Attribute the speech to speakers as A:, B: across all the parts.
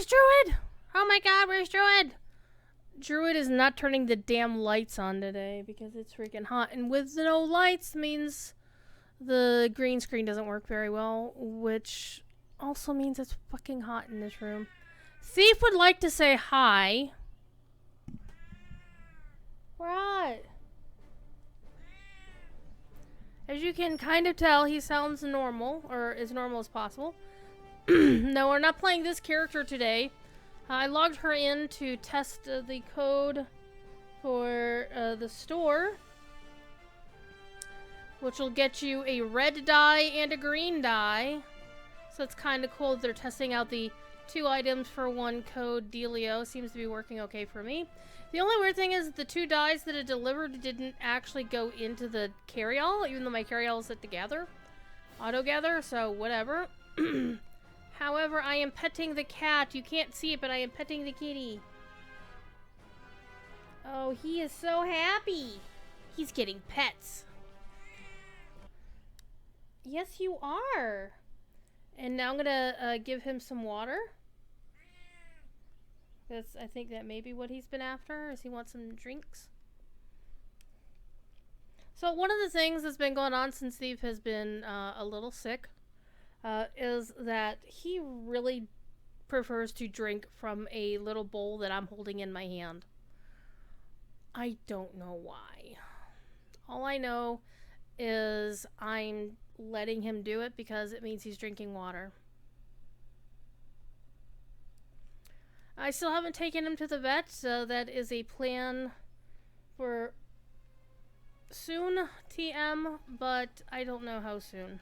A: Where's Druid? Oh my god, where's Druid? Druid is not turning the damn lights on today because it's freaking hot. And with no lights means the green screen doesn't work very well, which also means it's fucking hot in this room. Thief would like to say hi. What? As you can kind of tell, he sounds normal, or as normal as possible. No, we're not playing this character today. I logged her in to test the code for the store, which will get you a red dye and a green dye. So it's kind of cool that they're testing out the 2 items for 1 code dealio. Seems to be working okay for me. The only weird thing is the 2 dyes that it delivered didn't actually go into the carry-all, even though my carry-all is set to gather. Auto-gather, so whatever. However, I am petting the cat. You can't see it, but I am petting the kitty. Oh, he is so happy. He's getting pets. Yes, you are. And now I'm gonna give him some water. I think that may be what he's been after, is he wants some drinks. So one of the things that's been going on since Steve has been a little sick is that he really prefers to drink from a little bowl that I'm holding in my hand. I don't know why. All I know is I'm letting him do it because it means he's drinking water. I still haven't taken him to the vet, so that is a plan for soon, TM, but I don't know how soon.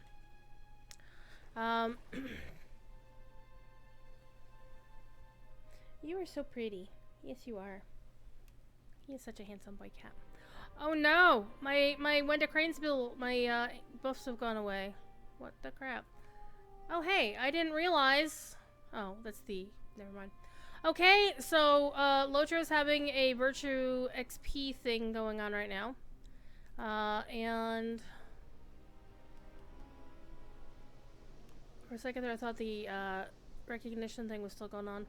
A: You are so pretty. Yes, you are. He is such a handsome boy cat. Oh no! My Wenda Cranesbill, my buffs have gone away. What the crap? Oh hey, I didn't realize. Oh, that's the... never mind. Okay, so Lotra's having a Virtue XP thing going on right now. And... for a second there I thought the recognition thing was still going on.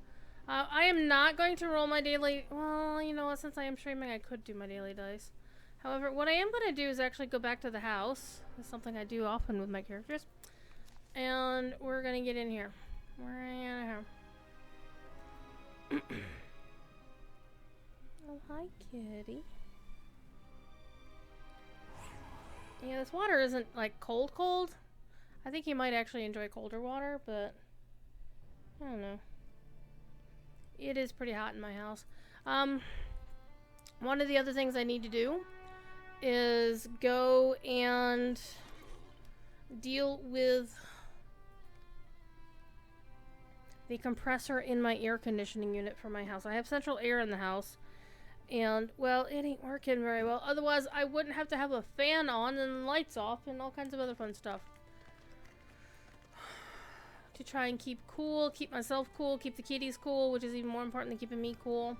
A: I am not going to roll my daily... well, you know what, since I am streaming I could do my daily dice. However, what I am going to do is actually go back to the house. That's something I do often with my characters. And we're going to get in here. We're in here. Oh, hi, kitty. Yeah, this water isn't, like, cold. I think he might actually enjoy colder water, but... I don't know. It is pretty hot in my house. One of the other things I need to do is go and deal with the compressor in my air conditioning unit for my house. I have central air in the house, and, well, it ain't working very well. Otherwise, I wouldn't have to have a fan on and lights off and all kinds of other fun stuff. To try and keep cool, keep myself cool, keep the kitties cool, which is even more important than keeping me cool.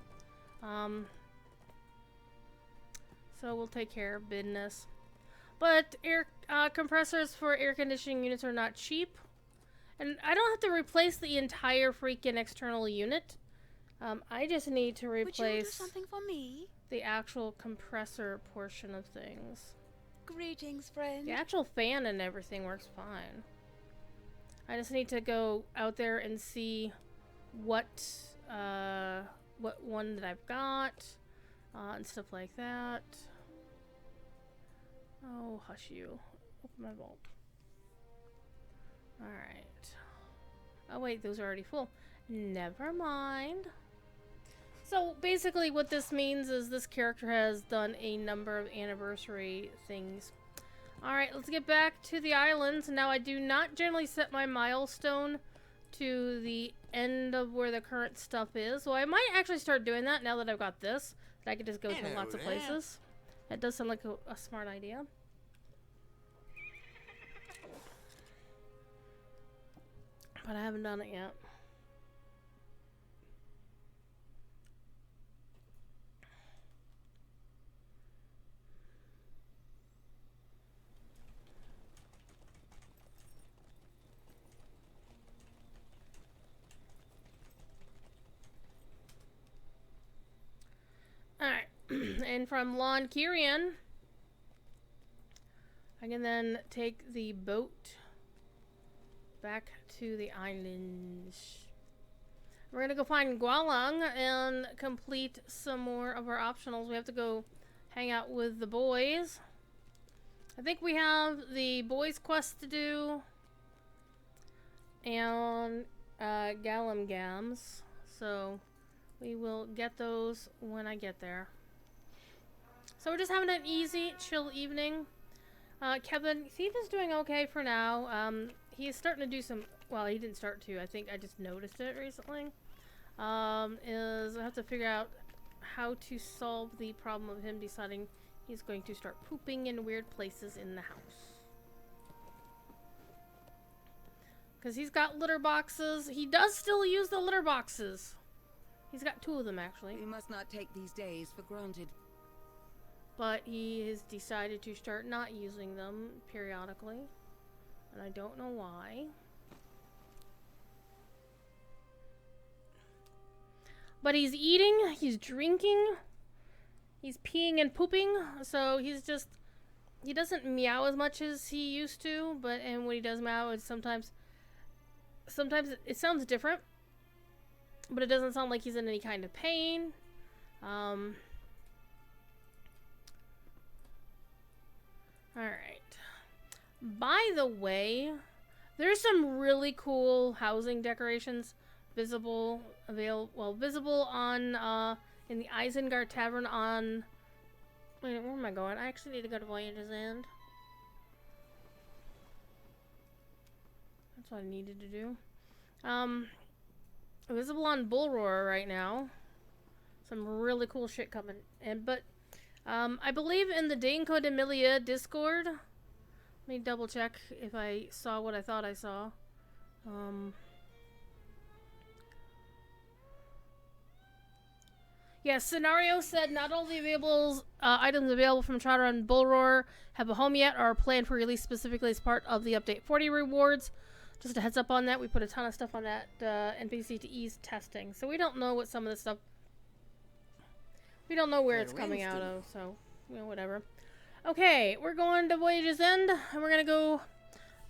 A: So we'll take care of business. But air compressors for air conditioning units are not cheap. And I don't have to replace the entire freaking external unit. I just need to replace...
B: would you do something for me?
A: The actual compressor portion of things.
B: Greetings, friend.
A: The actual fan and everything works fine. I just need to go out there and see what one that I've got, and stuff like that. Oh, hush you. Open my vault. Alright. Oh wait, those are already full. Never mind. So basically what this means is this character has done a number of anniversary things. Alright, let's get back to the islands. Now, I do not generally set my milestone to the end of where the current stuff is. So I might actually start doing that now that I've got this. That I could just go to lots of places. That does sound like a smart idea. But I haven't done it yet. and from Lon Kirian, I can then take the boat back to the islands. We're gonna go find Gualang and complete some more of our optionals. We have to go hang out with the boys. I think we have the boys quest to do and Gallum Gams, so we will get those when I get there. So we're just having an easy, chill evening. Kevin, Stephen's doing okay for now. He's starting to do some, well, he didn't start to, I think I just noticed it recently. I have to figure out how to solve the problem of him deciding he's going to start pooping in weird places in the house. Because he's got litter boxes. He does still use the litter boxes. He's got 2 of them, actually.
C: We must not take these days for granted.
A: But he has decided to start not using them periodically. And I don't know why. But he's eating, he's drinking, he's peeing and pooping, so he doesn't meow as much as he used to, and when he does meow, it's sometimes it sounds different, but it doesn't sound like he's in any kind of pain. Alright. By the way, there's some really cool housing decorations visible on in the Isengard Tavern on, wait, where am I going? I actually need to go to Voyage's End. That's what I needed to do. Visible on Bullroar right now. Some really cool shit coming. But I believe in the Dane Code Emilia Discord. Let me double check if I saw what I thought I saw. Yeah, Scenario said not all the items available from Trotter and Bullroar have a home yet or are planned for release specifically as part of the Update 40 rewards. Just a heads up on that. We put a ton of stuff on that NPC to ease testing. So we don't know what some of the stuff... We don't know where it's coming out of, so, you know, whatever. Okay, we're going to Voyage's End, and we're going to go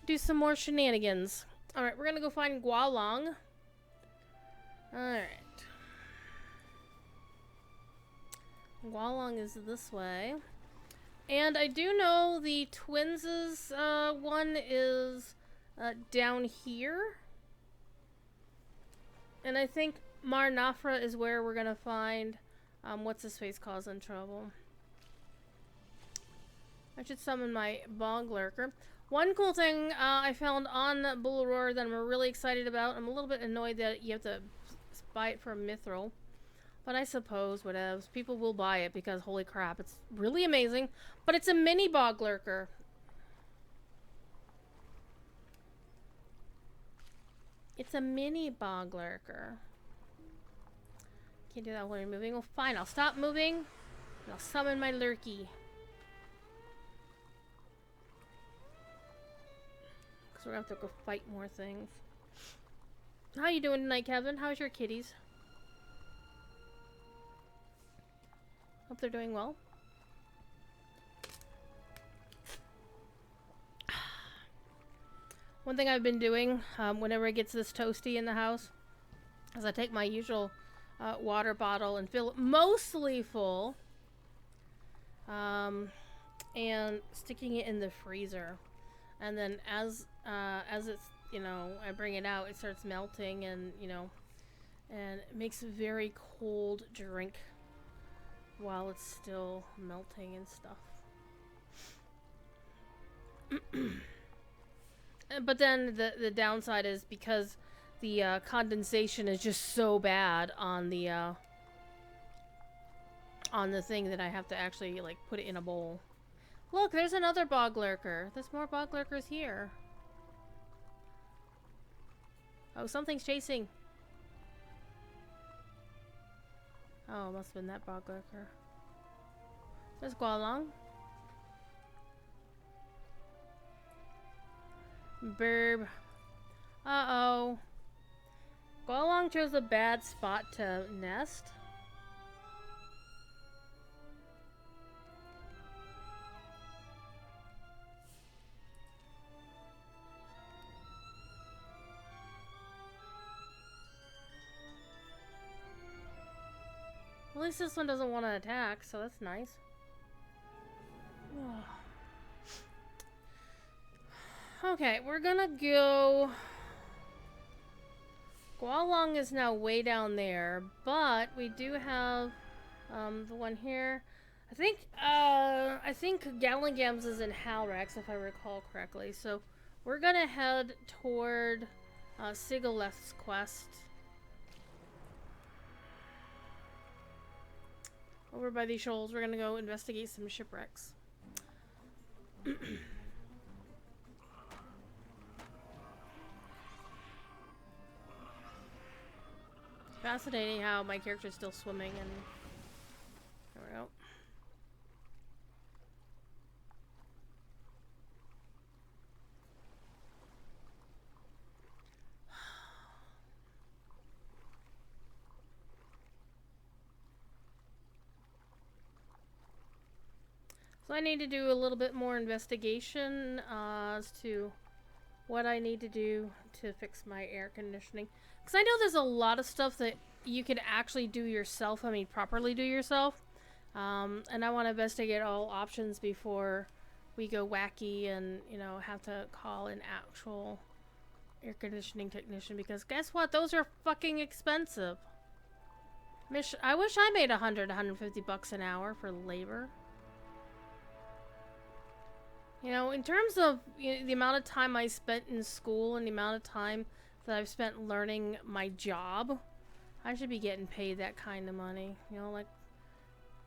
A: do some more shenanigans. Alright, we're going to go find Gualang. Alright. Gualang is this way. And I do know the twins' one is down here. And I think Mar Nafra is where we're going to find what's-his-face causing trouble. I should summon my Bog Lurker. One cool thing I found on Bullroar that I'm really excited about. I'm a little bit annoyed that you have to buy it for Mithril. But I suppose, whatevs. People will buy it because, holy crap, it's really amazing. But it's a mini Bog Lurker. It's a mini Bog Lurker. Can't do that while you're moving. Well, fine. I'll stop moving. And I'll summon my Lurky. Because we're going to have to go fight more things. How you doing tonight, Kevin? How's your kitties? Hope they're doing well. One thing I've been doing whenever it gets this toasty in the house is I take my usual water bottle and fill it mostly full and sticking it in the freezer. And then as it's, you know, I bring it out, it starts melting and, you know, and it makes a very cold drink while it's still melting and stuff. But then the downside is because the condensation is just so bad on the thing that I have to actually like put it in a bowl. Look, there's another Bog Lurker. There's more Bog Lurkers here. Oh, something's chasing. Oh, must have been that Bog Lurker. There's Gualang. Burb. Uh-oh. Gualang chose a bad spot to nest. least this one doesn't want to attack, so that's nice. Okay, we're gonna go... Gualong is now way down there, but we do have the one here. I think Galengams is in Halrax, if I recall correctly. So we're gonna head toward Sigileth's quest. Over by these shoals, we're gonna go investigate some shipwrecks. Fascinating how my character's still swimming and... There we go. So I need to do a little bit more investigation as to what I need to do to fix my air conditioning. Because I know there's a lot of stuff that you could actually do yourself, I mean properly do yourself. And I want to investigate all options before we go wacky and, you know, have to call an actual air conditioning technician. Because guess what? Those are fucking expensive. I wish I made $150 an hour for labor. You know, in terms of the amount of time I spent in school and the amount of time that I've spent learning my job, I should be getting paid that kind of money. You know, like,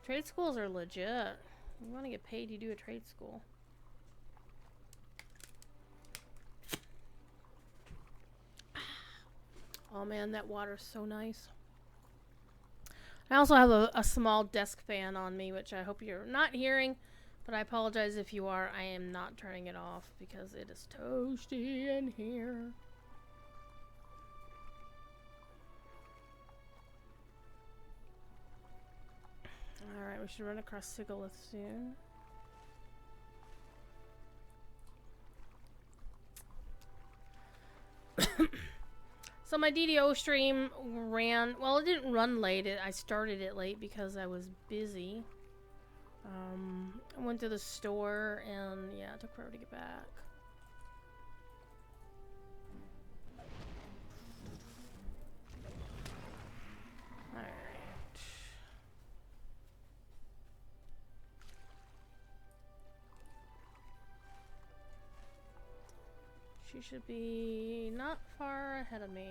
A: trade schools are legit. You want to get paid, you do a trade school. Oh man, that water's so nice. I also have a small desk fan on me, which I hope you're not hearing. But I apologize if you are. I am not turning it off because it is toasty in here. Alright, we should run across Sigileth soon. So my DDO stream ran... Well, it didn't run late. I started it late because I was busy. I went to the store and yeah, it took forever to get back. Alright. She should be not far ahead of me.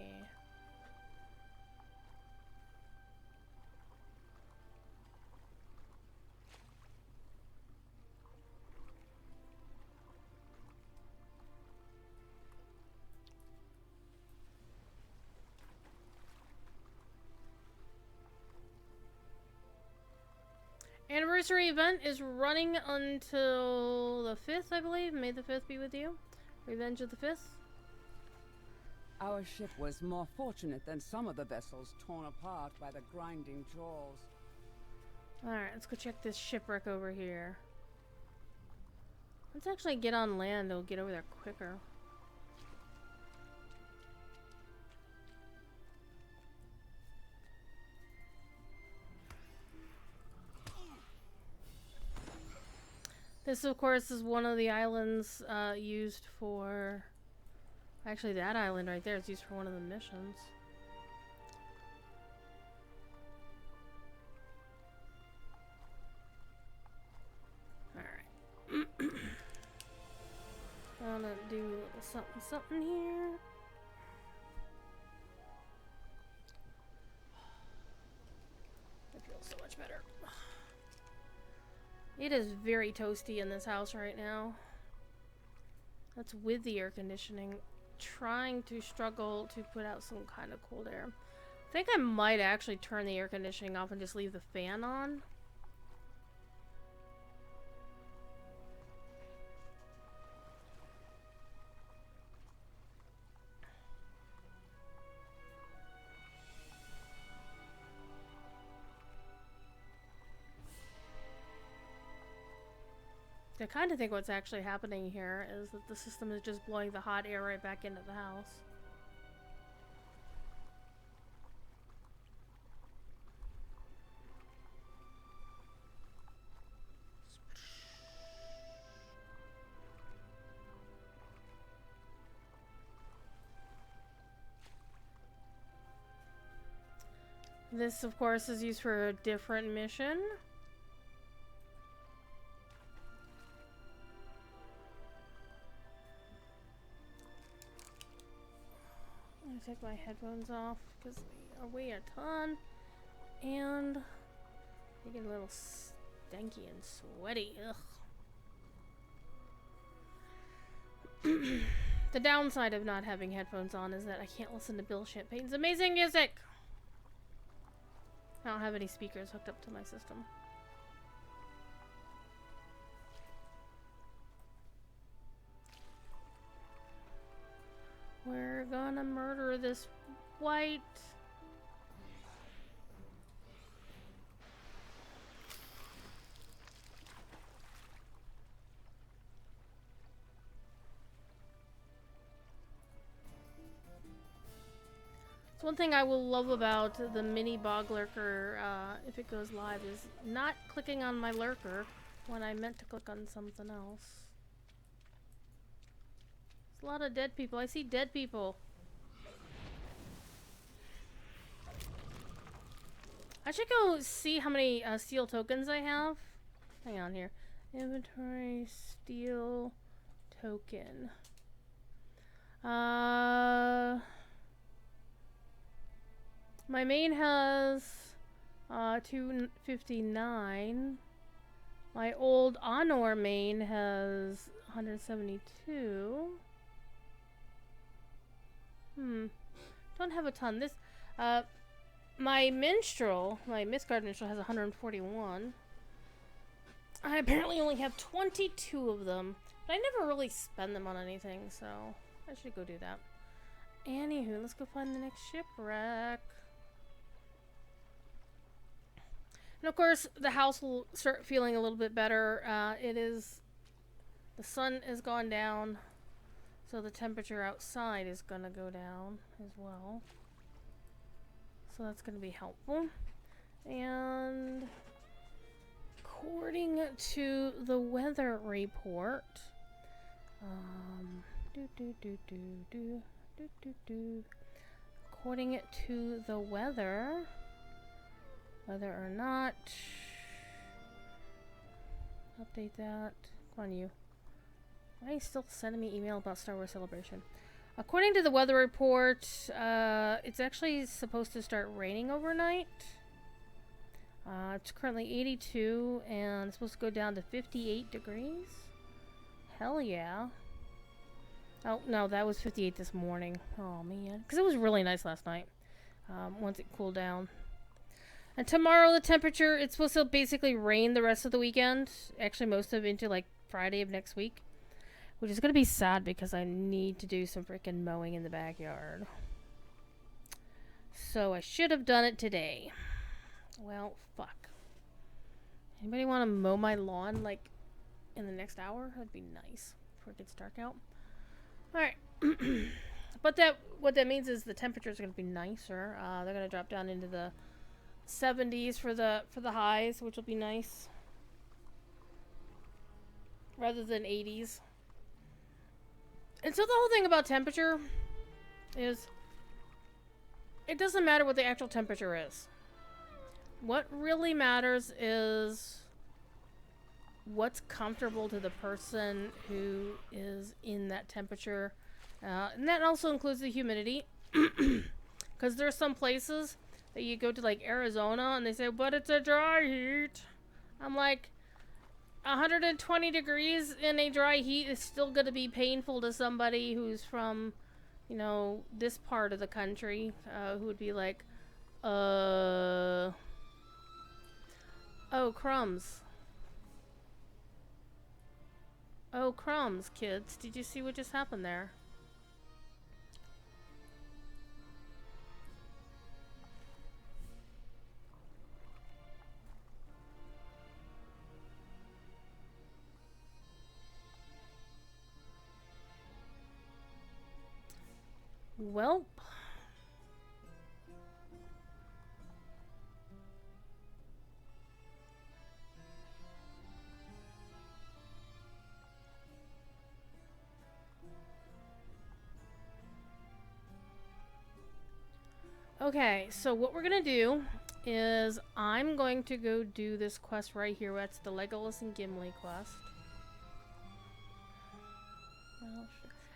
A: Anniversary event is running until the 5th, I believe. May the 5th be with you. Revenge of the 5th.
C: Our ship was more fortunate than some of the vessels torn apart by the grinding jaws.
A: Alright, let's go check this shipwreck over here. Let's actually get on land. It'll get over there quicker. This, of course, is one of the islands used for... Actually, that island right there is used for one of the missions. Alright. I'm gonna do a little something here. It feels so much better. It is very toasty in this house right now. That's with the air conditioning. Trying to struggle to put out some kind of cold air. I think I might actually turn the air conditioning off and just leave the fan on. I kind of think what's actually happening here is that the system is just blowing the hot air right back into the house. This, of course, is used for a different mission. I'm gonna take my headphones off because they weigh a ton. And they get a little stanky and sweaty. Ugh. The downside of not having headphones on is that I can't listen to Bill Champagne's amazing music. I don't have any speakers hooked up to my system. We're gonna murder this white. So one thing I will love about the mini bog lurker, if it goes live, is not clicking on my lurker when I meant to click on something else. There's a lot of dead people. I see dead people. I should go see how many steel tokens I have. Hang on here. Inventory, steel, token. My main has 259. My old Honor main has 172. Don't have a ton. This my minstrel, my Mythgard minstrel has 141. I apparently only have 22 of them, but I never really spend them on anything, so I should go do that. Anywho, let's go find the next shipwreck. And of course, the house will start feeling a little bit better. The sun has gone down, so the temperature outside is gonna go down as well. So that's gonna be helpful. And according to the weather report, according to the weather, whether or not, update that. Come on, you. Why are you still sending me email about Star Wars Celebration? According to the weather report, it's actually supposed to start raining overnight. It's currently 82 and it's supposed to go down to 58 degrees. Hell yeah. Oh, no, that was 58 this morning. Oh, man. Because it was really nice last night. Once it cooled down. And tomorrow the temperature, it's supposed to basically rain the rest of the weekend. Actually, most of it into like Friday of next week. Which is going to be sad because I need to do some freaking mowing in the backyard. So I should have done it today. Well, fuck. Anybody want to mow my lawn like in the next hour? That'd be nice before it gets dark out. Alright. But what that means is the temperatures are going to be nicer. They're going to drop down into the 70s for the highs, which will be nice. Rather than 80s. And so the whole thing about temperature is it doesn't matter what the actual temperature is. What really matters is what's comfortable to the person who is in that temperature. And that also includes the humidity. Because there are some places that you go to, like Arizona, and they say, but it's a dry heat. I'm like, 120 degrees in a dry heat is still going to be painful to somebody who's from, you know, this part of the country, who would be like, oh, crumbs. Oh, crumbs, kids. Did you see what just happened there? Welp. Okay, so what we're gonna do is I'm going to go do this quest right here. That's the Legolas and Gimli quest. Well,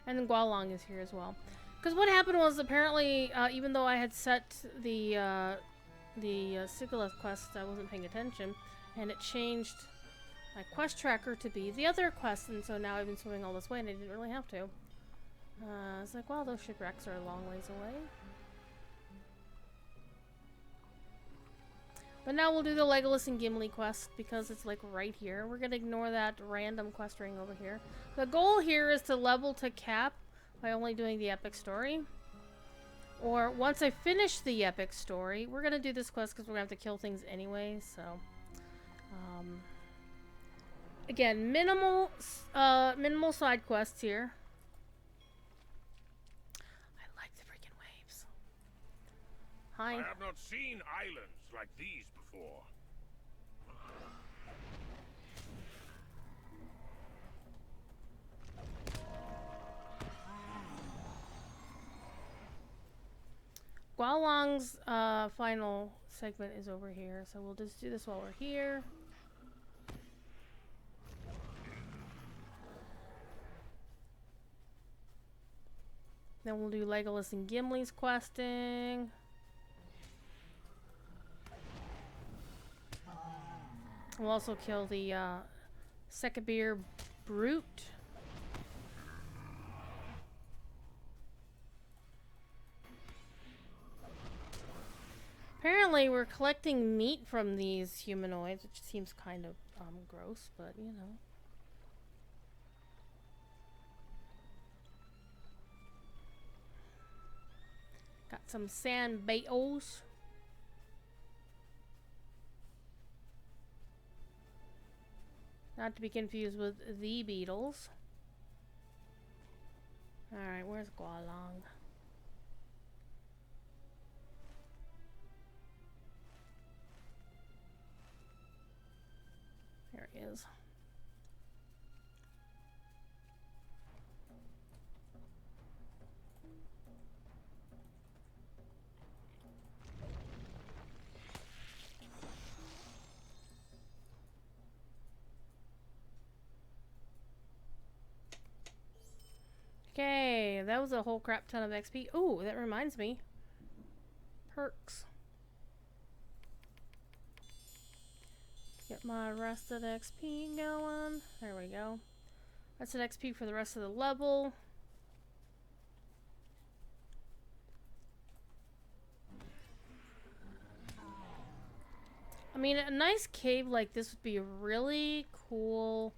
A: and then Gualong is here as well. Because what happened was apparently, even though I had set the Sigileth quest, I wasn't paying attention, and it changed my quest tracker to be the other quest, and so now I've been swimming all this way, and I didn't really have to. It's like, well, those shipwrecks are a long ways away. But now we'll do the Legolas and Gimli quest because it's like right here. We're gonna ignore that random quest ring over here. The goal here is to level to cap by only doing the epic story. Or once I finish the epic story, we're gonna do this quest because we're gonna have to kill things anyway, so. Again, minimal side quests here. I like the freaking waves. Hi.
D: I have not seen islands like these before.
A: Gualong's final segment is over here, so we'll just do this while we're here. Then we'll do Legolas and Gimli's questing. We'll also kill the Sekabir Brute. Apparently we're collecting meat from these humanoids, which seems kind of gross, but you know. Got some sand beetles. Not to be confused with the beetles. Alright, where's Gualong? There he is. Okay, that was a whole crap ton of XP. Ooh, that reminds me. Perks. Get my rested XP going. There we go. Rested XP for the rest of the level. I mean, a nice cave like this would be really cool.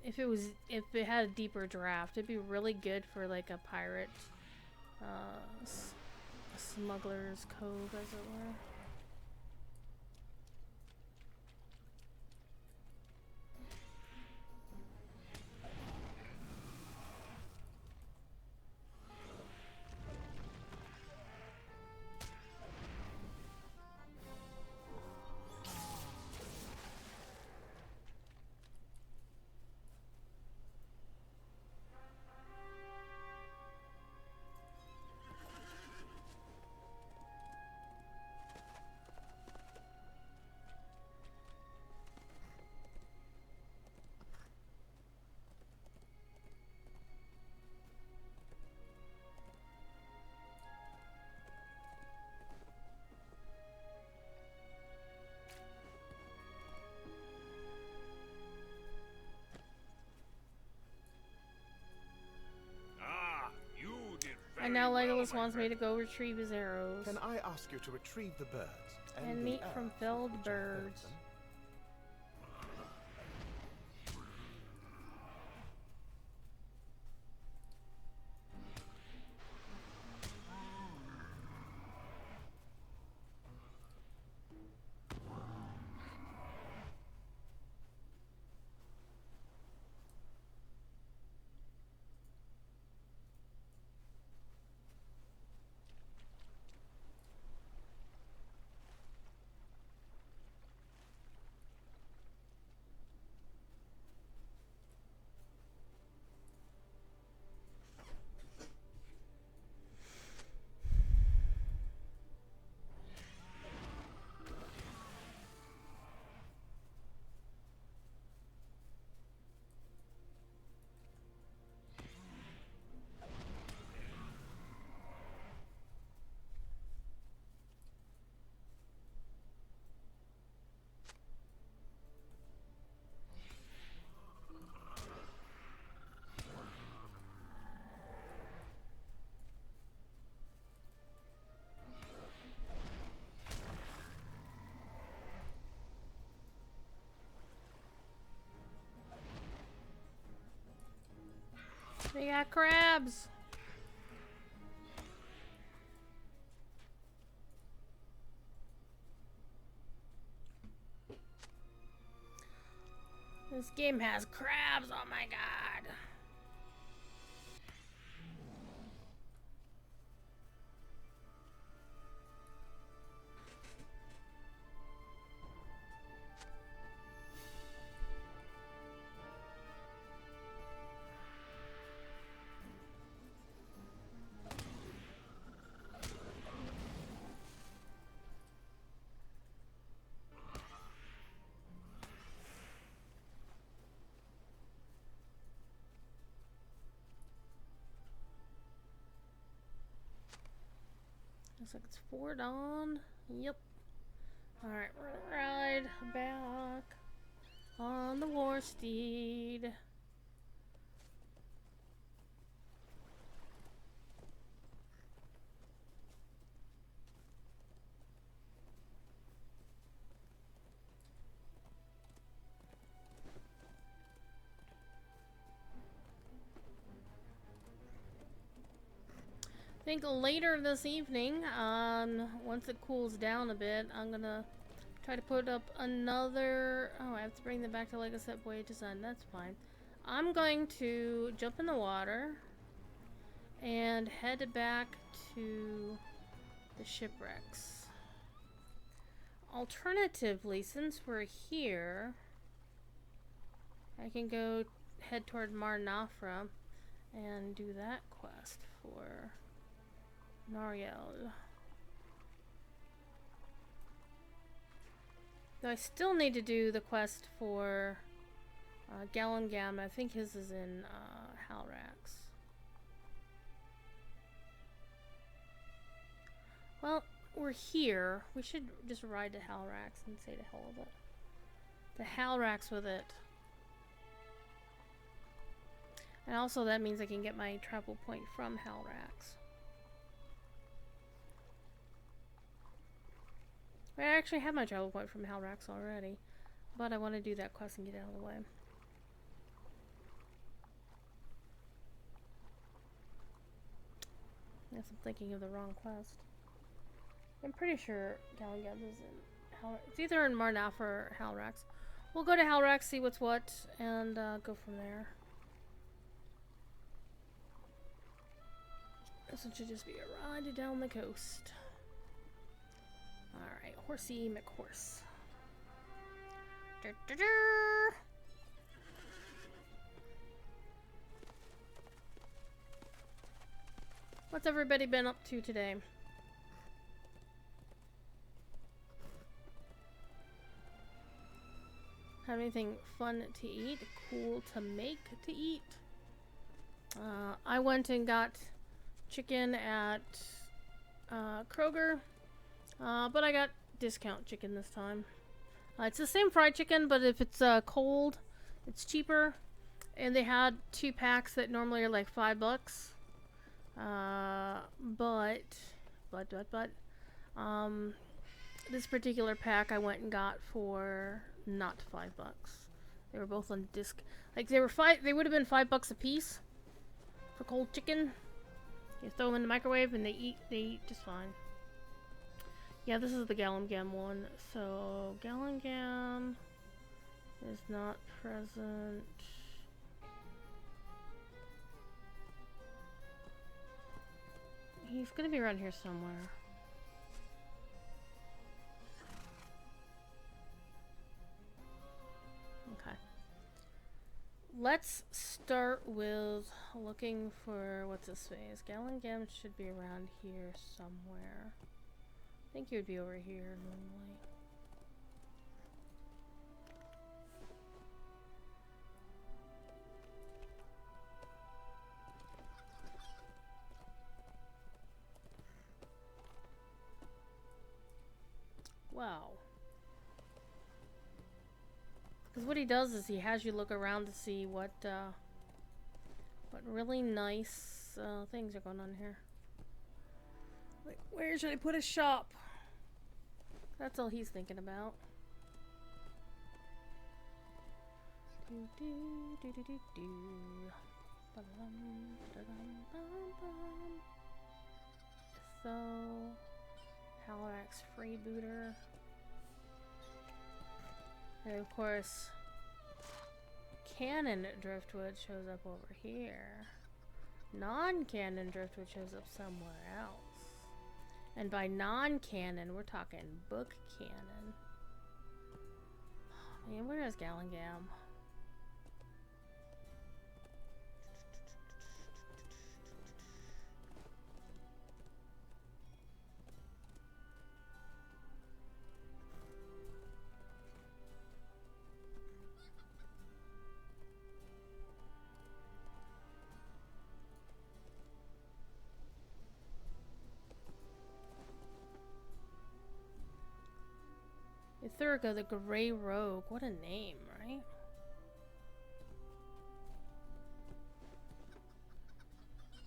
A: If it had a deeper draft, it'd be really good for like a pirate, a smuggler's cove, as it were. And now Legolas wants me to go retrieve his arrows.
E: Can I ask you to retrieve the birds?
A: And
E: the
A: meat
E: arrows
A: from
E: with
A: felled
E: which I filled
A: birds.
E: them?
A: Ah, crabs! This game has crabs, oh my god. Looks like it's 4 dawn. Yep. Alright, we're gonna ride back on the war steed. I think later this evening, once it cools down a bit, I'm gonna try to put up another... Oh, I have to bring them back to Legacy Voyage to Sun. That's fine. I'm going to jump in the water and head back to the shipwrecks. Alternatively, since we're here, I can go head toward Mar Nafra and do that quest for Nariel. Though I still need to do the quest for Galungam. I think his is in Halrax. Well, we're here. We should just ride to Halrax and say to hell with it. To Halrax with it. And also that means I can get my travel point from Halrax. I actually have my travel point from Halrax already, but I want to do that quest and get out of the way. Yes, I'm thinking of the wrong quest. I'm pretty sure Galungam is in Halrax. It's either in Mar Nafra or Halrax. We'll go to Halrax, see what's what, and go from there. This one should just be a ride down the coast. Alright, Horsey McHorse. What's everybody been up to today? Have anything fun to eat? Cool to make to eat? I went and got chicken at Kroger. But I got discount chicken this time. It's the same fried chicken, but if it's cold, it's cheaper. And they had 2 packs that normally are like $5. This particular pack I went and got for not $5. They were both on disc. Like they would have been $5 a piece for cold chicken. You throw them in the microwave and they eat just fine. Yeah, this is the Galungam one. So, Galungam is not present. He's gonna be around here somewhere. Okay. Let's start with looking for what's his face. Galungam should be around here somewhere. I think he would be over here normally. Wow. Because what he does is he has you look around to see what really nice things are going on here. Like, where should I put a shop? That's all he's thinking about. Do, do, do, do, do, do. Ba-dum, da-dum, bum, bum. So, Halifax Freebooter. And of course, Canon Driftwood shows up over here. Non-canon Driftwood shows up somewhere else. And by non-canon, we're talking book canon. Oh, man, where is Gallingam? Ithurga the Grey Rogue. What a name, right?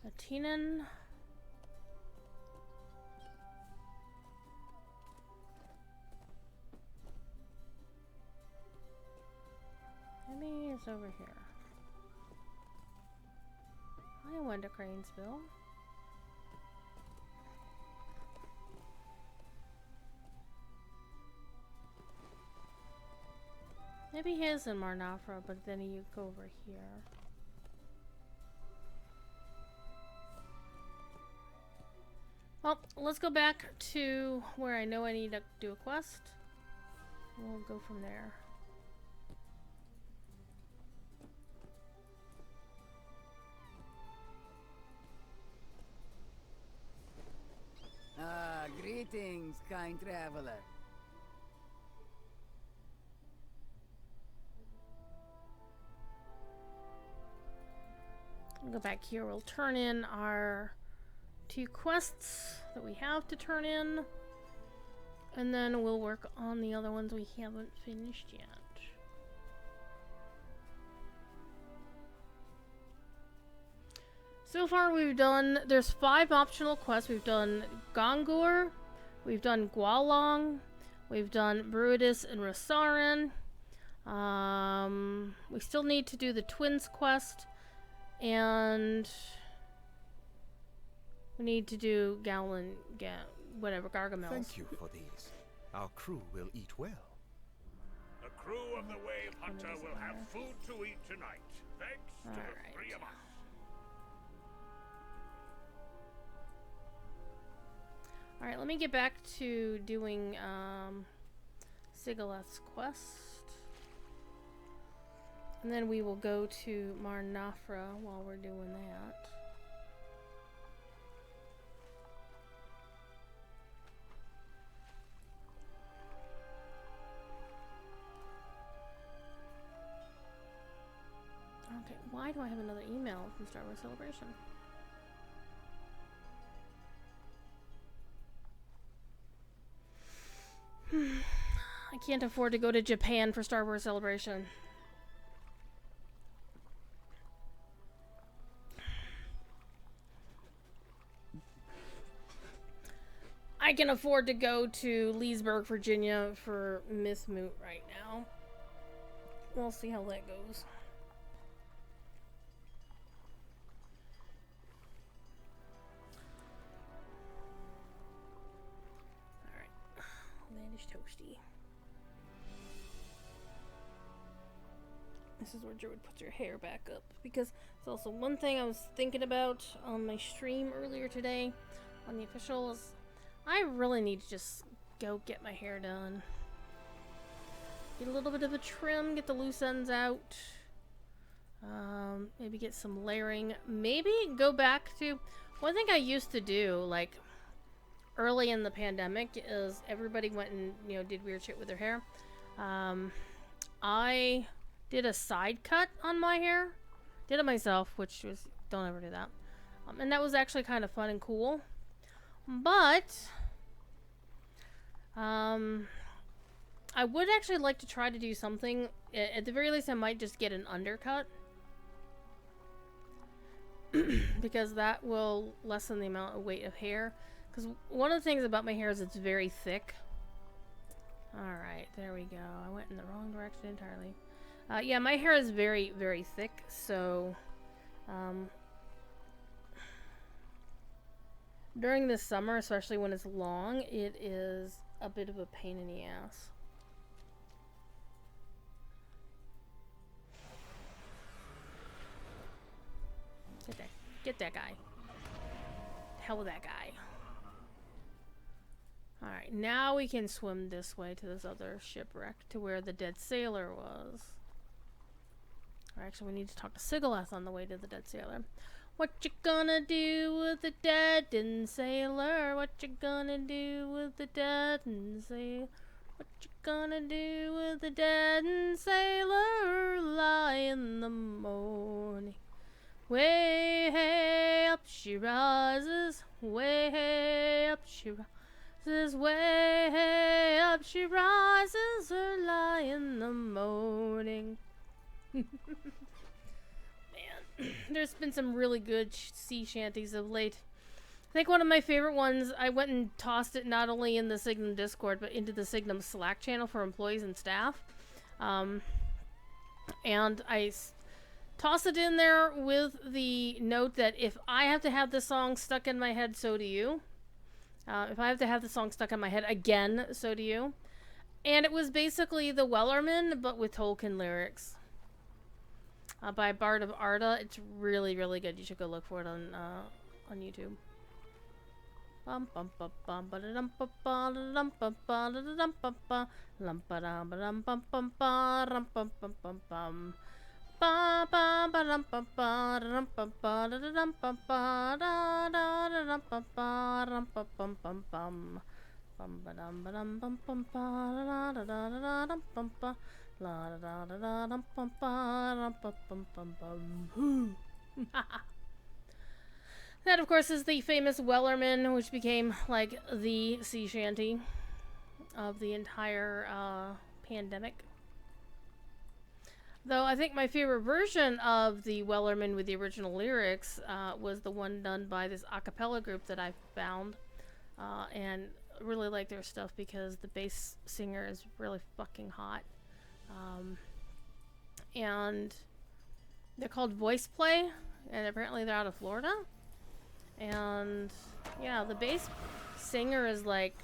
A: Atinan. Maybe it's over here. I went to Cranesville. Maybe he is in Marnafra, but then you go over here. Well, let's go back to where I know I need to do a quest. We'll go from there.
C: Ah, greetings, kind traveler.
A: We'll go back here. We'll turn in our 2 quests that we have to turn in. And then we'll work on the other ones we haven't finished yet. So far we've done, there's 5 optional quests. We've done Gongur, we've done Gualong, we've done Bruidus and Rosarin. We still need to do the Twins quest. And we need to do Gargamels.
E: Thank you for these. Our crew will eat well.
D: The crew of the Wave Hunter will have food to eat tonight, thanks to the 3 of us.
A: Alright, let me get back to doing Sigileth's quest. And then we will go to Marnafra while we're doing that. Okay, why do I have another email from Star Wars Celebration? I can't afford to go to Japan for Star Wars Celebration. I can afford to go to Leesburg, Virginia for Miss Moot right now. We'll see how that goes. Alright. Landish Toasty. This is where Druid puts your hair back up. Because it's also one thing I was thinking about on my stream earlier today on the official is I really need to just go get my hair done. Get a little bit of a trim, get the loose ends out. Maybe get some layering. Maybe go back to... One thing I used to do, like, early in the pandemic is everybody went and, you know, did weird shit with their hair. I did a side cut on my hair. Did it myself, which was... Don't ever do that. And that was actually kind of fun and cool. But I would actually like to try to do something. At the very least, I might just get an undercut. Because that will lessen the amount of weight of hair. Because one of the things about my hair is it's very thick. Alright, there we go. I went in the wrong direction entirely. Yeah, my hair is very, very thick. So During the summer, especially when it's long, it is a bit of a pain in the ass. Get that guy. Hell with that guy. Alright, now we can swim this way to this other shipwreck, to where the dead sailor was. Or actually, we need to talk to Sigileth on the way to the dead sailor. What you gonna do with the dead sailor? What you gonna do with the dead sailor? What you gonna do with the dead sailor? Lie in the morning. Way up she rises, way up she rises, way up she rises, or lie in the morning. Man, there's been some really good sea shanties of late. I think one of my favorite ones, I went and tossed it not only in the Signum Discord, but into the Signum Slack channel for employees and staff. And I toss it in there with the note that if I have to have the song stuck in my head, so do you. If I have to have the song stuck in my head again, so do you. And it was basically the Wellerman, but with Tolkien lyrics. By Bard of Arda. It's really, really good. You should go look for it on YouTube. Bum bum bum bum ba dum ba ba dum ba ba dum ba ba lum ba dum bum bum ba rum bum bum bum bum. Ba ba ba dum ba ba dum ba ba dum ba ba da da dum ba ba rum bum bum bum bum. Bum ba dum bum bum ba da da da dum bum ba la da da da dum bum ba rum bum bum bum. That, of course, is the famous Wellerman, which became like the sea shanty of the entire pandemic. Though I think my favorite version of the Wellerman with the original lyrics was the one done by this a cappella group that I found. And really like their stuff because the bass singer is really fucking hot. And they're called Voice Play, and apparently they're out of Florida. And yeah, the bass singer is like,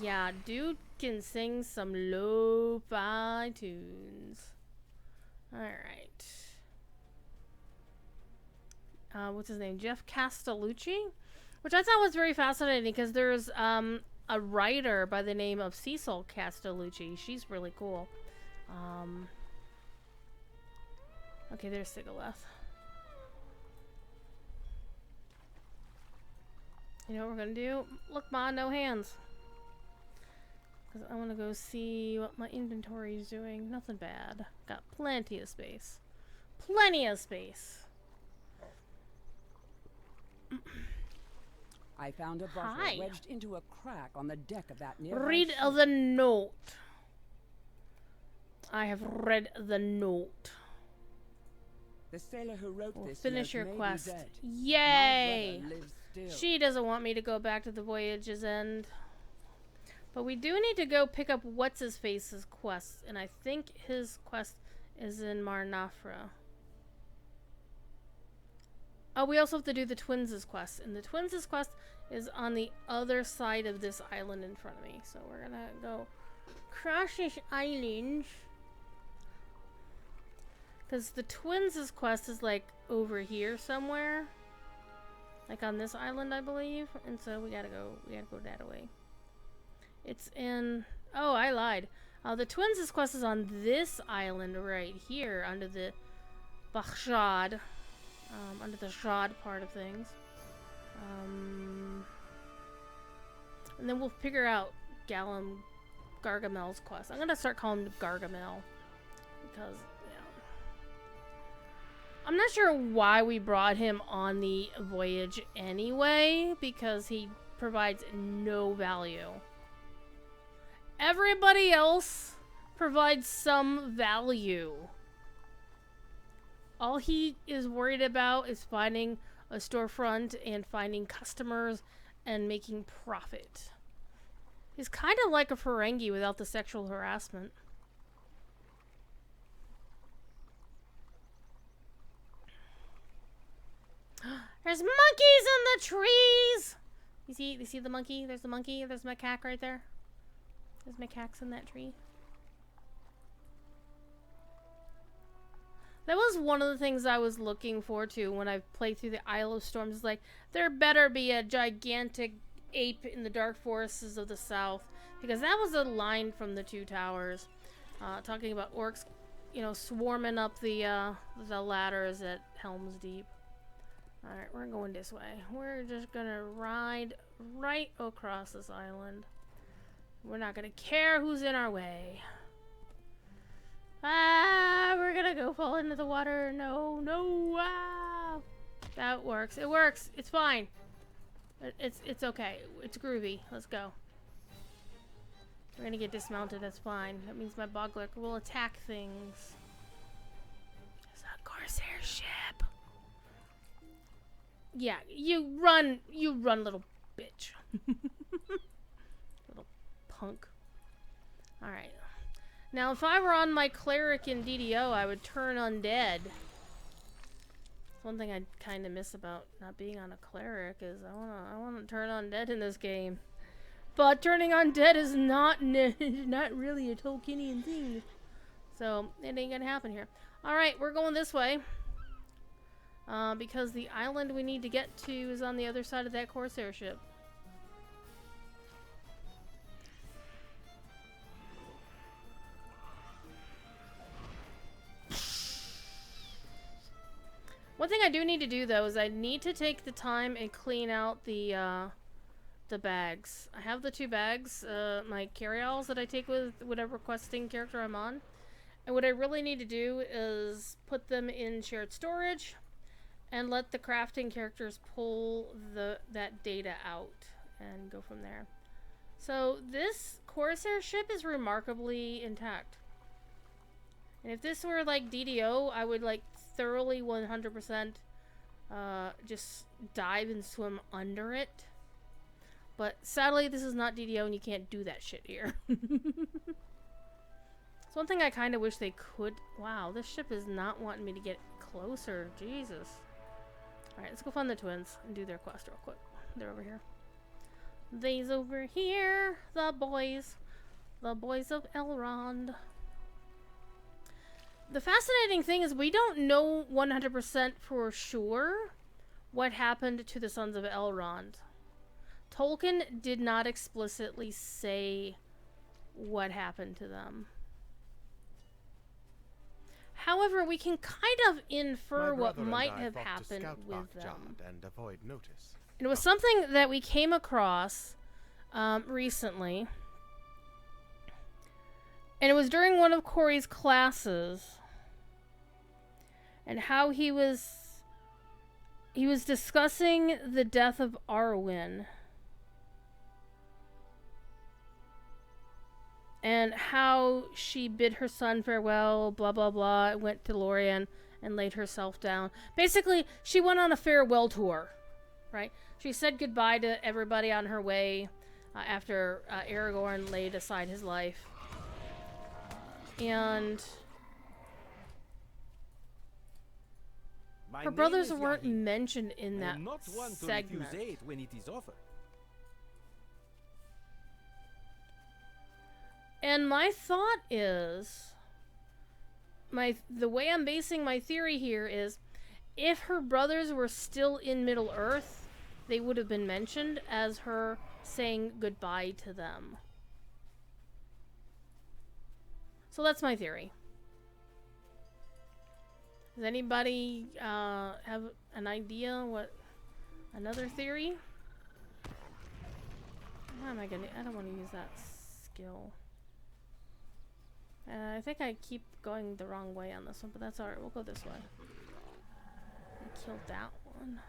A: yeah, dude can sing some lo-fi tunes. Alright. What's his name? Jeff Castellucci? Which I thought was very fascinating because there's a writer by the name of Cecil Castellucci. She's really cool. Okay, there's Sigileth. You know what we're gonna do? Look, Ma, no hands. Because I want to go see what my inventory is doing. Nothing bad. Got plenty of space. Plenty of space.
C: I found a bottle wedged into a crack on the deck of that nearby
A: Read
C: ship.
A: the note. I have read the note.
C: The sailor who wrote
A: We'll
C: this
A: finish your
C: may be
A: quest.
C: dead.
A: Yay!
C: My brother lives still.
A: She doesn't want me to go back to the voyage's end. But we do need to go pick up What's-His-Face's quest. And I think his quest is in Marnafra. Oh, we also have to do the Twins' quest. And the Twins' quest is on the other side of this island in front of me. So we're gonna go cross this island. Because the Twins' quest is like over here somewhere. Like on this island, I believe. And so we gotta go that way. It's in... Oh, I lied. The Twins' quest is on this island right here, under the Bachshad. Under the Shad part of things. And then we'll figure out Gargamel's quest. I'm gonna start calling him Gargamel. Because, yeah. I'm not sure why we brought him on the voyage anyway, because he provides no value. Everybody else provides some value. All he is worried about is finding a storefront and finding customers and making profit. He's kind of like a Ferengi without the sexual harassment. There's monkeys in the trees! You see the monkey? There's the monkey. There's macaque right there. There's macaques in that tree. That was one of the things I was looking forward to when I played through the Isle of Storms. It's like, there better be a gigantic ape in the dark forests of the south. Because that was a line from the Two Towers. Talking about orcs, you know, swarming up the ladders at Helm's Deep. Alright, we're going this way. We're just gonna ride right across this island. We're not gonna care who's in our way. Ah, we're gonna go fall into the water. No, no, ah. That works. It works. It's fine. It's okay. It's groovy. Let's go. We're gonna get dismounted. That's fine. That means my boggler will attack things. It's a corsair ship. Yeah, you run, little bitch. Little punk. Alright. Now, if I were on my cleric in DDO, I would turn undead. One thing I kind of miss about not being on a cleric is I wanna turn undead in this game. But turning undead is not really a Tolkienian thing. So, it ain't gonna happen here. Alright, we're going this way. Because the island we need to get to is on the other side of that corsair ship. One thing I do need to do though is I need to take the time and clean out the bags. I have the 2 bags, my carry-alls that I take with whatever questing character I'm on. And what I really need to do is put them in shared storage and let the crafting characters pull that data out and go from there. So this corsair ship is remarkably intact. And if this were like DDO, I would like thoroughly 100% just dive and swim under it. But sadly, this is not DDO and you can't do that shit here. It's one thing I kind of wish they could. Wow, this ship is not wanting me to get closer. Jesus. Alright, let's go find the twins and do their quest real quick. They're over here. These over here. The boys. The boys of Elrond. The fascinating thing is we don't know 100% for sure what happened to the Sons of Elrond. Tolkien did not explicitly say what happened to them. However, we can kind of infer what might have happened with them.
E: And avoid notice.
A: It was something that we came across recently. And it was during one of Corey's classes. And how he was discussing the death of Arwen. And how she bid her son farewell, blah, blah, blah, went to Lorien and laid herself down. Basically, she went on a farewell tour, right? She said goodbye to everybody on her way after Aragorn laid aside his life. And her brothers weren't mentioned in that segment.
F: When it is offered.
A: And my thought is, the way I'm basing my theory here is, if her brothers were still in Middle-earth, they would have been mentioned as her saying goodbye to them. So that's my theory. Does anybody have an idea what another theory? How am I gonna? I don't want to use that skill. I think I keep going the wrong way on this one, but that's alright. We'll go this way. I killed that one.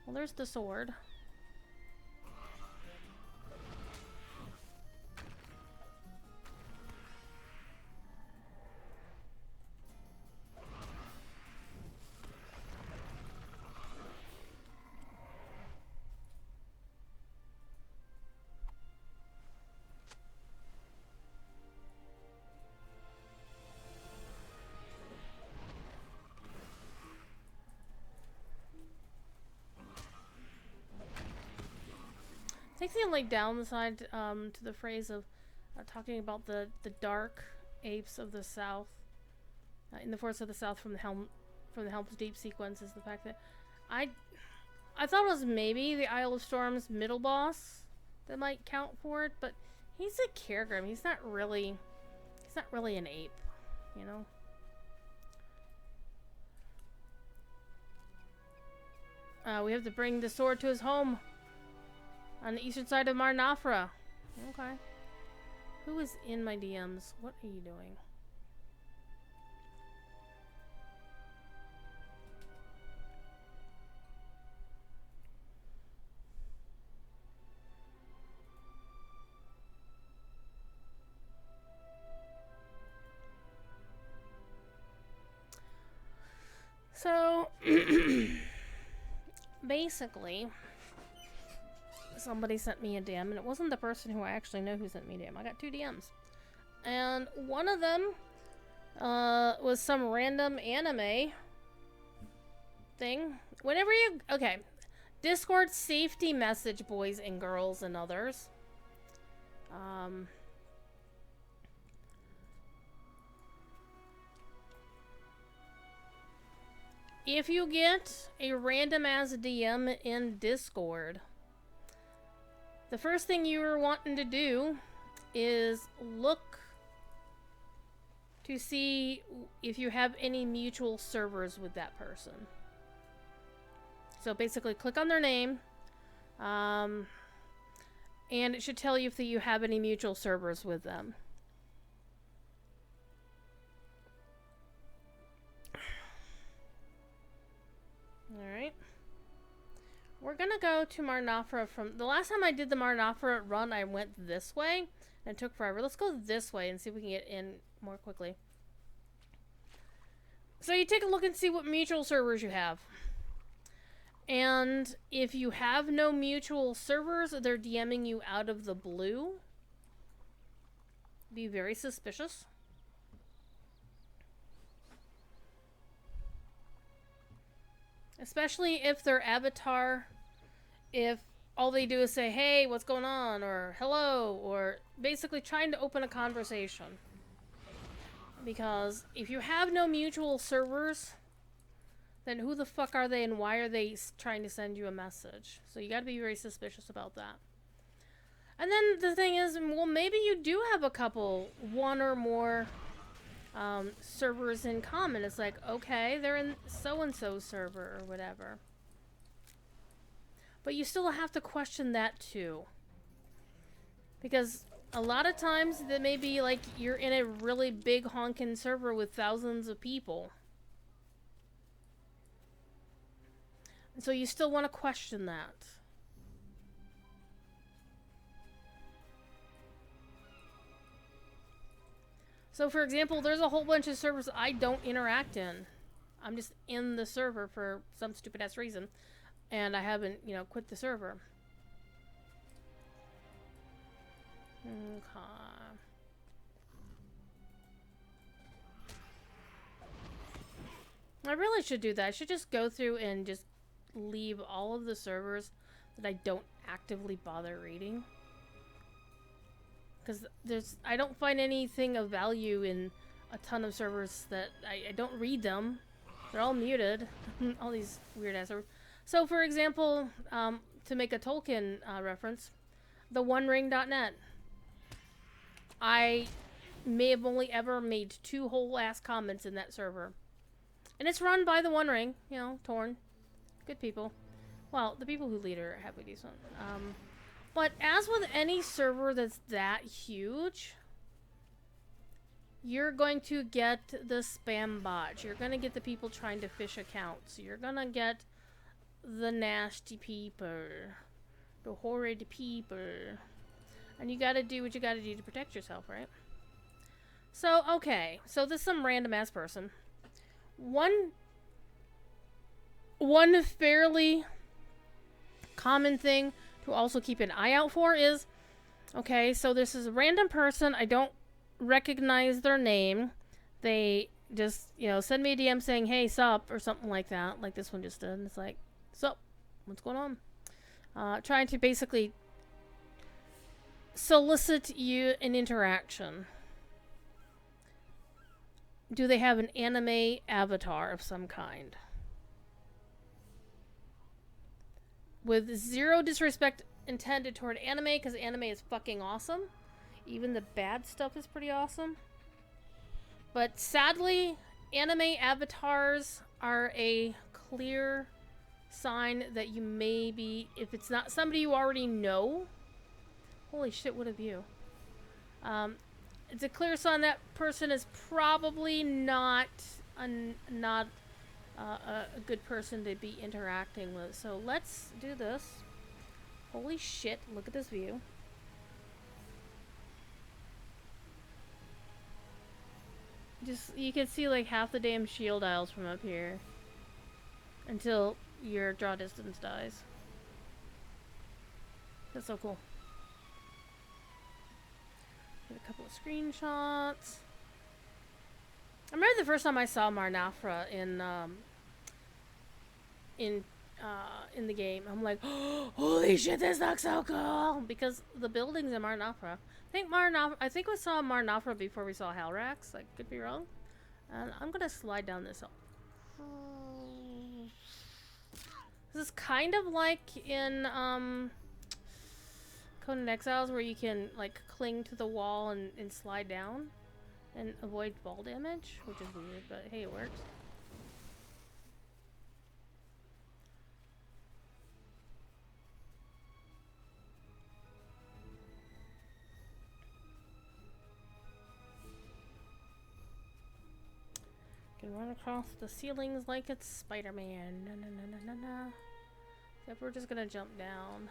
A: Well, there's the sword. takes the only downside to the phrase of talking about the dark apes of the South in the Forests of the South from the Helm's Deep sequence is the fact that I thought it was maybe the Isle of Storm's middle boss that might count for it, but he's a Caregrim. He's not really an ape, you know. We have to bring the sword to his home on the eastern side of Mar Nafra. Okay. Who is in my DMs? What are you doing? So, basically, somebody sent me a DM, and it wasn't the person who I actually know who sent me a DM. I got 2 DMs. And one of them was some random anime thing. Whenever you... Okay. Discord safety message, boys and girls and others. If you get a random ass DM in Discord, the first thing you are wanting to do is look to see if you have any mutual servers with that person. So basically click on their name, and it should tell you if you have any mutual servers with them. Alright. We're gonna go to Mar Nafra from... The last time I did the Mar Nafra run, I went this way, and it took forever. Let's go this way and see if we can get in more quickly. So you take a look and see what mutual servers you have. And if you have no mutual servers, they're DMing you out of the blue. Be very suspicious. Especially if their avatar, if all they do is say, hey, what's going on, or hello, or basically trying to open a conversation. Because if you have no mutual servers, then who the fuck are they and why are they trying to send you a message? So you gotta be very suspicious about that. And then the thing is, well, maybe you do have a couple, one or more servers in common. It's like, okay, they're in so-and-so server or whatever. But you still have to question that too. Because a lot of times that may be like you're in a really big honkin' server with thousands of people. And so you still want to question that. So for example, there's a whole bunch of servers I don't interact in. I'm just in the server for some stupid ass reason. And I haven't, you know, quit the server. Okay. I really should do that. I should just go through and just leave all of the servers that I don't actively bother reading. Because I don't find anything of value in a ton of servers that I don't read them. They're all muted. All these weird ass servers. So for example, to make a Tolkien reference, the OneRing.net. I may have only ever made 2 whole ass comments in that server. And it's run by the One Ring, you know, Torn. Good people. Well, the people who lead are halfway decent. But as with any server that's that huge, you're going to get the spam bots. You're going to get the people trying to fish accounts. You're going to get the nasty people. The horrid people. And you got to do what you got to do to protect yourself, right? So, okay. So this is some random ass person. One fairly common thing to also keep an eye out for is, okay, so this is a random person. I don't recognize their name. They just, you know, send me a DM saying, hey, sup, or something like that, like this one just did. And it's like, sup, what's going on? Trying to basically solicit you an interaction. Do they have an anime avatar of some kind? With zero disrespect intended toward anime, because anime is fucking awesome. Even the bad stuff is pretty awesome. But sadly, anime avatars are a clear sign that you may be, if it's not somebody you already know. Holy shit, what a view. It's a clear sign that person is probably not a good person to be interacting with. So let's do this. Holy shit, look at this view. Just, you can see like half the damn shield aisles from up here. Until your draw distance dies. That's so cool. Get a couple of screenshots. I remember the first time I saw Marnafra in the game. I'm like, oh, holy shit, this looks so cool! Because the buildings in Marnafra. I think we saw Marnafra before we saw Halrax. I could be wrong. And I'm gonna slide down this hill. This is kind of like in Conan Exiles, where you can like cling to the wall and slide down and avoid fall damage, which is weird, but hey, it works. Can run across the ceilings like it's Spider-Man. Na na na na na na. Except we're just gonna jump down.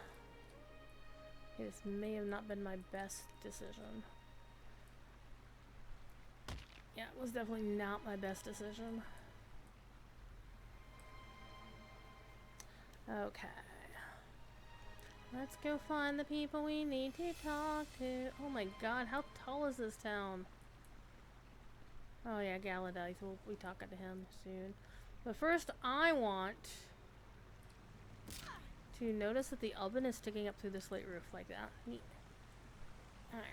A: This may have not been my best decision. Yeah, it was definitely not my best decision. Okay. Let's go find the people we need to talk to. Oh my god, how tall is this town? Oh yeah, Galadice. We'll be talking to him soon. But first, I want to notice that the oven is sticking up through the slate roof like that. Neat. Alright.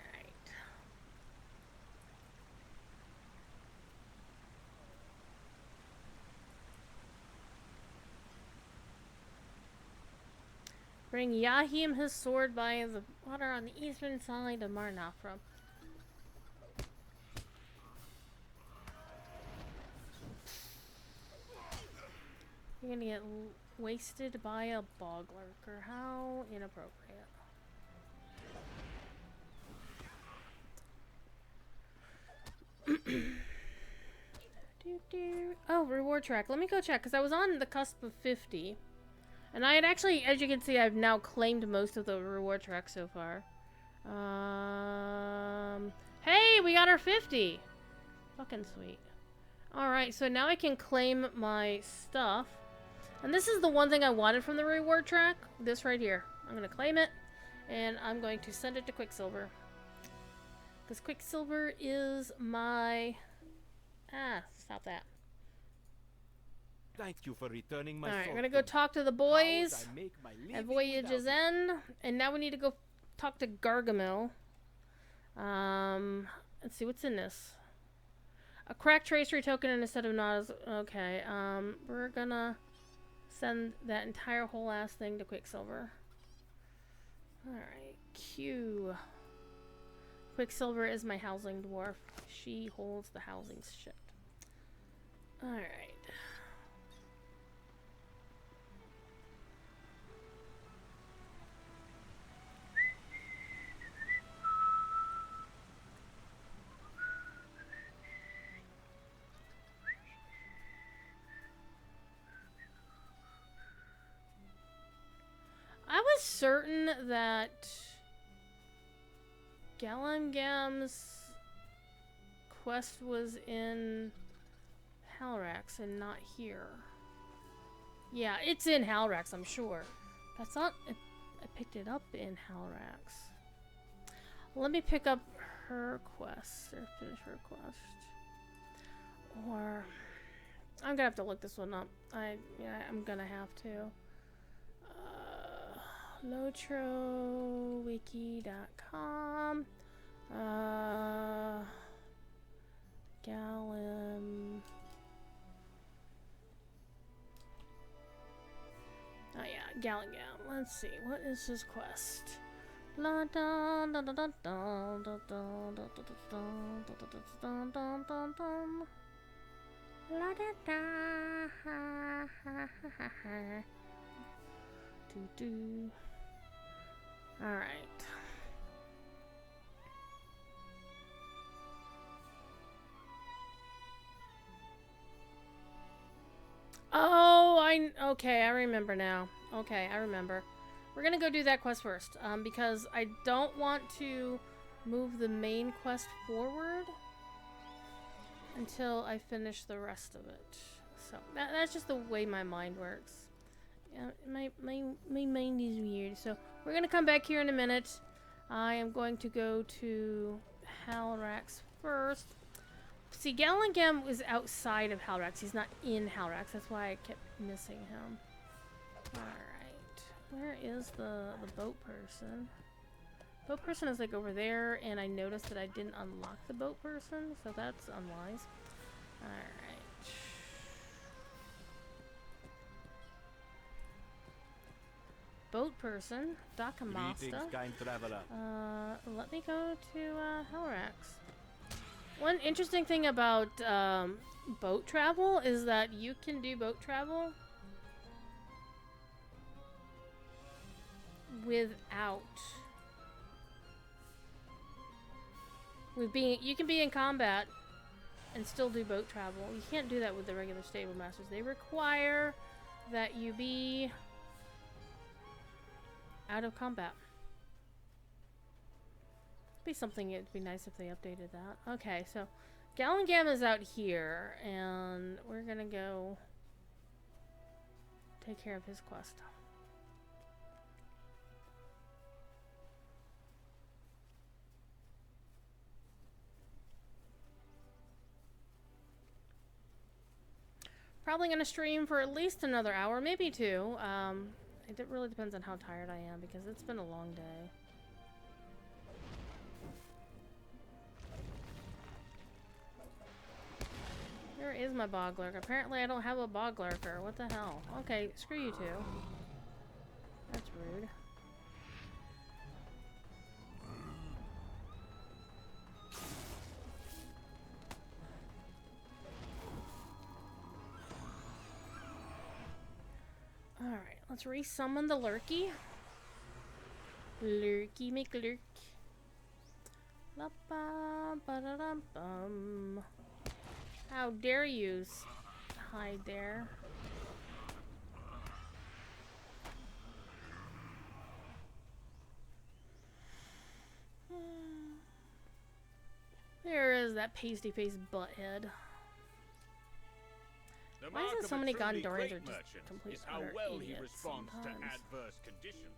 A: Bring Yahim his sword by the water on the eastern side of Marnafra. You're gonna get wasted by a bog lurker. How inappropriate. Oh, reward track. Let me go check, because I was on the cusp of 50. And I had actually, as you can see, I've now claimed most of the reward track so far. Hey, we got our 50! Fucking sweet. Alright, so now I can claim my stuff. And this is the one thing I wanted from the reward track. This right here. I'm going to claim it. And I'm going to send it to Quicksilver. Because Quicksilver is my... Ah, stop that.
E: Thank you for returning my
A: Alright,
E: sword
A: we're gonna go
E: to me.
A: talk to the
E: How
A: boys
E: would I make my
A: at
E: living
A: Voyage's
E: without
A: End. And now we need to go talk to Gargamel. Let's see, what's in this? A cracked tracery token instead of not as... Okay, we're gonna send that entire whole ass thing to Quicksilver. Alright, Q. Quicksilver is my housing dwarf. She holds the housing shit. Alright. I was certain that Galangam's quest was in Halrax and not here. Yeah, it's in Halrax, I'm sure. I thought I picked it up in Halrax. Let me pick up her quest, or finish her quest. Or I'm gonna have to look this one up. I'm gonna have to. LotroWiki.com. Gallum. Oh yeah, Gallagam. Let's see, what is his quest? La da da da da da da da da da da da da. La da da ha ha ha ha ha. Doo doo. All right. Oh, okay, I remember now. Okay, I remember. We're gonna go do that quest first, because I don't want to move the main quest forward until I finish the rest of it. So that's just the way my mind works. Yeah, my mind is weird. So we're gonna come back here in a minute. I am going to go to Halrax first. See, Gallagam is outside of Halrax. He's not in Halrax. That's why I kept missing him. Alright. Where is the boat person? Boat person is like over there, and I noticed that I didn't unlock the boat person, so that's unwise. Alright. Boat person, Dakamasta.
F: Greetings, kind traveler.
A: Let me go to Halrax. One interesting thing about boat travel is that you can do boat travel without you can be in combat and still do boat travel. You can't do that with the regular stable masters. They require that you be out of combat. Be something, it'd be nice if they updated that. Okay, so Gallagam is out here, and we're gonna go take care of his quest. Probably gonna stream for at least another hour, maybe two. It really depends on how tired I am, because it's been a long day. Where is my bog lurker? Apparently I don't have a bog lurker. What the hell? Okay, screw you two. That's rude. Alright, let's resummon the Lurky. Lurky McLurk. La ba ba da dum bum. How dare you hide there? There is that pasty-faced butthead.
D: The
A: Why is
D: mark
A: it
D: of
A: so
D: a
A: many
D: truly
A: Gondorians
D: great
A: are just
D: merchant
A: complete
D: is how
A: utter
D: well he
A: idiots
D: responds
A: sometimes?
D: to adverse conditions.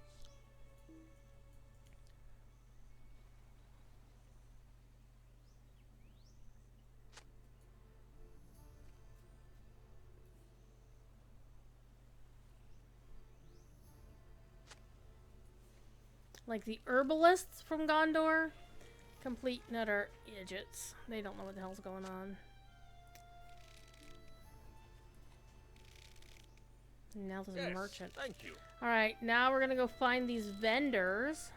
A: Like the herbalists from Gondor, complete and utter idiots. They don't know what the hell's going on. Now there's a
D: Yes,
A: merchant.
D: thank you.
A: Alright, now we're gonna go find these vendors.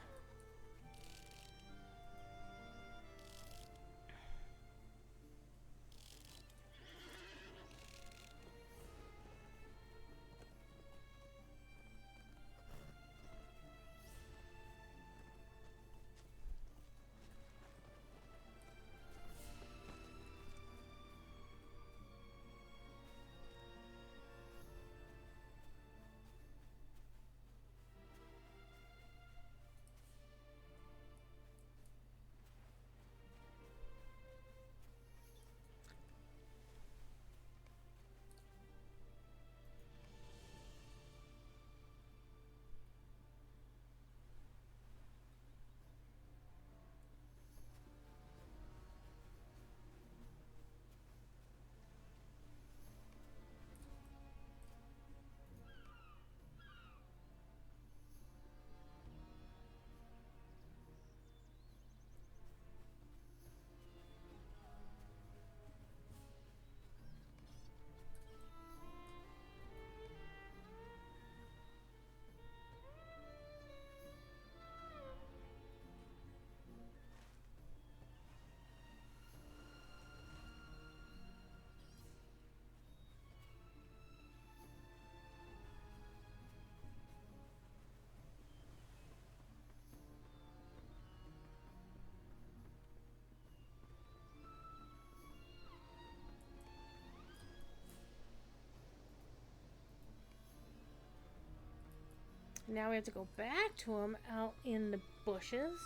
A: Now we have to go back to him out in the bushes.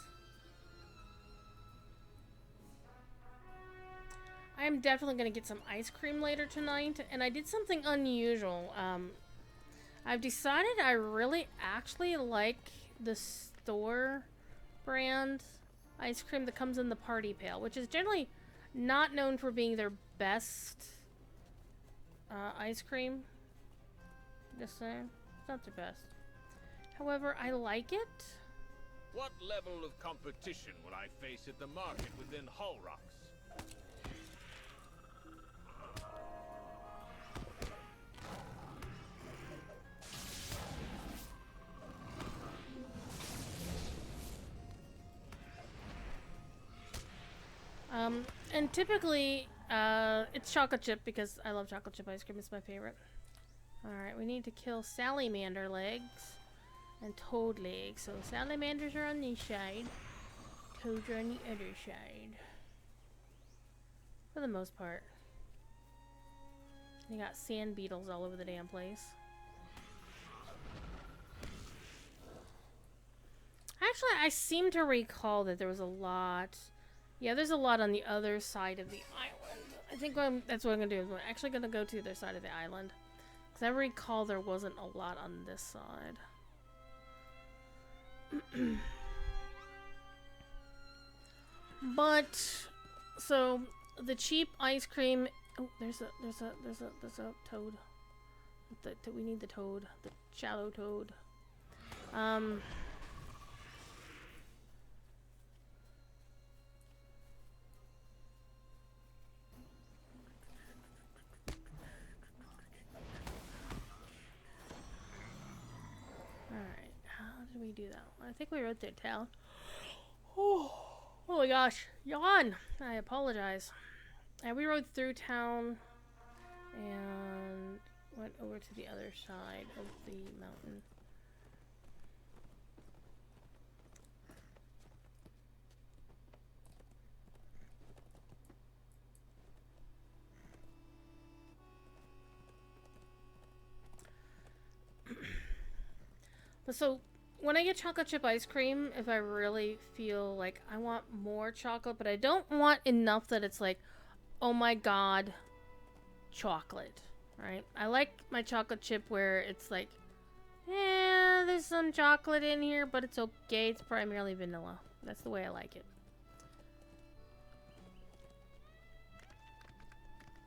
A: I am definitely going to get some ice cream later tonight, and I did something unusual. I've decided I really actually like the store brand ice cream that comes in the party pail, which is generally not known for being their best ice cream. Just saying, it's not their best. However, I like it.
D: What level of competition will I face at the market within Hullrocks?
A: And typically, it's chocolate chip because I love chocolate chip ice cream. It's my favorite. Alright, we need to kill salamander legs and toad legs. So salamanders are on this side, toads are on the other side. For the most part. You got sand beetles all over the damn place. Actually, I seem to recall that there was a lot. Yeah, there's a lot on the other side of the island. I think that's what I'm going to do. I'm actually going to go to the other side of the island. Because I recall there wasn't a lot on this side. But, so, the cheap ice cream... Oh, there's a toad. We need the toad. The shallow toad. We do that. I think we wrote that down. Oh my gosh, yawn! I apologize. We rode through town and went over to the other side of the mountain. But so when I get chocolate chip ice cream, if I really feel like I want more chocolate, but I don't want enough that it's like, oh my god, chocolate, right? I like my chocolate chip where it's like, yeah, there's some chocolate in here, but it's okay. It's primarily vanilla. That's the way I like it.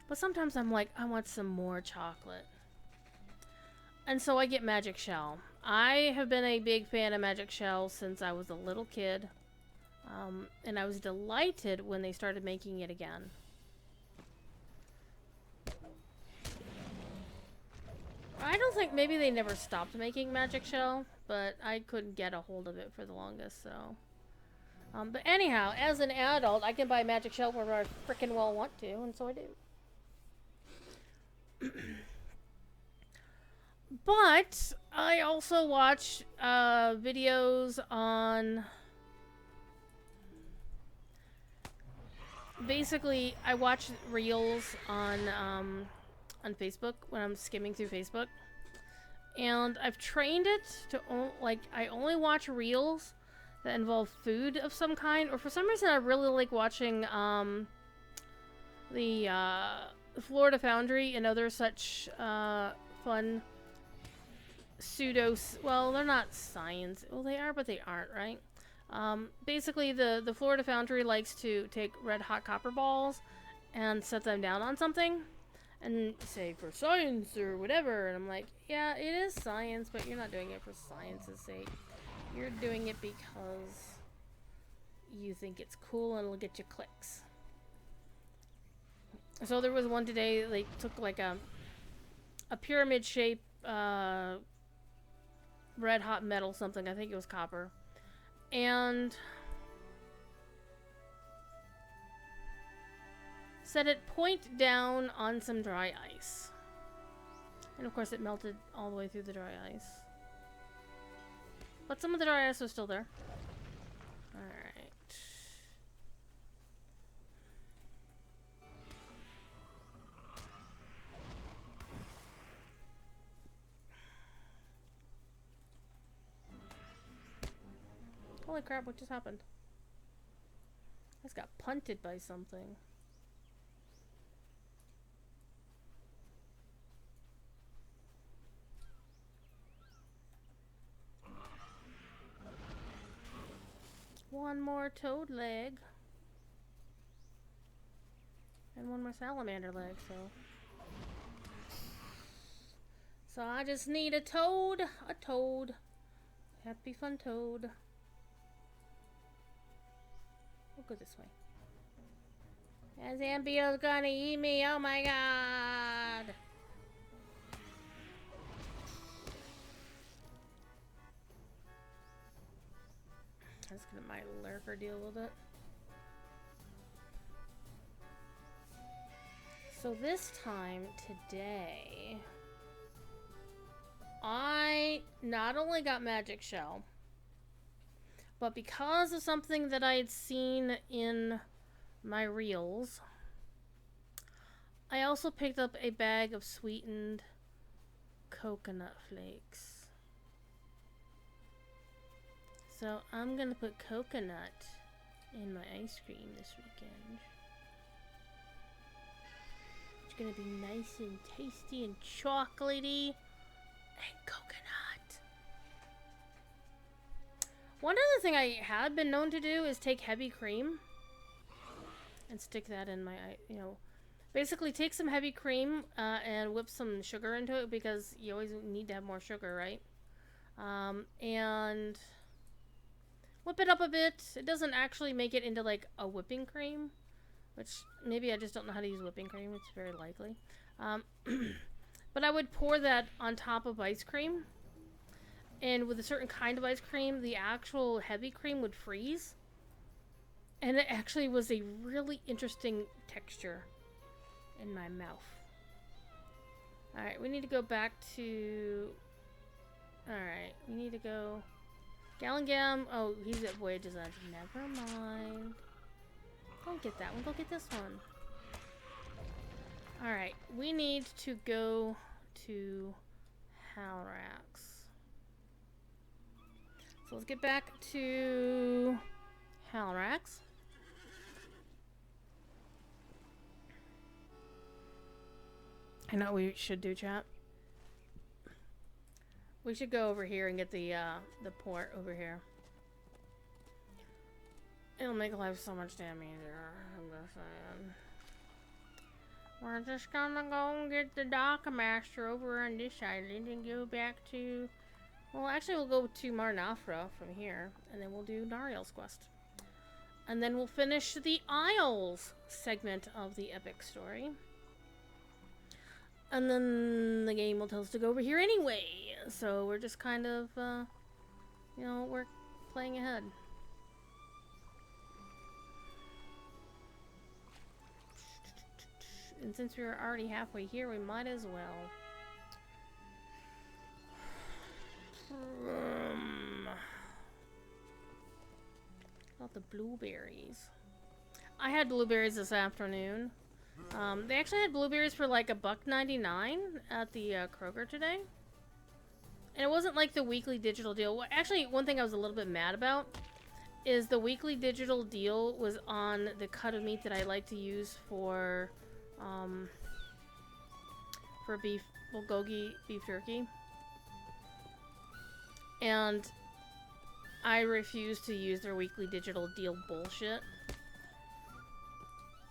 A: But sometimes I'm like, I want some more chocolate. And so I get Magic Shell. I have been a big fan of Magic Shell since I was a little kid. And I was delighted when they started making it again. I don't think, maybe they never stopped making Magic Shell, but I couldn't get a hold of it for the longest, so. But anyhow, as an adult, I can buy Magic Shell wherever I frickin' well want to, and so I do. But I also watch videos on... Basically, I watch reels on Facebook when I'm skimming through Facebook. And I've trained it to, I only watch reels that involve food of some kind. Or for some reason, I really like watching the Florida Foundry and other such fun well, they're not science. Well, they are, but they aren't, right? Basically, the Florida Foundry likes to take red hot copper balls and set them down on something and say, for science or whatever. And I'm like, yeah, it is science, but you're not doing it for science's sake. You're doing it because you think it's cool and it'll get you clicks. So there was one today, they took like a pyramid shape red hot metal something, I think it was copper, and set it point down on some dry ice. And of course it melted all the way through the dry ice. But some of the dry ice was still there. Alright. Holy crap, what just happened? I just got punted by something. One more toad leg. And one more salamander leg, so... So I just need a toad. A toad. Happy fun toad. We'll go this way. As Ambio's gonna eat me, oh my god! I'm just gonna my lurker deal with it. So this time today, I not only got Magic Shell, but because of something that I had seen in my reels, I also picked up a bag of sweetened coconut flakes. So I'm gonna put coconut in my ice cream this weekend. It's gonna be nice and tasty and chocolatey and coconut. One other thing I have been known to do is take heavy cream and stick that in my, you know, basically take some heavy cream and whip some sugar into it, because you always need to have more sugar, right? And whip it up a bit. It doesn't actually make it into like a whipping cream, which maybe I just don't know how to use whipping cream. It's very likely. But I would pour that on top of ice cream. And with a certain kind of ice cream, the actual heavy cream would freeze. And it actually was a really interesting texture in my mouth. Alright, we need to go back to... Alright, we need to go... Gallingam. Oh, he's at Voyage's Edge. Never mind. Don't get that one. Go get this one. Alright, we need to go to Halrax. So let's get back to Halrax. I know what we should do, chat. We should go over here and get the port over here. It'll make life so much damn easier. I'm just saying. We're just gonna go and get the Dock Master over on this island and go back to... Well, actually, we'll go to Mar Nafra from here, and then we'll do Nariel's quest. And then we'll finish the Isles segment of the epic story. And then the game will tell us to go over here anyway. So we're just kind of, you know, we're playing ahead. And since we're already halfway here, we might as well. About the blueberries. I had blueberries this afternoon. They actually had blueberries for like $1.99 at the Kroger today. And it wasn't like the weekly digital deal. Well, actually, one thing I was a little bit mad about is the weekly digital deal was on the cut of meat that I like to use for beef, bulgogi beef jerky. And I refuse to use their weekly digital deal bullshit.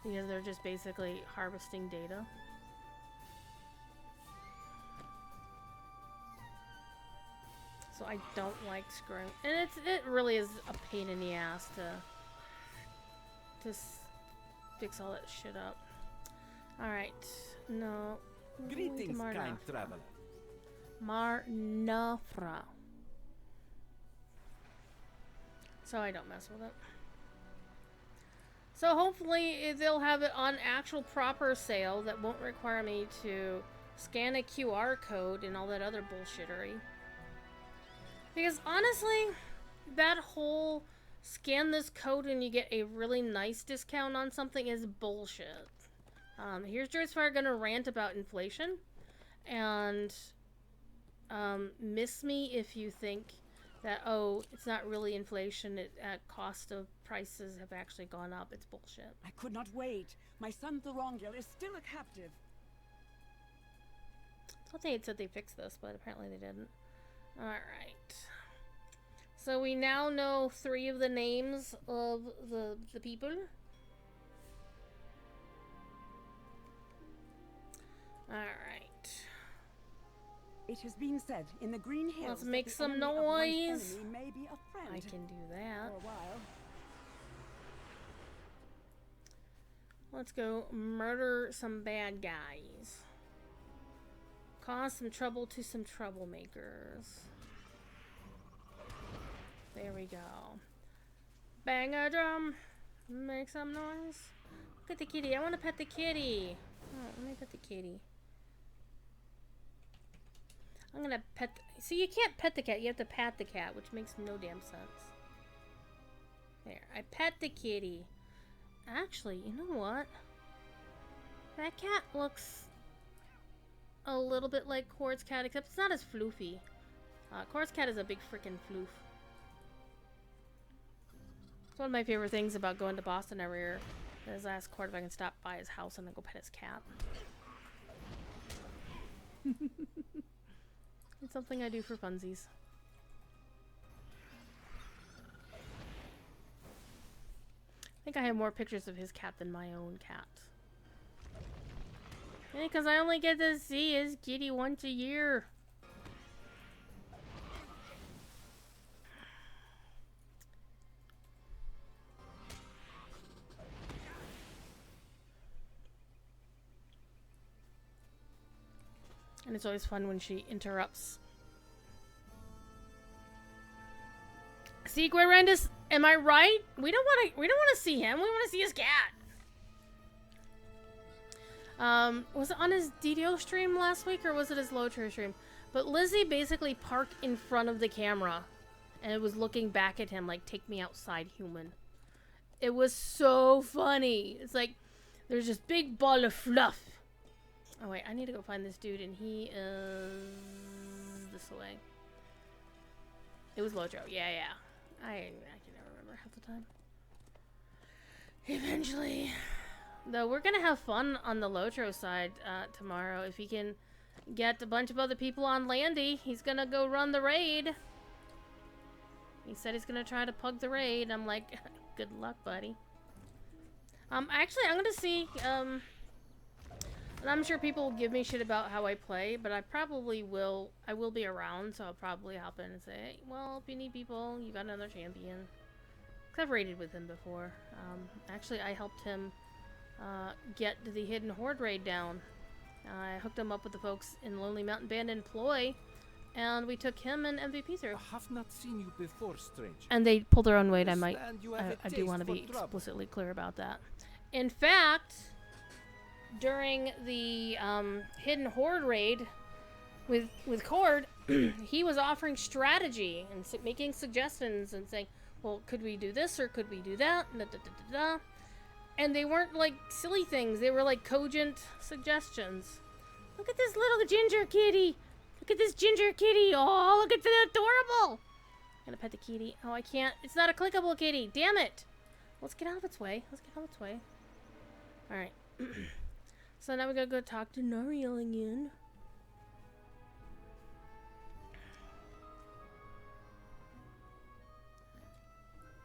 A: Because they're just basically harvesting data. So I don't like screwing. And it really is a pain in the ass to fix all that shit up. Alright. No.
F: Greetings, kind traveler.
A: Mar Nafra. So I don't mess with it. So hopefully they'll have it on actual proper sale that won't require me to scan a QR code and all that other bullshittery. Because honestly, that whole scan this code and you get a really nice discount on something is bullshit. Here's Droidspire gonna rant about inflation. And miss me if you think that, oh, it's not really inflation, cost of prices have actually gone up. It's bullshit.
C: I could not wait. My son Thorongil is still a captive.
A: I thought they had said they fixed this, but apparently they didn't. Alright. So we now know 3 of the names of the people. Alright.
C: It has been said in the Green Hills.
A: Let's
C: that
A: make
C: the
A: some
C: enemy of one's
A: noise.
C: enemy may be a friend
A: I can do that.
C: for a while.
A: Let's go murder some bad guys. Cause some trouble to some troublemakers. There we go. Bang a drum. Make some noise. Look at the kitty. I want to pet the kitty. Oh, let me pet the kitty. I'm gonna pet. See, you can't pet the cat. You have to pat the cat, which makes no damn sense. There. I pet the kitty. Actually, you know what? That cat looks a little bit like Cord's cat, except it's not as floofy. Cord's cat is a big freaking floof. It's one of my favorite things about going to Boston every year. Is ask Cord if I can stop by his house and then go pet his cat. It's something I do for funsies. I think I have more pictures of his cat than my own cat. Because I only get to see his kitty once a year. And it's always fun when she interrupts. See, Guarendis, am I right? We don't want to see him. We want to see his cat. Was it on his DDO stream last week or was it his Lotro stream? But Lizzie basically parked in front of the camera and it was looking back at him like, take me outside, human. It was so funny. It's like, there's this big ball of fluff. Oh wait, I need to go find this dude and he is this way. It was Lotro. Yeah. I can never remember half the time. Eventually. Though we're gonna have fun on the Lotro side tomorrow. If he can get a bunch of other people on Landy, he's gonna go run the raid. He said he's gonna try to pug the raid. I'm like, good luck, buddy. Actually, I'm gonna see, and I'm sure people will give me shit about how I play, but I probably will. I will be around, so I'll probably hop in and say, hey, well, if you need people, you got another champion. 'Cause I've raided with him before. Actually, I helped him get the Hidden Horde raid down. I hooked him up with the folks in Lonely Mountain Band and Ploy, and we took him and MVP through.
F: I have not seen you before, stranger.
A: And they pulled their own weight. I might.
F: Understand you have a
A: I do
F: taste
A: want to
F: for
A: be
F: trouble.
A: explicitly clear about that. In fact, during the Hidden Horde raid with Cord, he was offering strategy and making suggestions and saying, well, could we do this or could we do that? Da, da, da, da, da. And they weren't like silly things. They were like cogent suggestions. Look at this little ginger kitty. Look at this ginger kitty. Oh, look at that, adorable. I'm gonna pet the kitty. Oh, I can't. It's not a clickable kitty. Damn it. Let's get out of its way. Let's get out of its way. Alright. So now we gotta go talk to Nariel again.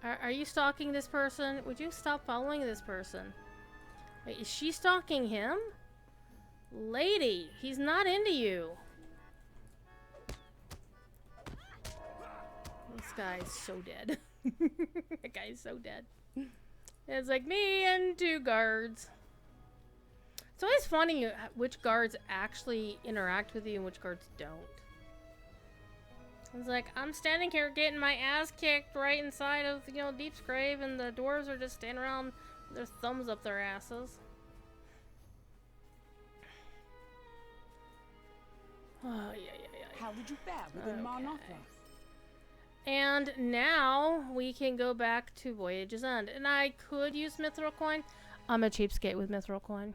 A: Are you stalking this person? Would you stop following this person? Wait, is she stalking him? Lady, he's not into you. This guy's so dead. That guy's so dead. It's like me and 2 guards. It's always funny which guards actually interact with you and which guards don't. It's like, I'm standing here getting my ass kicked right inside of, Deep's grave, and the dwarves are just standing around with their thumbs up their asses. Oh, yeah.
C: How did you fare within Mar Notha?
A: And now we can go back to Voyage's End. And I could use Mithril Coin. I'm a cheapskate with Mithril Coin.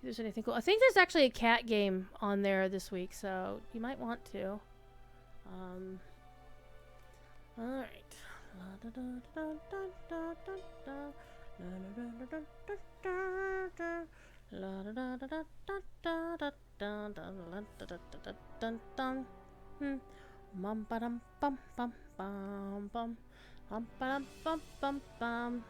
A: If there's anything cool. I think there's actually a cat game on there this week, so you might want to. Alright. Bum bum bum bum bum bum bum bum bum bum.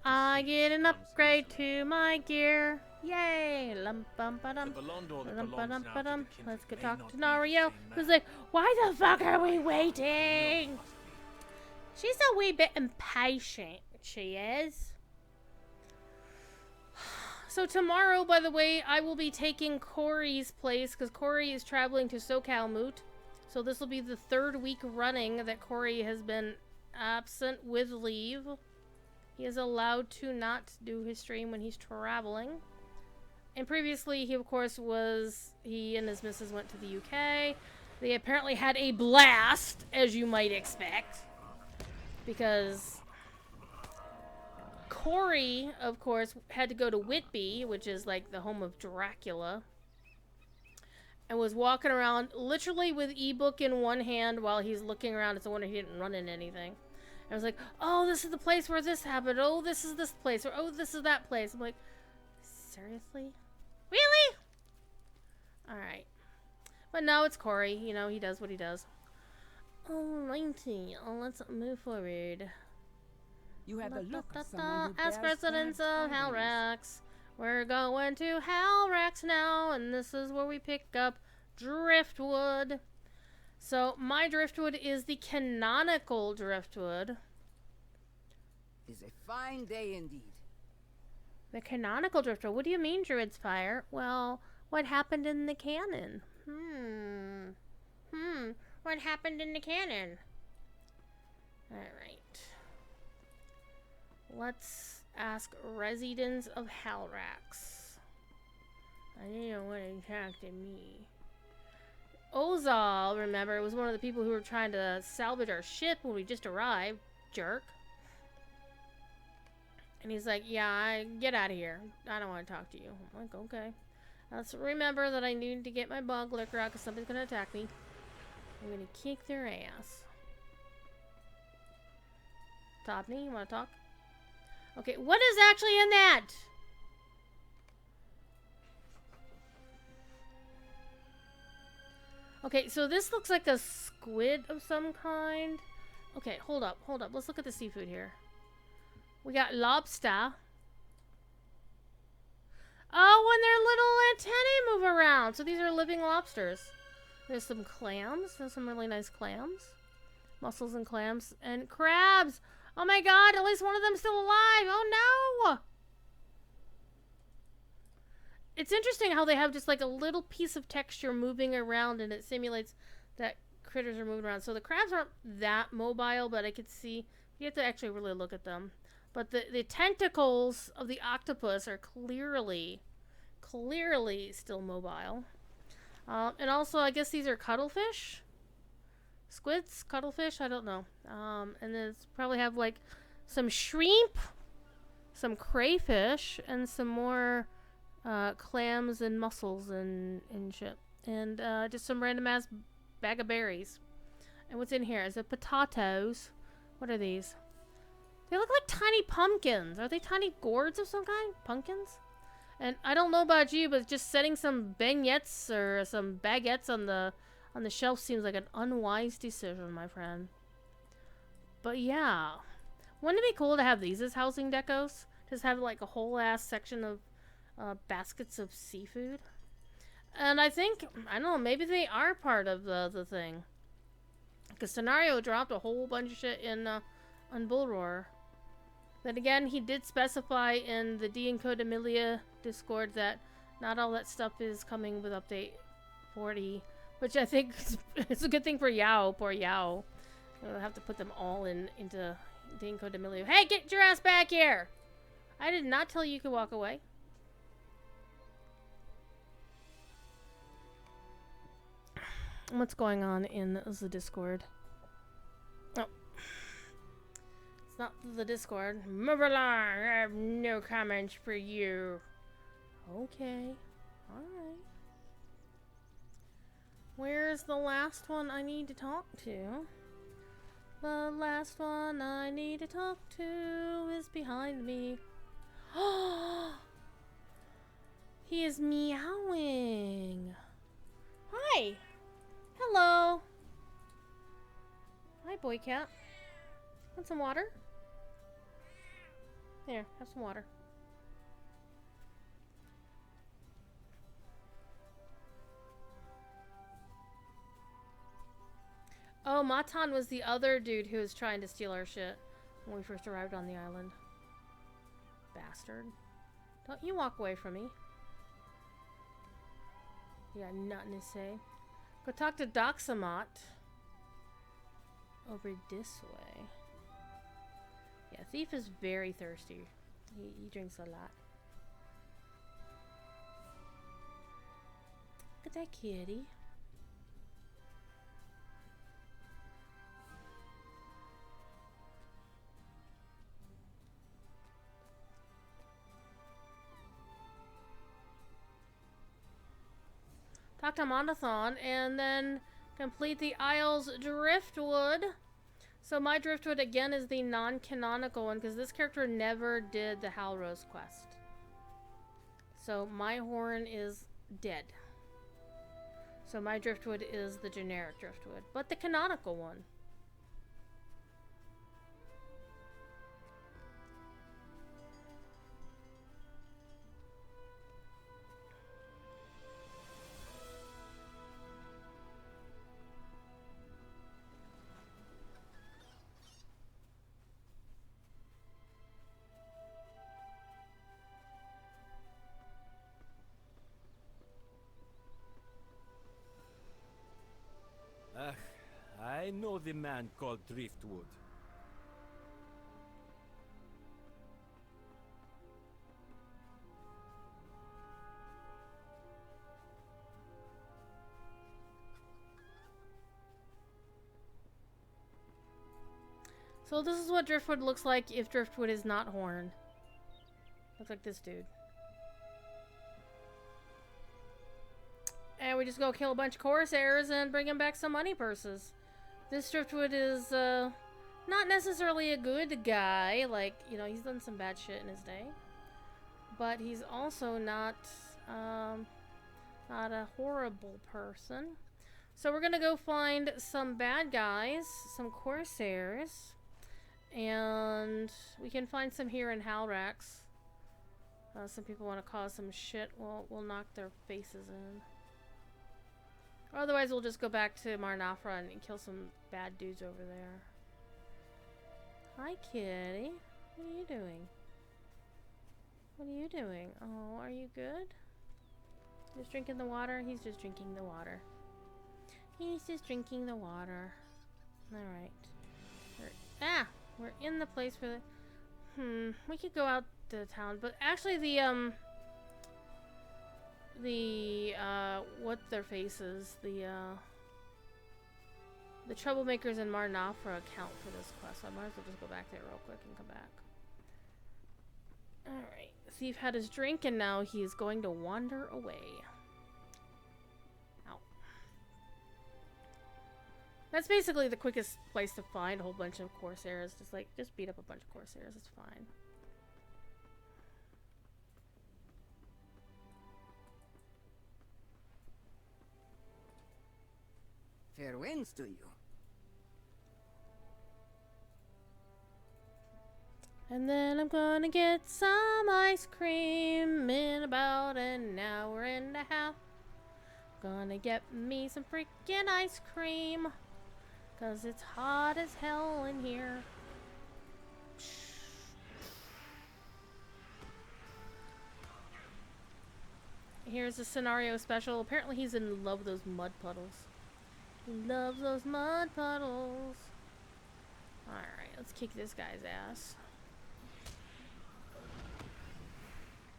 A: I get an upgrade to my gear. Yay! Let's go talk to Nario, who's like, why the fuck are we waiting? She's a wee bit impatient, she is. So tomorrow, by the way, I will be taking Corey's place, because Corey is traveling to SoCal Moot. So this will be the 3rd week running that Corey has been absent with leave. He is allowed to not do his stream when he's traveling. And previously, he and his missus went to the UK. They apparently had a blast, as you might expect. Because Corey, of course, had to go to Whitby, which is like the home of Dracula. And was walking around literally with ebook in one hand while he's looking around. It's a wonder he didn't run into anything. I was like, oh, this is the place where this happened. Oh, this is this place. Or, oh, this is that place. I'm like, seriously? Really? Alright. But no, it's Corey. You know, he does what he does. Alrighty. Let's move forward.
C: You have the look of someone who
A: As
C: bears
A: presidents
C: bad
A: of
C: tidings.
A: Halrax, we're going to Halrax now, and this is where we pick up Driftwood. So, my Driftwood is the canonical Driftwood.
C: Is a fine day indeed.
A: The canonical Driftwood? What do you mean, Druid's Fire? Well, what happened in the canon? What happened in the canon? Alright. Let's ask residents of Halrax. I didn't know what attracted me. Ozal, remember, was one of the people who were trying to salvage our ship when we just arrived. Jerk. And he's like, yeah, get out of here. I don't want to talk to you. I'm like, okay. Let's remember that I need to get my bug liquor out because somebody's going to attack me. I'm going to kick their ass. Topney, you want to talk? Okay, what is actually in that? Okay, so this looks like a squid of some kind. Okay, hold up. Let's look at the seafood here. We got lobster. Oh, and their little antennae move around. So these are living lobsters. There's some clams. There's some really nice clams. Mussels and clams. And crabs. Oh my god, at least one of them's still alive. Oh no! It's interesting how they have just like a little piece of texture moving around and it simulates that critters are moving around. So the crabs aren't that mobile, but I could see, you have to actually really look at them. But the tentacles of the octopus are clearly still mobile. And also, I guess these are cuttlefish? Squids? Cuttlefish? I don't know. And then it's probably have like some shrimp, some crayfish, and some more clams and mussels and shit. And just some random ass bag of berries. And what's in here? Is it potatoes? What are these? They look like tiny pumpkins. Are they tiny gourds of some kind? Pumpkins? And I don't know about you, but just setting some beignets or some baguettes on the shelf seems like an unwise decision, my friend. But yeah. Wouldn't it be cool to have these as housing decos? Just have like a whole ass section of baskets of seafood. And I think, I don't know, maybe they are part of the thing. Because Scenario dropped a whole bunch of shit on Bullroar. Then again, he did specify in the D-Encode Amelia Discord that not all that stuff is coming with update 40. Which I think is a good thing for Yao. Poor Yao. I'll have to put them all into D-Encode Amelia. Hey, get your ass back here! I did not tell you could walk away. What's going on in the Discord? Oh. not the Discord. Move along. I have no comments for you. Okay. Alright. Where's the last one I need to talk to? The last one I need to talk to is behind me. He is meowing. Hi. Hello. Hi, boy cat. Want some water? There, have some water. Oh, Matan was the other dude who was trying to steal our shit when we first arrived on the island. Bastard. Don't you walk away from me. You got nothing to say. Go talk to Doxamot. Over this way. Yeah, Thief is very thirsty. He drinks a lot. Look at that kitty. Talk to Monathon and then complete the Isles Driftwood. So my Driftwood again is the non-canonical one because this character never did the Halrose quest. So my horn is dead. So my Driftwood is the generic Driftwood, but the canonical one.
F: I know the man called Driftwood.
A: So this is what Driftwood looks like if Driftwood is not horned. Looks like this dude. And we just go kill a bunch of Corsairs and bring him back some money purses. This Driftwood is not necessarily a good guy. Like, you know, he's done some bad shit in his day. But he's also not a horrible person. So we're gonna go find some bad guys, some Corsairs. And we can find some here in Halrax. Some people want to cause some shit. We'll knock their faces in. Or otherwise, we'll just go back to Marnafra and kill some bad dudes over there. Hi, kitty. What are you doing? What are you doing? Oh, are you good? Just drinking the water? He's just drinking the water. He's just drinking the water. Alright. We're in the place where the... we could go out to town, but actually what their faces, the troublemakers in Marnafra account for this quest, so I might as well just go back there real quick and come back. Alright, Thief had his drink and now he's going to wander away. Ow. That's basically the quickest place to find a whole bunch of Corsairs. Just beat up a bunch of Corsairs, it's fine.
C: Fair winds to you.
A: And then I'm gonna get some ice cream in about an hour and a half. Gonna get me some freaking ice cream, 'cause it's hot as hell in here. Here's a scenario special. Apparently he's in love with those mud puddles. He loves those mud puddles. Alright, let's kick this guy's ass.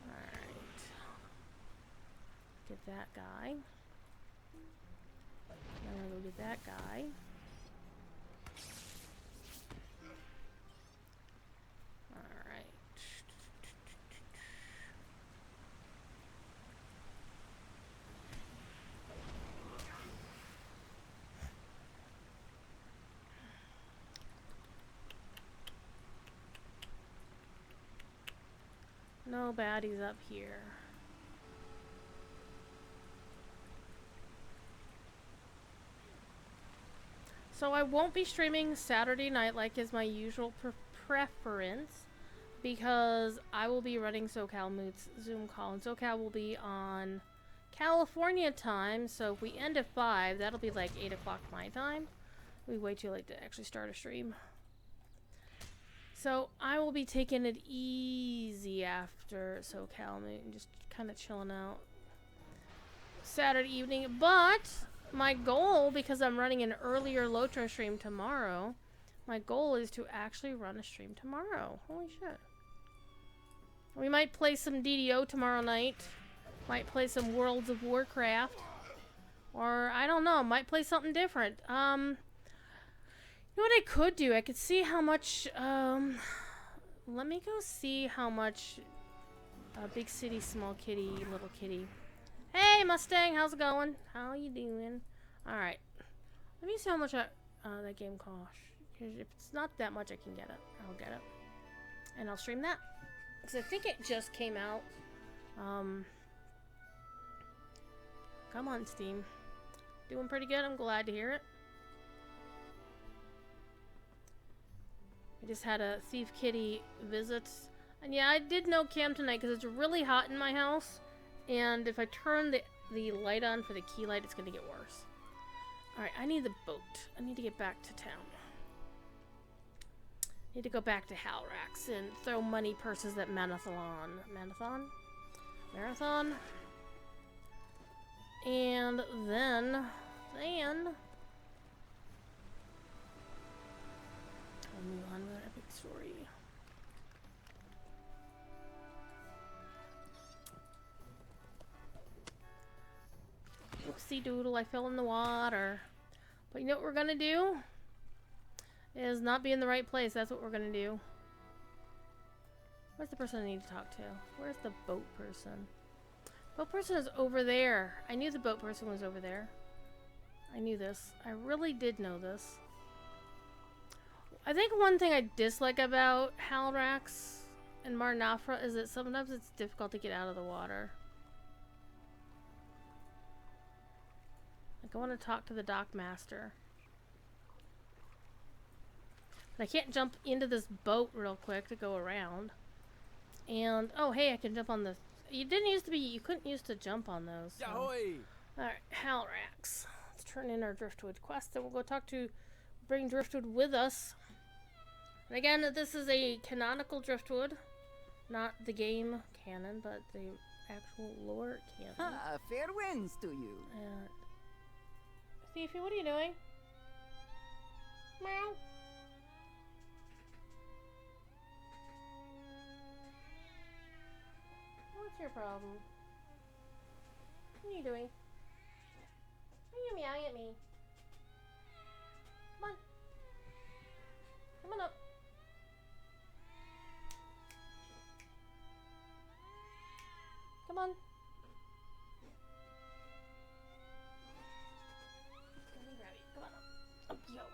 A: Alright. Get that guy. Then we're gonna go get that guy. No baddies up here. So I won't be streaming Saturday night like is my usual preference, because I will be running SoCal Moods Zoom call, and SoCal will be on California time, so if we end at 5, that'll be like 8 o'clock my time. It'll be way too late to actually start a stream. So I will be taking it easy after SoCal Mood and just kind of chilling out Saturday evening, but my goal, because I'm running an earlier Lotro stream tomorrow, my goal is to actually run a stream tomorrow. Holy shit. We might play some DDO tomorrow night. Might play some Worlds of Warcraft. Or, I don't know, might play something different. You know what I could do? I could see how much, let me go see how much Big City, Small Kitty, Little Kitty. Hey, Mustang, how's it going? How you doing? Alright. Let me see how much that game costs. If it's not that much, I can get it. I'll get it. And I'll stream that. Because I think it just came out. Come on, Steam. Doing pretty good. I'm glad to hear it. I just had a Thief Kitty visit. And yeah, I did no cam tonight because it's really hot in my house. And if I turn the light on for the key light, it's going to get worse. Alright, I need the boat. I need to get back to town. Need to go back to Halrax and throw money purses at Marathon. Marathon? And then... I'll move on with our epic story. Oopsie doodle, I fell in the water. But you know what we're gonna do? Is not be in the right place. That's what we're gonna do. Where's the person I need to talk to? Where's the boat person? Boat person is over there. I knew the boat person was over there. I knew this. I really did know this. I think one thing I dislike about Halrax and Mar Nafra is that sometimes it's difficult to get out of the water. Like, I want to talk to the dock master. But I can't jump into this boat real quick to go around. And, oh hey, I can jump on the... You couldn't used to jump on those. So.
F: Ahoy!
A: Alright, Halrax. Let's turn in our Driftwood quest, and we'll go talk to... Bring Driftwood with us. And again, this is a canonical Driftwood. Not the game canon, but the actual lore canon.
B: Ah, fair winds to you.
A: Thiefy, what are you doing? Meow. What's your problem? What are you doing? Why are you meowing at me? Come on. Come on up. Come on. Let me grab you. Come on up. Up, yo.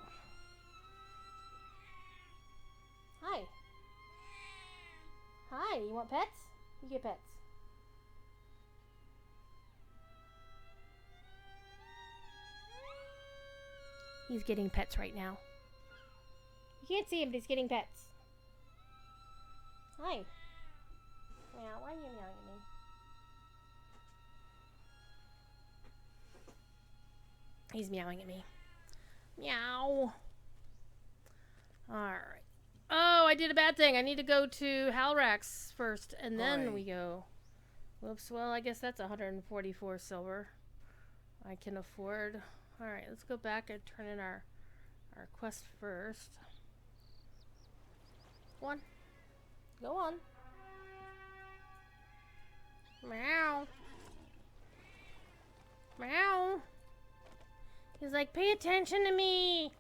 A: Hi. Hi, you want pets? You get pets. He's getting pets right now. You can't see him, but he's getting pets. Hi. Meow, why are you meowing at me? He's meowing at me. Meow. Alright. Oh, I did a bad thing. I need to go to Halrax first, and then we go. Whoops, well, I guess that's 144 silver. I can afford. Alright, let's go back and turn in our quest first. Go on. Go on. Meow. Meow. He's like, pay attention to me.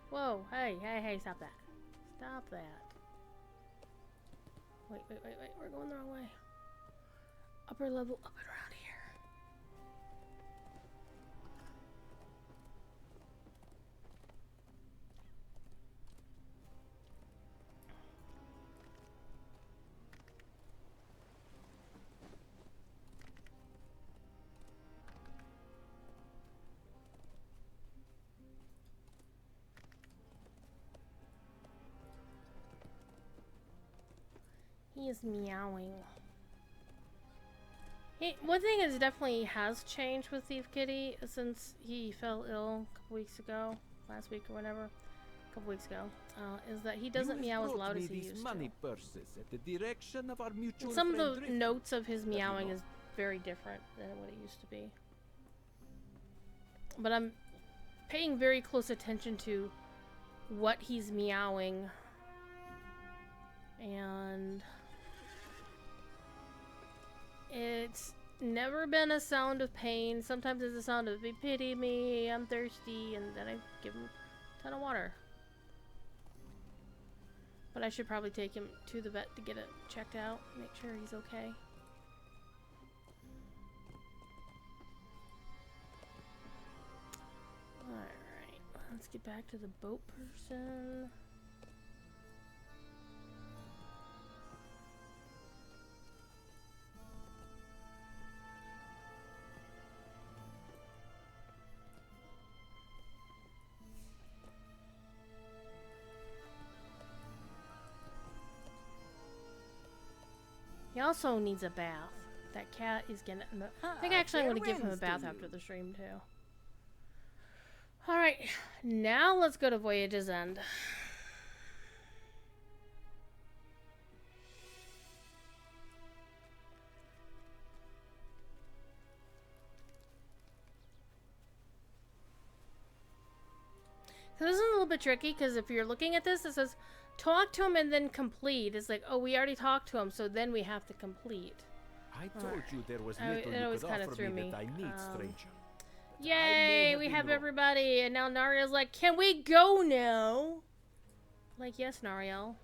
A: Whoa, hey, stop that. Stop that. Wait, we're going the wrong way. Upper level, up and around here. He is meowing. One thing is definitely has changed with Thief Kitty since he fell ill a couple weeks ago, last week or whatever, a couple weeks ago, is that he doesn't meow as loud as he used
F: money
A: to.
F: purses at the direction of our mutual
A: Some of
F: friend
A: the
F: Drift.
A: notes of his meowing is very different than what it used to be. But I'm paying very close attention to what he's meowing. And it's never been a sound of pain. Sometimes it's a sound of pity me, I'm thirsty, and then I give him a ton of water. But I should probably take him to the vet to get it checked out, make sure he's okay. Alright, let's get back to the boat person. He also needs a bath. That cat is gonna. I think actually I'm gonna give him a bath after the stream too. All right, now let's go to Voyage's End. So this is a little bit tricky because if you're looking at this, it says talk to him and then complete. It's like, oh, we already talked to him, so then we have to complete.
F: I told you there was
A: It
F: little you
A: always
F: could
A: kinda
F: offer
A: threw
F: me
A: me.
F: that I need, stranger.
A: Yay,
F: have
A: we
F: been
A: have
F: wrong.
A: everybody, and now Nariel's like, can we go now? Like, yes, Nariel.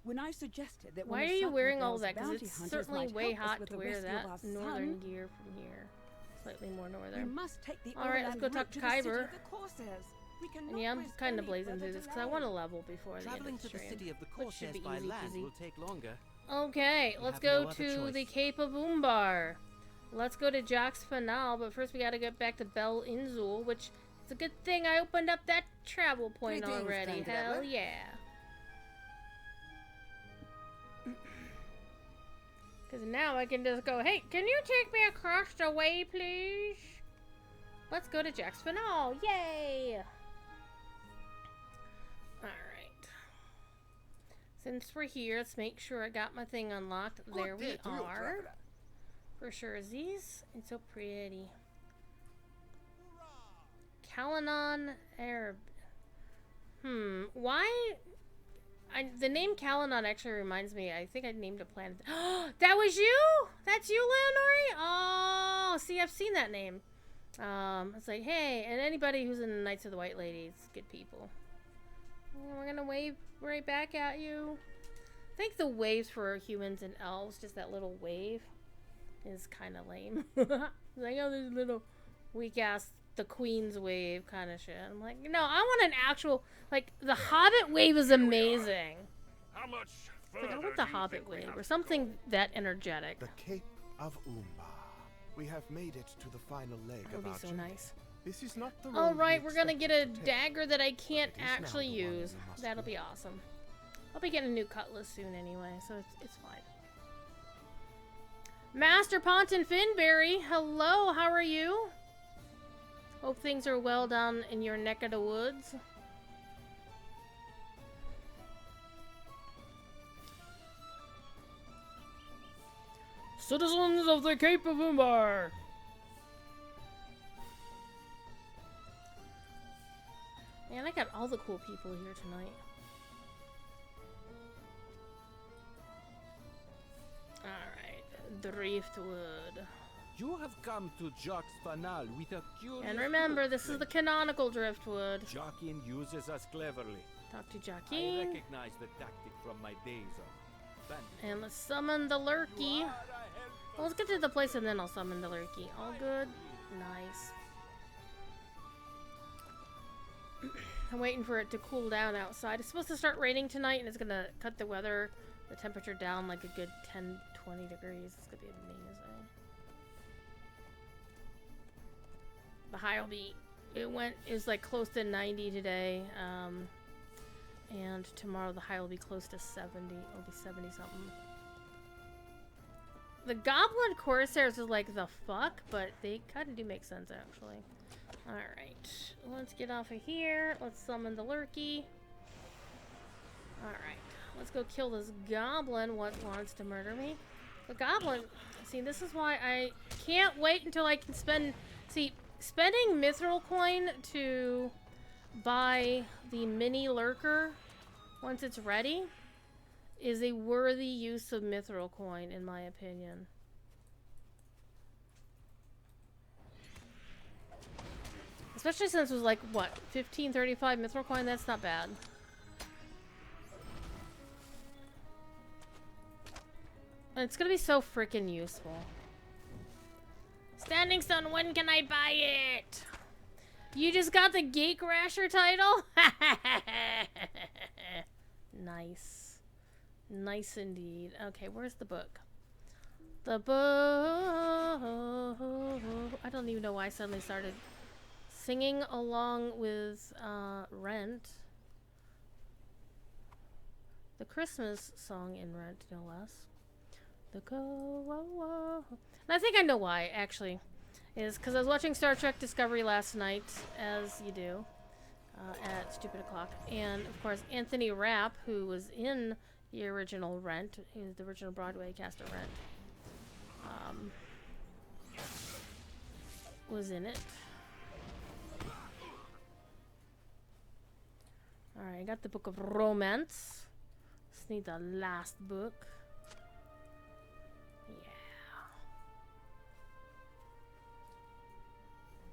C: When I suggested that
A: Why
C: one
A: are
C: of
A: you wearing
C: Sutton
A: all
C: Vale's
A: that? Because
C: bounty
A: it's
C: hunters
A: certainly
C: might
A: way
C: help us
A: hot
C: with
A: to
C: the
A: wear
C: rescue
A: that
C: of our
A: northern
C: son,
A: gear from here. Slightly more
C: we
A: northern.
C: must take the
A: All right, let's
C: overland
A: go talk
C: route
A: to
C: the city
A: Kyber.
C: of the Corsairs. We
A: And
C: cannot
A: yeah, I'm
C: risk
A: kind of
C: any
A: blazing
C: further
A: through this because I
C: delay.
A: want to level before the
G: Traveling
A: end
G: to
A: of
G: the
A: the stream.
G: city of the
A: Which should
G: Corsairs
A: be
G: by
A: easy
G: land
A: peasy.
G: will take longer.
A: Okay,
G: We
A: let's
G: have
A: go
G: no other
A: to the
G: choice.
A: Cape of Umbar. Let's go to Jack's Fanal, but first we gotta get back to Bel Inzul, which it's a good thing I opened up that travel point
B: Greetings,
A: already.
B: time
A: Hell
B: traveler.
A: yeah. Because now I can just go, hey, can you take me across the way, please? Let's go to Jack's Fanal. Yay! Alright. Since we're here, let's make sure I got my thing unlocked. There we are. For sure, these. It's so pretty. Kalanon Arab. Why? The name Kalanon actually reminds me. I think I named a planet. That was you? That's you, Leonori? Oh, see, I've seen that name. It's like, hey, and anybody who's in the Knights of the White Ladies, good people. And we're gonna wave right back at you. I think the waves for humans and elves, just that little wave, is kind of lame. Like, oh, there's a little weak ass, the Queen's wave kind of shit. I'm like, no, I want an actual, like, the Hobbit wave is amazing.
D: How much
A: Like,
D: further
A: I want
D: do
A: the
D: you
A: Hobbit
D: think we
A: wave
D: have
A: or
D: to
A: something
D: go?
A: that energetic.
E: The Cape of Umbar. We have made it to the final leg
A: That would
E: of
A: be
E: our
A: so
E: journey.
A: nice.
E: This is not the road
A: All
E: we
A: right, we're gonna get a
E: expected to take.
A: dagger that I can't
E: But it is now
A: actually
E: the one
A: use.
E: we must
A: That'll be
E: use.
A: awesome. I'll be getting a new cutlass soon anyway, so it's fine. Master Ponton Finberry, hello, how are you? Hope things are well down in your neck of the woods. Citizens of the Cape of Umbar! Man, I got all the cool people here tonight. Alright, Driftwood.
F: You have come to Jacques Fanal with a curious
A: And remember,
F: group,
A: this is the
F: stranger.
A: canonical Driftwood.
F: Jacquin uses us cleverly.
A: Talk to
F: I
A: Jackie.
F: recognize the tactic from my days of bandit.
A: And let's summon the Lurky. Well, let's get to the place and then I'll summon the Lurky. All good? Nice. I'm waiting for it to cool down outside. It's supposed to start raining tonight and it's gonna cut the weather, the temperature down like a good 10, 20 degrees. It's gonna be amazing. The high will be, it was like close to 90 today. And tomorrow the high will be close to 70. It'll be 70 something. The Goblin Corsairs is like the fuck, but they kind of do make sense actually. Alright, let's get off of here. Let's summon the Lurky. Alright, let's go kill this goblin what wants to murder me. The goblin, see, this is why I can't wait until I can spend, see, spending Mithril coin to buy the mini lurker once it's ready is a worthy use of Mithril coin in my opinion. Especially since it was like, what, 1535 Mithril coin? That's not bad. And it's gonna be so freaking useful. Standing Stone, when can I buy it? You just got the Gatecrasher title? Nice. Nice indeed. Okay, where's the book? The book. I don't even know why I suddenly started singing along with Rent. The Christmas song in Rent, no less. The go. And I think I know why, actually. Is because I was watching Star Trek Discovery last night, as you do, at stupid o'clock. And, of course, Anthony Rapp, who was in the original Rent, he was the original Broadway cast of Rent, was in it. Alright, I got the Book of Romance. Just need the last book. Yeah.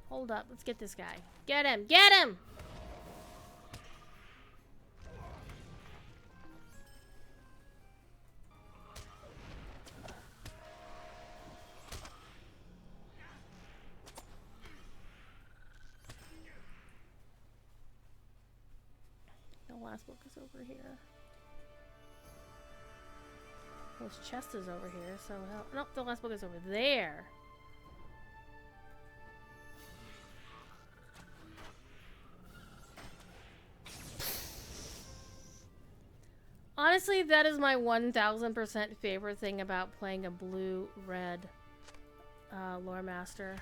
A: Hold up, let's get this guy. Get him! Get him! The last book is over here. His chest is over here, so no, the last book is over there. Honestly, that is my 1000% favorite thing about playing a blue-red lore master.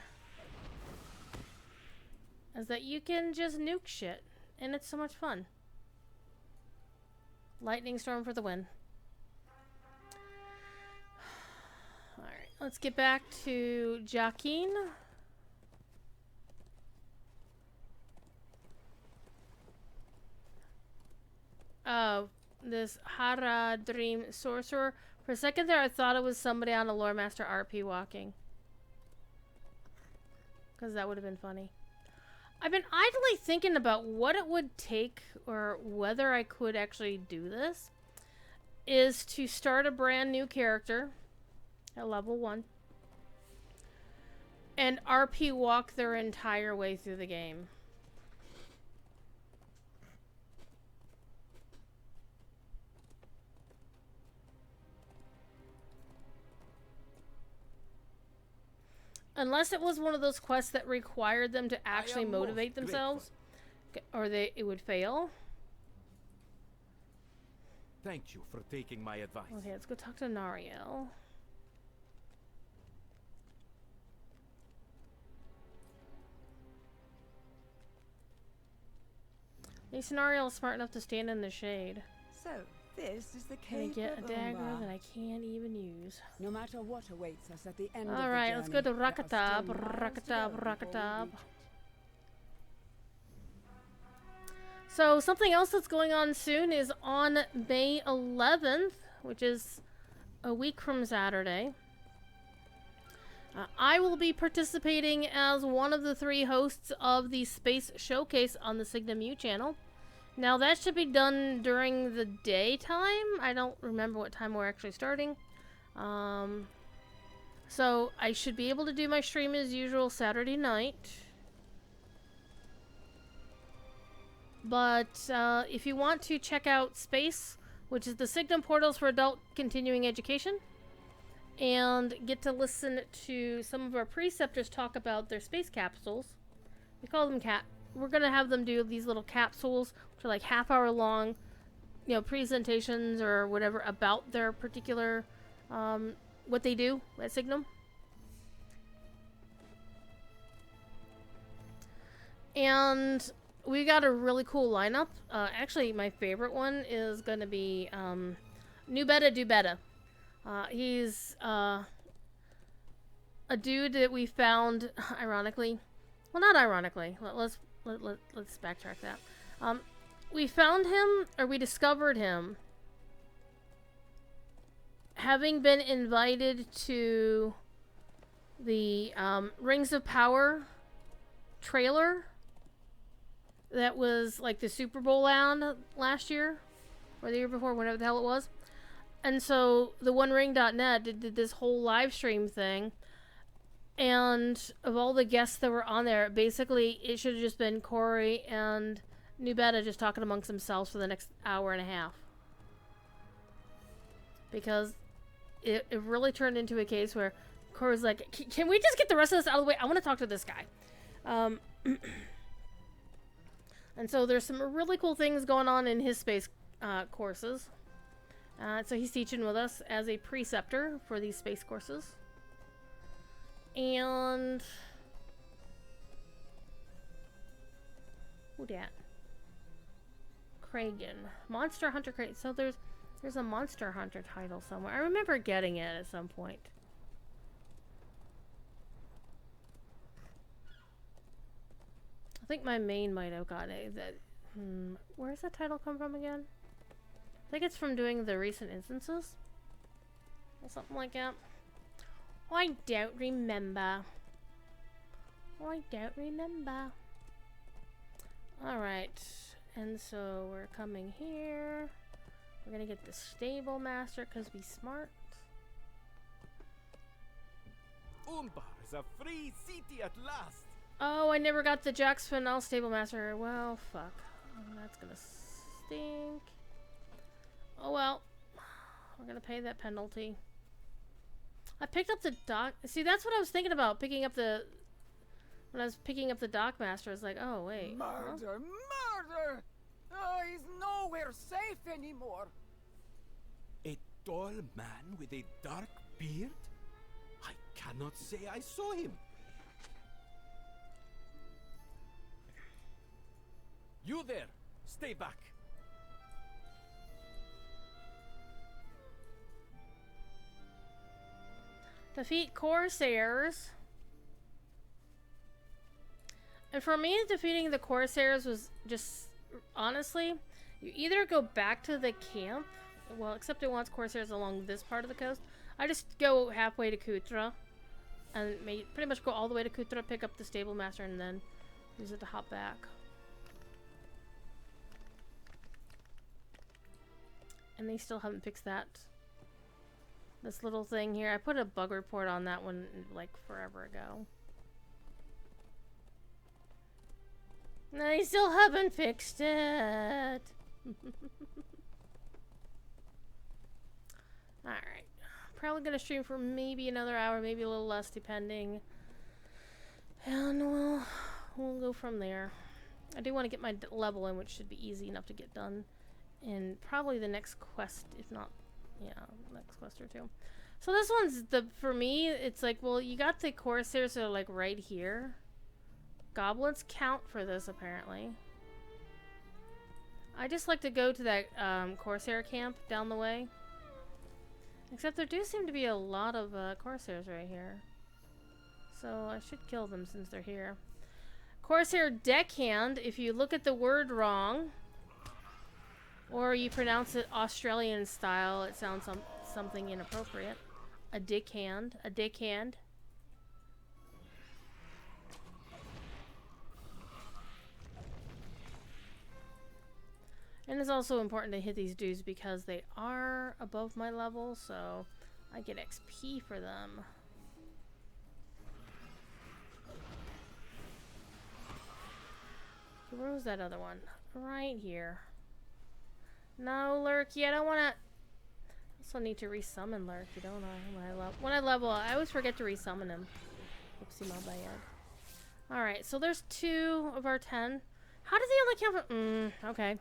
A: Is that you can just nuke shit, and it's so much fun. Lightning storm for the win. Alright, let's get back to Jaqen. Oh, this Hara Dream Sorcerer. For a second there, I thought it was somebody on a Lore Master RP walking. Because that would have been funny. I've been idly thinking about what it would take, or whether I could actually do this, is to start a brand new character at level 1 and RP walk their entire way through the game. Unless it was one of those quests that required them to actually motivate themselves, or it would fail.
F: Thank you for taking my advice.
A: Okay, let's go talk to Nariel. At least Nariel is smart enough to stand in the shade.
C: So, this is the
A: Can I
C: cave
A: get a
C: of
A: dagger
C: Umbar.
A: that I can't even use?
C: No matter what awaits us at the end of the
A: Alright, let's go to
C: journey, there are
A: Rakatab.
C: still miles to
A: Rakatab,
C: go before we
A: Rakatab.
C: reach it.
A: So, something else that's going on soon is on May 11th, which is a week from Saturday. I will be participating as one of the 3 hosts of the Space Showcase on the Signum U channel. Now, that should be done during the daytime. I don't remember what time we're actually starting. So, I should be able to do my stream as usual Saturday night. But if you want to check out Space, which is the Signum Portals for Adult Continuing Education, and get to listen to some of our preceptors talk about their space capsules. We call them we're going to have them do these little capsules, which are like half-hour long, presentations or whatever about their particular what they do at Signum. And we got a really cool lineup. Actually, my favorite one is going to be New Beta Do Beta. He's a dude that we found, ironically. Well, not ironically. Let's backtrack that. We found him, or we discovered him, having been invited to the Rings of Power trailer that was like the Super Bowl last year, or the year before, whatever the hell it was. And so the OneRing.net did this whole live stream thing, and of all the guests that were on there, basically it should have just been Corey and New Beta just talking amongst themselves for the next hour and a half. Because it really turned into a case where Corey's like, can we just get the rest of this out of the way? I want to talk to this guy. And so there's some really cool things going on in his space courses. So he's teaching with us as a preceptor for these space courses. And who dat? Kragan. Monster Hunter Kragan. So there's a Monster Hunter title somewhere. I remember getting it at some point. I think my main might have gotten it. Where's that title come from again? I think it's from doing the recent instances. Or something like that. I don't remember. Alright. And so we're coming here. We're gonna get the Stable Master because we smart.
F: Umbar is a free city at last.
A: Oh, I never got the Jax Fennel Stable Master. Well, fuck. That's gonna stink. Oh well. We're gonna pay that penalty. I picked up the dock. See, that's what I was thinking about. When I was picking up the Dock Master, I was like, oh, wait.
B: Murder! Murder! Oh, he's nowhere safe anymore.
F: A tall man with a dark beard? I cannot say I saw him. You there! Stay back!
A: Defeat Corsairs. And for me, defeating the Corsairs was just, honestly, you either go back to the camp, well, except it wants Corsairs along this part of the coast. I just go halfway to Kutra, and pretty much go all the way to Kutra, pick up the Stable Master, and then use it to hop back. And they still haven't fixed that. This little thing here. I put a bug report on that one like forever ago. No, they still haven't fixed it. Alright. Probably gonna stream for maybe another hour, maybe a little less, depending. And we'll go from there. I do want to get my level in, which should be easy enough to get done in probably the next quest, if not, yeah, next quest or two. So this one's for me, it's like, well, you got the Corsairs that are like right here. Goblins count for this, apparently. I just like to go to that Corsair camp down the way. Except there do seem to be a lot of Corsairs right here. So I should kill them since they're here. Corsair Deckhand, if you look at the word wrong, or you pronounce it Australian style, it sounds something inappropriate. A dickhand. A dickhand. And it's also important to hit these dudes because they are above my level, so I get XP for them. Where was that other one? Right here. No, Lurky, I don't want to... I also need to resummon Lurky, don't I? When I level up, I always forget to resummon him. Oopsie, my bad. Alright, so there's 2 of our 10. How does he only count for... okay.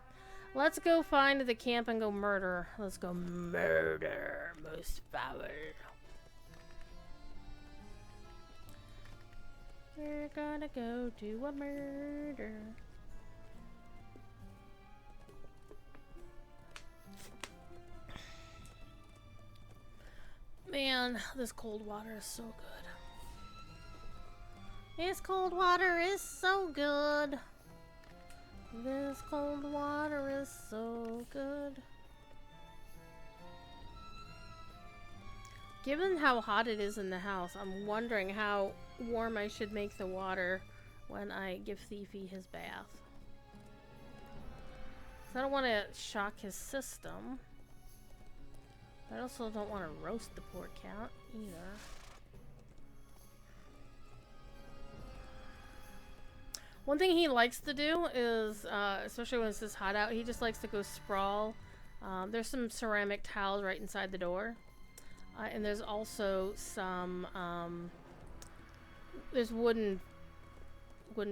A: Let's go find the camp and go murder. Let's go murder. Most foul. We're gonna go do a murder. Man, this cold water is so good. This cold water is so good. This cold water is so good. Given how hot it is in the house, I'm wondering how warm I should make the water when I give Thiefy his bath. 'Cause I don't want to shock his system. I also don't want to roast the poor cat either. One thing he likes to do is, especially when it's this hot out, he just likes to go sprawl. There's some ceramic tiles right inside the door. And there's also some, there's wooden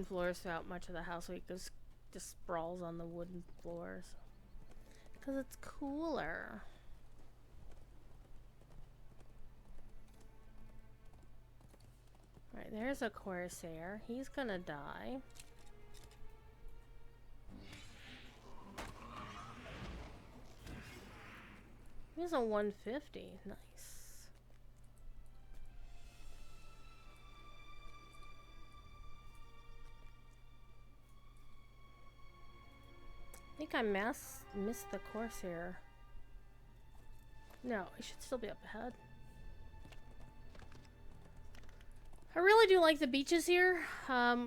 A: floors throughout much of the house, so he just sprawls on the wooden floors. Because it's cooler. Right, there's a Corsair. He's gonna die. He's a 150. Nice. I think I missed the Corsair. No, I should still be up ahead. I really do like the beaches here,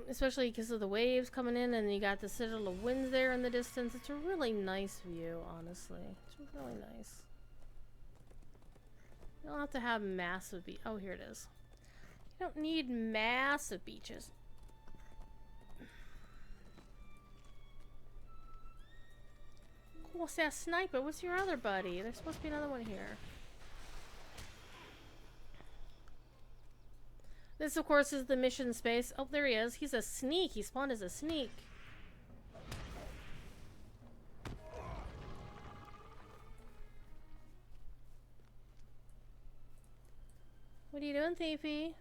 A: especially because of the waves coming in, and you got the Citadel of Winds there in the distance. It's a really nice view, honestly. It's really nice. You don't have to have massive beach. Oh, here it is. You don't need massive beaches. Cool, say a sniper. What's your other buddy? There's supposed to be another one here. This, of course, is the mission space. Oh, there he is. He's a sneak. He spawned as a sneak. What are you doing, Thiefy?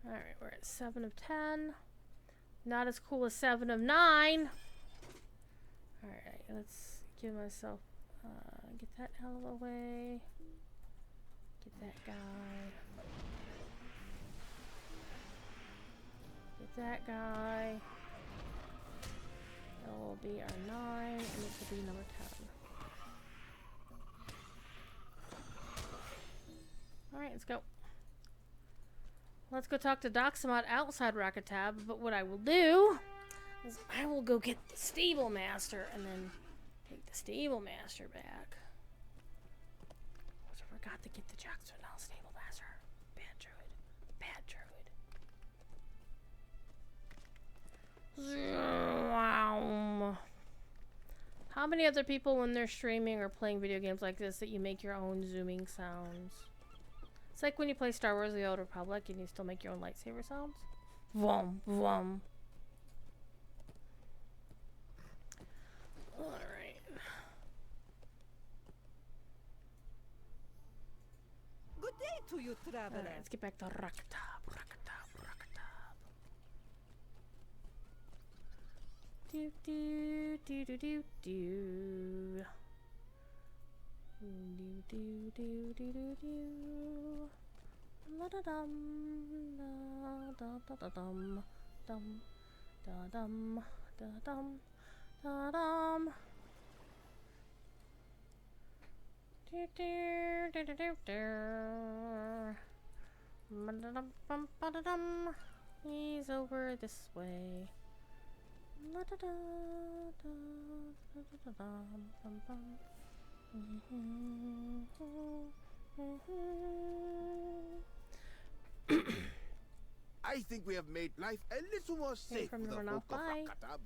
A: Alright, we're at 7 of 10. Not as cool as 7 of 9. Alright, let's give myself... get that out of the way. Get that guy. Get that guy. That will be our 9, and this will be number 10. Alright, let's go. Let's go talk to Doxamot outside Rocket Tab, but what I will do is I will go get the Stable Master and then take the Stable Master back. I forgot to get the Jackson now, Stable Master. Bad druid. Bad druid. How many other people when they're streaming or playing video games like this that you make your own zooming sounds? It's like when you play Star Wars The Old Republic and you still make your own lightsaber sounds. Vroom, vroom. Alright.
C: Good day to you, traveler.
A: Alright, let's get back to Rakatab, Rakatab, Rakatab. Do do do do do do. Do do do do do do. La da dum, da da da da dum, dum, da dum, da dum, da dum. Do do do do do do. Ba da dum bum ba da dum. He's over this way. La da da da da da da dum bum.
E: I think we have made life a little more safe
A: from
E: for the
A: the
E: folk of
A: Bye.
E: Rakatab.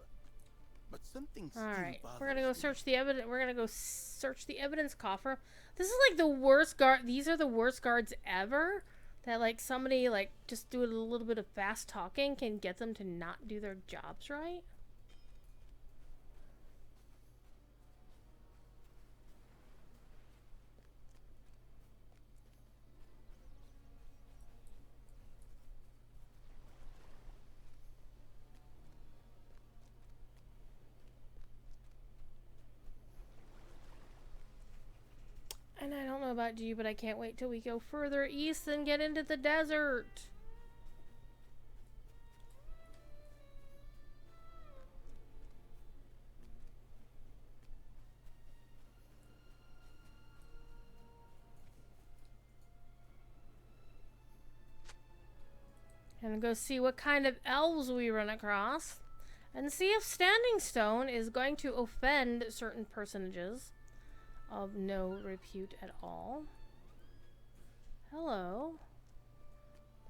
E: But something still
A: Alright,
E: bothers
A: we're gonna go
E: me.
A: search the evidence. We're gonna go search the evidence coffer. This is like the worst guard. These are the worst guards ever. that like somebody like just doing a little bit of fast talking can get them to not do their jobs right. And I don't know about you, but I can't wait till we go further east and get into the desert. And go see what kind of elves we run across. And see if Standing Stone is going to offend certain personages of no repute at all. Hello.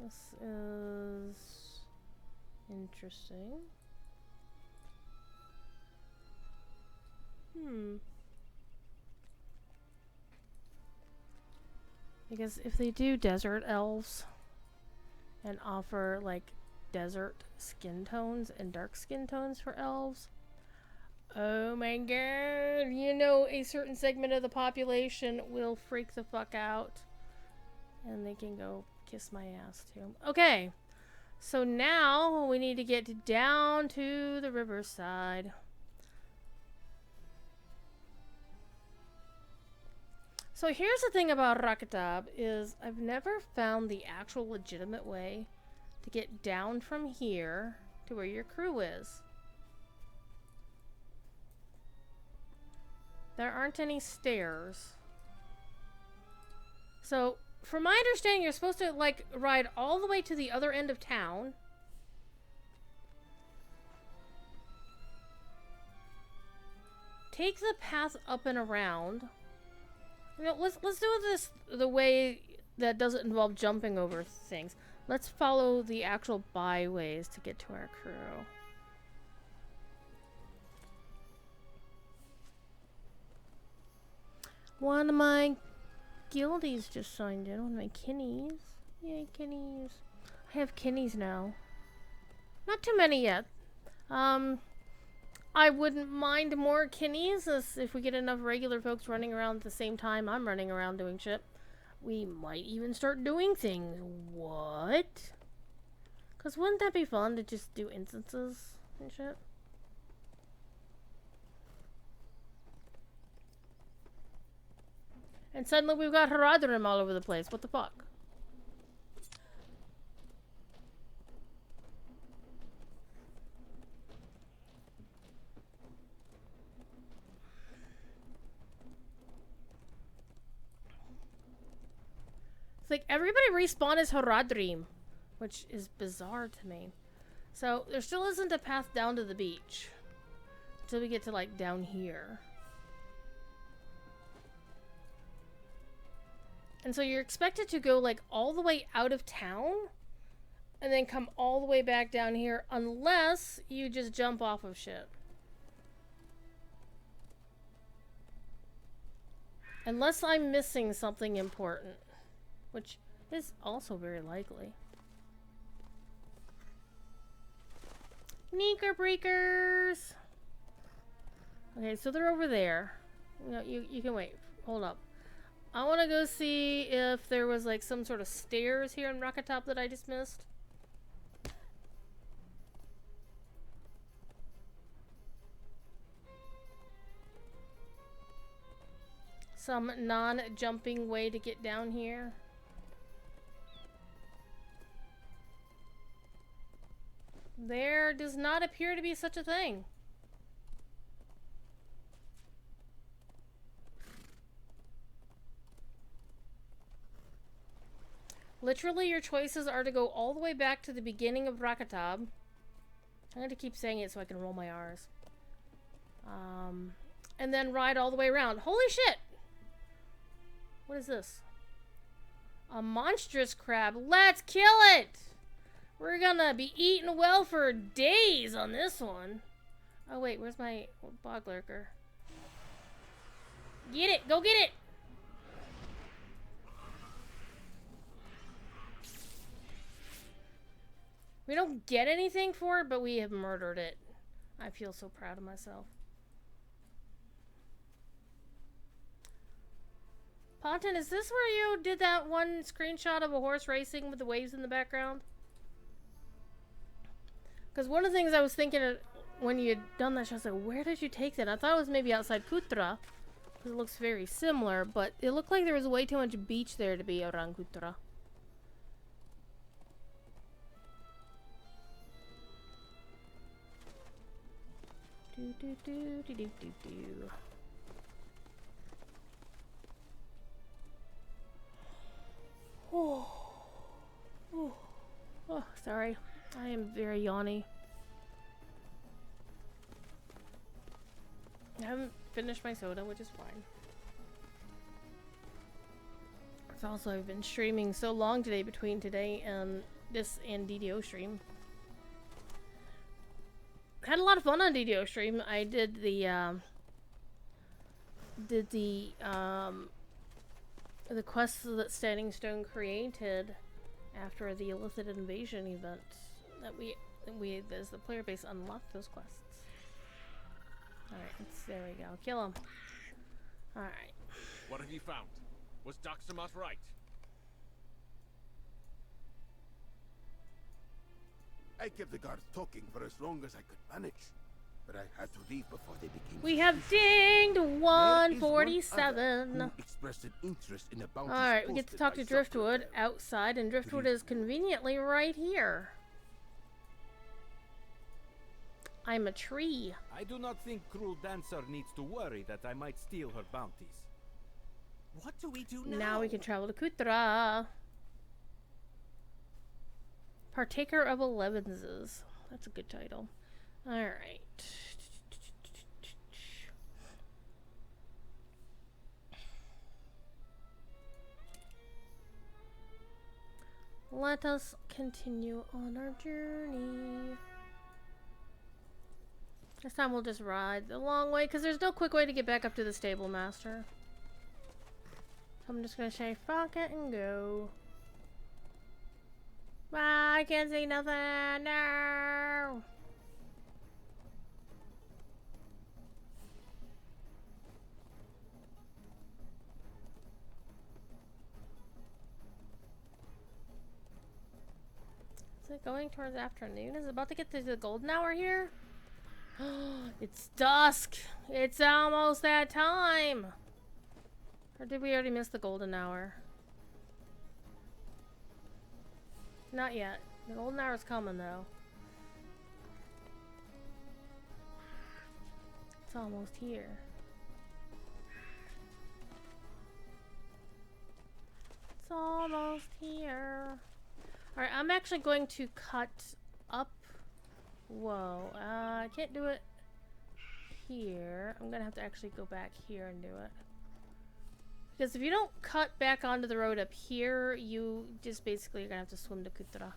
A: This is interesting. Because if they do desert elves and offer like desert skin tones and dark skin tones for elves, oh my god, you know, a certain segment of the population will freak the fuck out. And they can go kiss my ass too. Okay, so now we need to get down to the riverside. So here's the thing about Rakatab is I've never found the actual legitimate way to get down from here to where your crew is. There aren't any stairs. So, from my understanding, you're supposed to, like, ride all the way to the other end of town. Take the path up and around. You know, let's do this the way that doesn't involve jumping over things. Let's follow the actual byways to get to our crew. One of my guildies just signed in. One of my kinnies. Yay, kinnies. I have kinnies now. Not too many yet. I wouldn't mind more kinnies if we get enough regular folks running around at the same time I'm running around doing shit. We might even start doing things. What? Because wouldn't that be fun to just do instances and shit? And suddenly we've got Haradrim all over the place. What the fuck? It's like everybody respawn as Haradrim, which is bizarre to me. So there still isn't a path down to the beach until we get to like down here. And so you're expected to go like all the way out of town and then come all the way back down here unless you just jump off of shit. Unless I'm missing something important, which is also very likely. Sneaker breakers! Okay, so they're over there. No, you can wait. Hold up. I want to go see if there was like some sort of stairs here in Rakatab that I just missed. Some non-jumping way to get down here. There does not appear to be such a thing. Literally, your choices are to go all the way back to the beginning of Rakatab. I'm going to keep saying it so I can roll my R's. And then ride all the way around. Holy shit! What is this? A monstrous crab. Let's kill it! We're gonna be eating well for days on this one. Oh wait, where's my bog lurker? Get it! Go get it! We don't get anything for it, but we have murdered it. I feel so proud of myself. Ponton, is this where you did that one screenshot of a horse racing with the waves in the background? Because one of the things I was thinking of when you had done that, I was like, where did you take that? I thought it was maybe outside Kutra, because it looks very similar, but it looked like there was way too much beach there to be around Kutra. Do do do do do do do. Oh, sorry. I am very yawny. I haven't finished my soda, which is fine. It's also, I've been streaming so long today between today and this and DDO stream. Had a lot of fun on DDO stream. I did the quests that Standing Stone created after the Illicit Invasion event. That we as the player base unlocked those quests. Alright, there we go. Kill him. Alright.
D: What have you found? Was Daxamas right?
E: I kept the guards talking for as long as I could manage, but I had to leave before they became
A: We have dinged
E: There is one
A: 147.
E: other who expressed an interest in the bounties
A: Alright, we get to
E: posted
A: talk
E: by
A: to Driftwood
E: Zuckerberg.
A: outside, and Driftwood is conveniently right here. I'm a tree.
F: I do not think Cruel Dancer needs to worry that I might steal her bounties.
G: What do we do now?
A: Now we can travel to Kutra. Partaker of Elevenses. That's a good title. Alright. Let us continue on our journey. This time we'll just ride the long way, because there's no quick way to get back up to the stable master. So I'm just gonna say fuck it and go. Ah, I can't see nothing. No. Is it going towards afternoon? Is it about to get to the golden hour here? It's dusk. It's almost that time. Or did we already miss the golden hour? Not yet. The golden hour's coming though. It's almost here. It's almost here. Alright, I'm actually going to cut up. Whoa, I can't do it here. I'm gonna have to actually go back here and do it. Because if you don't cut back onto the road up here, you just basically are gonna have to swim to Kutra.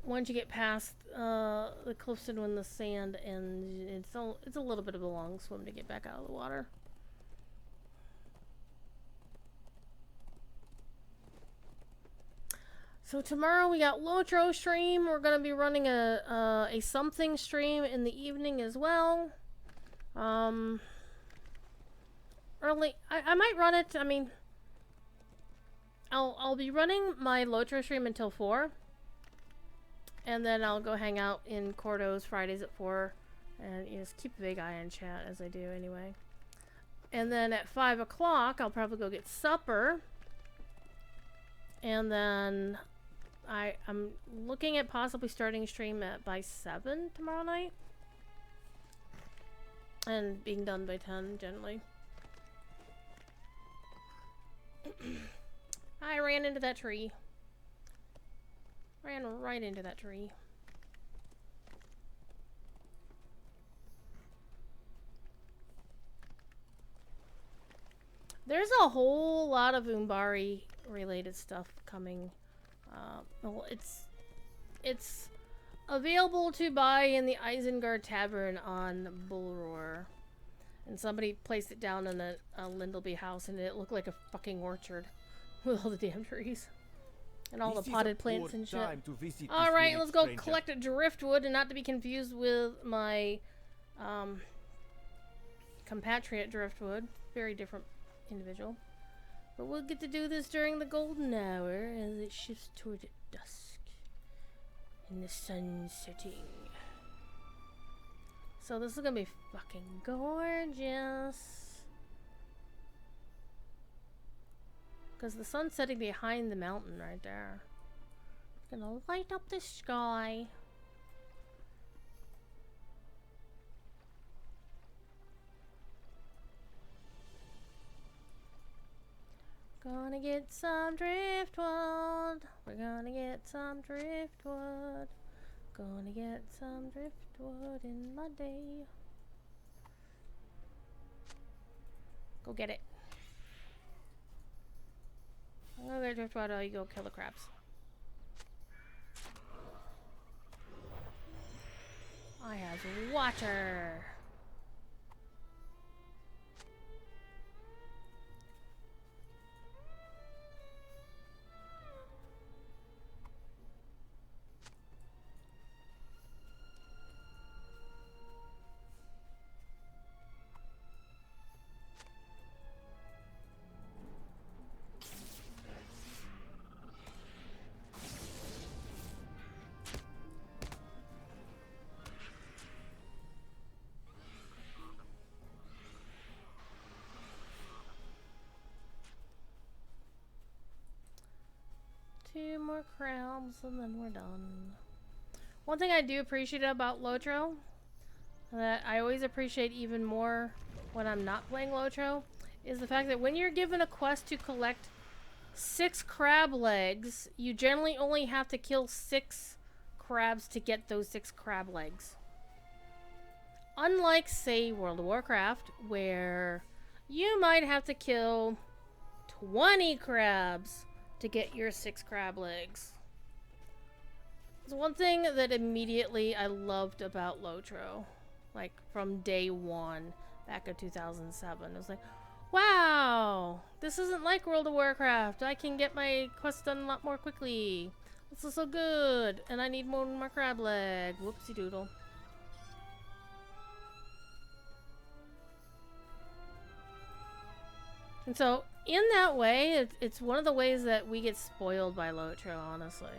A: Once you get past the cliffs and when the sand ends, it's a little bit of a long swim to get back out of the water. So tomorrow we got Lotro stream. We're gonna be running a something stream in the evening as well. Early. I might run it. I mean, I'll be running my Lotro stream until 4, and then I'll go hang out in Cordo's Fridays at 4, and you just keep a big eye on chat as I do anyway. And then at 5 o'clock, I'll probably go get supper, and then I'm looking at possibly starting stream by 7 tomorrow night. And being done by 10, generally. I ran into that tree. Ran right into that tree. There's a whole lot of Umbari related stuff coming. Well, it's available to buy in the Isengard Tavern on Bullroar. And somebody placed it down in a Lindleby house and it looked like a fucking orchard. with all the damn trees and all
F: This
A: the
F: is a
A: potted plants
F: poor
A: and shit.
F: time to visit this
A: All right,
F: village,
A: let's go
F: stranger.
A: collect a driftwood, and not to be confused with my compatriot driftwood. Very different individual. But we'll get to do this during the golden hour as it shifts toward dusk and the sun setting. So this is gonna be fucking gorgeous. Because the sun's setting behind the mountain right there. It's gonna light up the sky. Gonna get some driftwood. We're gonna get some driftwood. Gonna get some driftwood in my day. Go get it. I'm gonna get driftwood while you go kill the crabs. I have water. Two more crabs and then we're done. One thing I do appreciate about Lotro, that I always appreciate even more when I'm not playing Lotro, is the fact that when you're given a quest to collect 6 crab legs, you generally only have to kill 6 crabs to get those 6 crab legs. Unlike, say, World of Warcraft, where you might have to kill 20 crabs to get your 6 crab legs. It's one thing that immediately I loved about Lotro, like from day one, back in 2007. It was like, wow, this isn't like World of Warcraft. I can get my quests done a lot more quickly. This is so good, and I need more crab leg. Whoopsie doodle. And so, in that way, it's one of the ways that we get spoiled by Lotro, honestly.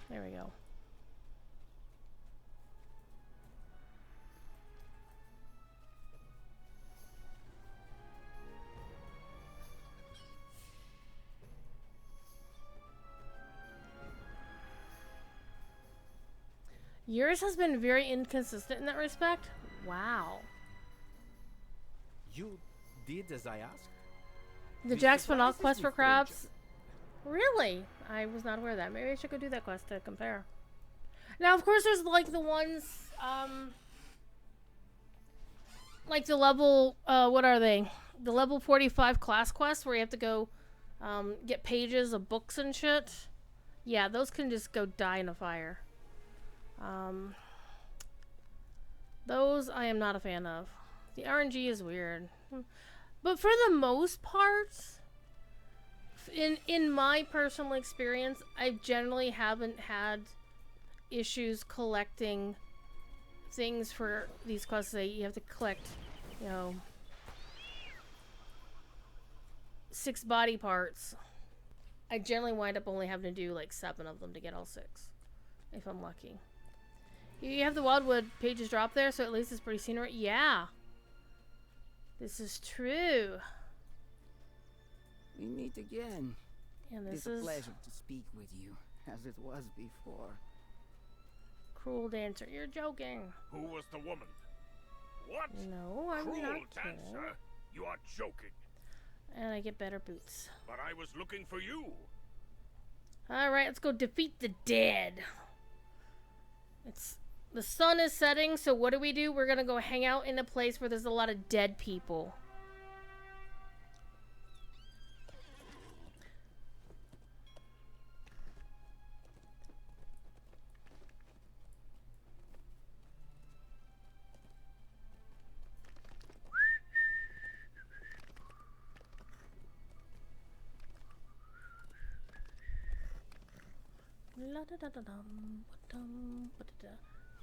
A: There we go. Yours has been very inconsistent in that respect. Wow.
F: You did as I asked?
A: The
F: This
A: Jack Spinall
F: surprises
A: quest
F: me,
A: for
F: stranger.
A: crabs? Really? I was not aware of that. Maybe I should go do that quest to compare. Now, of course, there's like the ones, like the level, what are they? The level 45 class quests where you have to go, get pages of books and shit. Yeah, those can just go die in a fire. Those I am not a fan of. The RNG is weird. But for the most part, in my personal experience, I generally haven't had issues collecting things for these quests that you have to collect, you know, 6 body parts. I generally wind up only having to do like 7 of them to get all 6, if I'm lucky. You have the Wildwood pages drop there, so at least it's pretty scenery. Yeah. This is true.
B: We meet again.
A: And this
B: It's a
A: is
B: pleasure to speak with you, as it was before.
A: Cruel Dancer. You're joking.
D: Who was the woman? What?
A: No, I'm
D: Cruel
A: not kidding.
D: dancer? You are joking.
A: And I get better boots.
D: But I was looking for you.
A: Alright, let's go defeat the dead. The sun is setting, so what do? We're gonna go hang out in a place where there's a lot of dead people.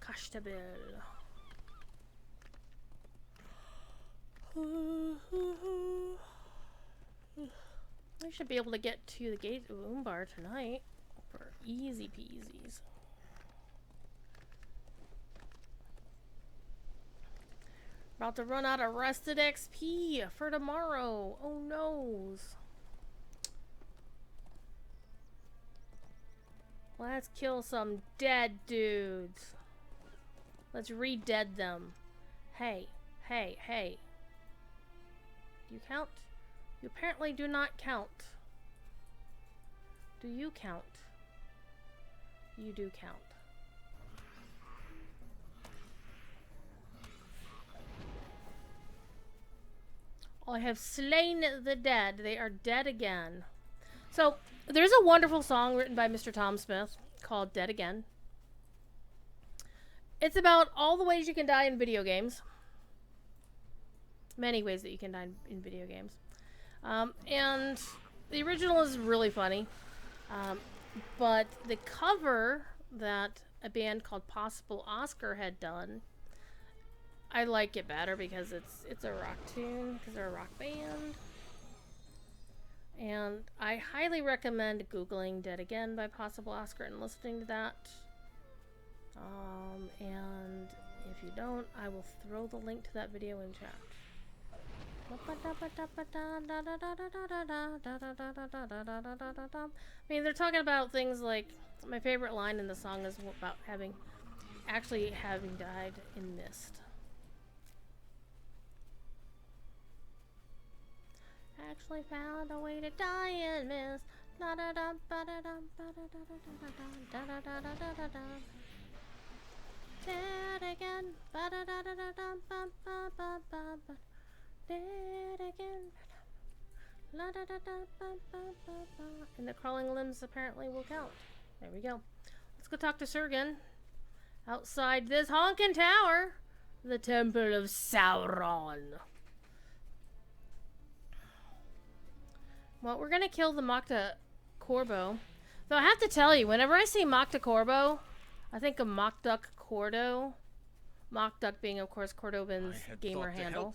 A: Kashtabil. I should be able to get to the gate of Umbar tonight for easy peasies. About to run out of rested XP for tomorrow. Oh noes. Let's kill some dead dudes. Let's re-dead them. Hey, hey, hey. Do you count? You apparently do not count. Do you count? You do count. I have slain the dead. They are dead again. So, there's a wonderful song written by Mr. Tom Smith called Dead Again. It's about all the ways you can die in video games. Many ways that you can die in video games. And the original is really funny. But the cover that a band called Possible Oscar had done, I like it better because it's a rock tune, because they're a rock band. And I highly recommend Googling Dead Again by Possible Oscar and listening to that. And if you don't, I will throw the link to that video in chat. I mean, they're talking about things like, my favorite line in the song is about actually having died in mist. Actually found a way to die in mist. Dead again. Dead again. And the crawling limbs apparently will count. There we go. Let's go talk to Sergen. Outside this honkin' tower. The Temple of Sauron. Well, we're gonna kill the Mokta Corbo. Though I have to tell you, whenever I see Mokta Corbo, I think of Mokduk Cordo. Mokduk being, of course, Cordoban's gamer handle.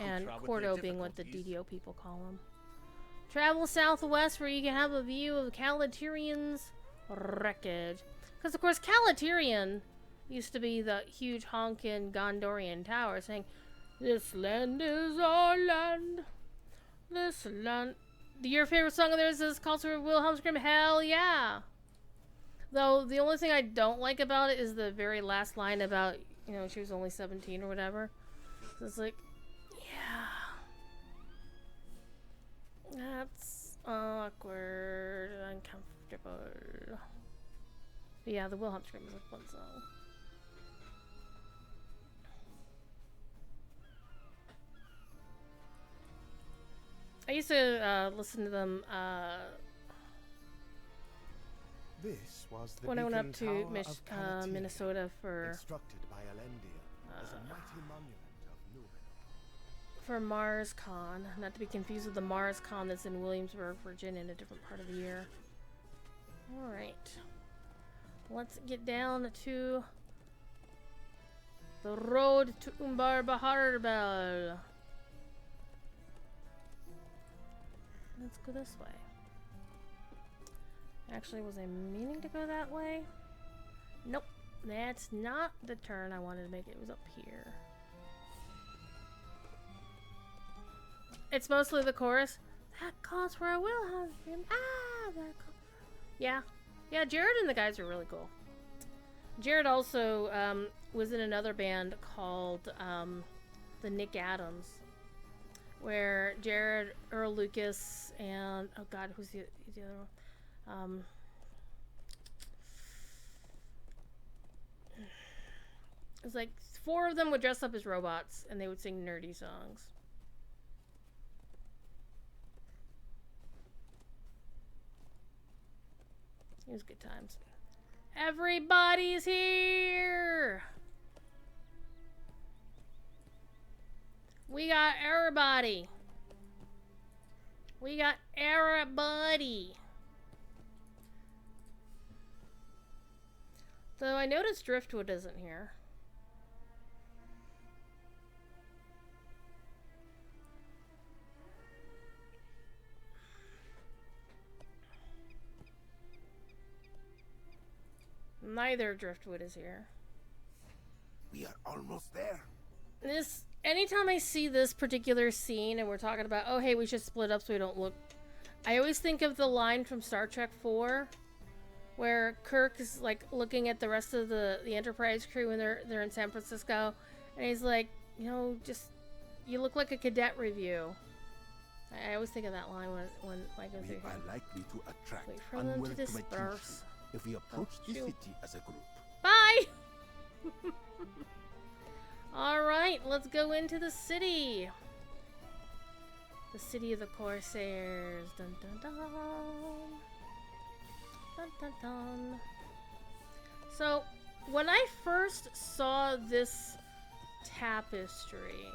A: And Cordo being what the DDO people call him. Travel southwest where you can have a view of Calatirion's wreckage. Because, of course, Calaterion used to be the huge honkin' Gondorian tower saying, "This land is our land. This land..." Your favorite song of theirs is called for Wilhelm Scream? Hell yeah! Though, the only thing I don't like about it is the very last line about, you know, she was only 17 or whatever. So it's like, yeah. That's awkward, uncomfortable. But yeah, the Wilhelm Scream is a fun song. I used to listen to them
H: This was the
A: when I went up
H: beacon
A: to
H: tower of Calatir,
A: Minnesota for
H: constructed by Elendil as a mighty monument of Númenor.
A: for Mars Con. Not to be confused with the Mars Con that's in Williamsburg, Virginia, in a different part of the year. Alright. Let's get down to the road to Umbar Baharbel. Let's go this way. Actually, was I meaning to go that way? Nope. That's not the turn I wanted to make. It was up here. It's mostly the chorus. That calls for a Wilhelm Scream. Ah, that calls for... Yeah. Yeah, Jared and the guys are really cool. Jared also was in another band called the Nick Adams, where Jared, Earl Lucas, and oh god, who's the other one? It's like 4 of them would dress up as robots and they would sing nerdy songs. It was good times. Everybody's here! We got everybody. We got everybody. Though I noticed Driftwood isn't here. Neither Driftwood is here.
E: We are almost there.
A: This, anytime I see this particular scene and we're talking about, oh hey, we should split up so we don't look, I always think of the line from Star Trek 4 where Kirk is like looking at the rest of the Enterprise crew when they're in San Francisco, and he's like, you know, just, you look like a cadet review. I always think of that line when I go
E: We
A: through here.
E: are likely to attract
A: Wait for them to
E: unwelcome attention
A: disperse.
E: if we approach the
A: shoot.
E: city as a group.
A: Bye! Alright, let's go into the city. The city of the Corsairs. Dun dun dun. Dun dun dun. So, when I first saw this tapestry,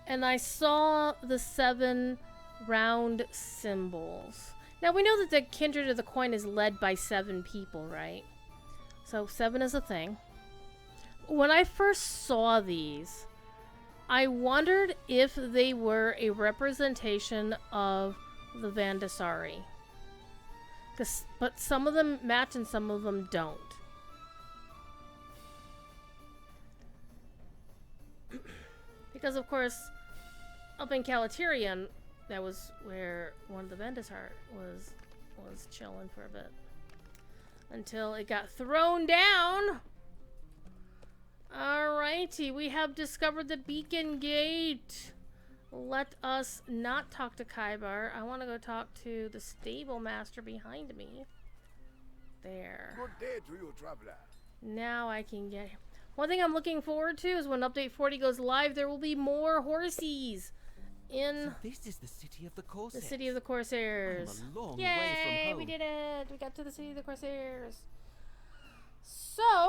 A: and I saw the 7 round symbols. Now we know that the Kindred of the Coin is led by 7 people, right? So 7 is a thing. When I first saw these, I wondered if they were a representation of the Vandasari. But some of them match and some of them don't. Because of course, up in Calaterian, that was where one of the Vandasar was chilling for a bit. Until it got thrown down. Alrighty, we have discovered the Beacon Gate. Let us not talk to Kaibar. I want to go talk to the stable master behind me. There.
E: Good day to you, traveler.
A: Now I can get him. One thing I'm looking forward to is when Update 40 goes live, there will be more horsies in
G: So this is the city of the Corsairs.
A: the city of the Corsairs.
G: I'm a long
A: Yay,
G: way from home.
A: we did it! We got to the city of the Corsairs. So,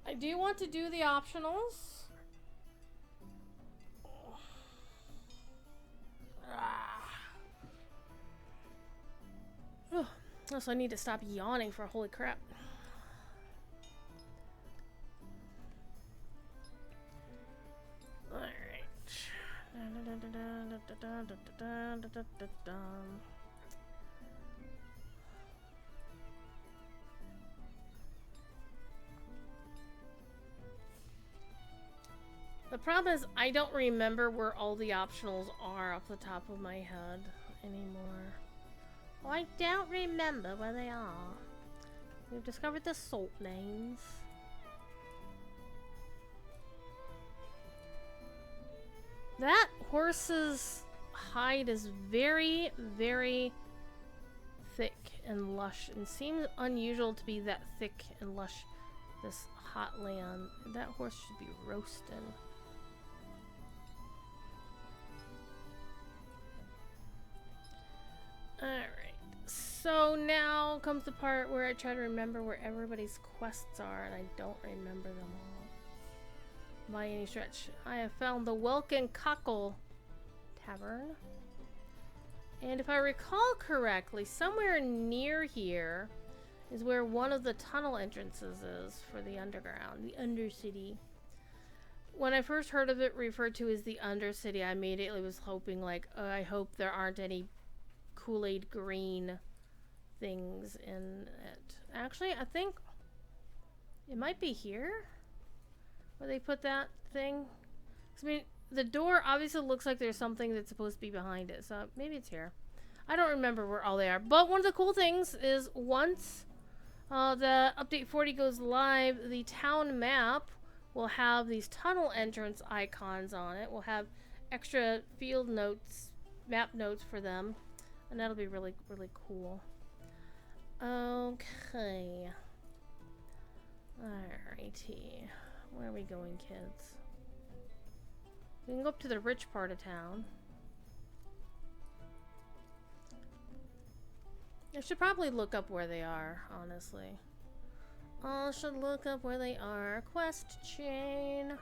A: I do want to do the optionals. Also, I need to stop yawning for holy crap. The problem is I don't remember where all the optionals are off the top of my head anymore. Oh, I don't remember where they are. We've discovered the salt lanes. That horse's hide is very, very thick and lush, and seems unusual to be that thick and lush this hot land. That horse should be roasted. Alright, so now comes the part where I try to remember where everybody's quests are, and I don't remember them all by any stretch. I have found the Welkin Cockle Tavern. And if I recall correctly, somewhere near here is where one of the tunnel entrances is for the underground, the Undercity. When I first heard of it referred to as the Undercity, I immediately was hoping, like, I hope there aren't any Kool-Aid green things in it. Actually, I think it might be here where they put that thing. I mean, the door obviously looks like there's something that's supposed to be behind it, so maybe it's here. I don't remember where all they are. But one of the cool things is once the Update 40 goes live, the town map will have these tunnel entrance icons on it. We'll have extra field notes, map notes for them. And that'll be really, really cool. Okay. Alrighty. Where are we going, kids? We can go up to the rich part of town. I should probably look up where they are, honestly. I should look up where they are. Quest chain.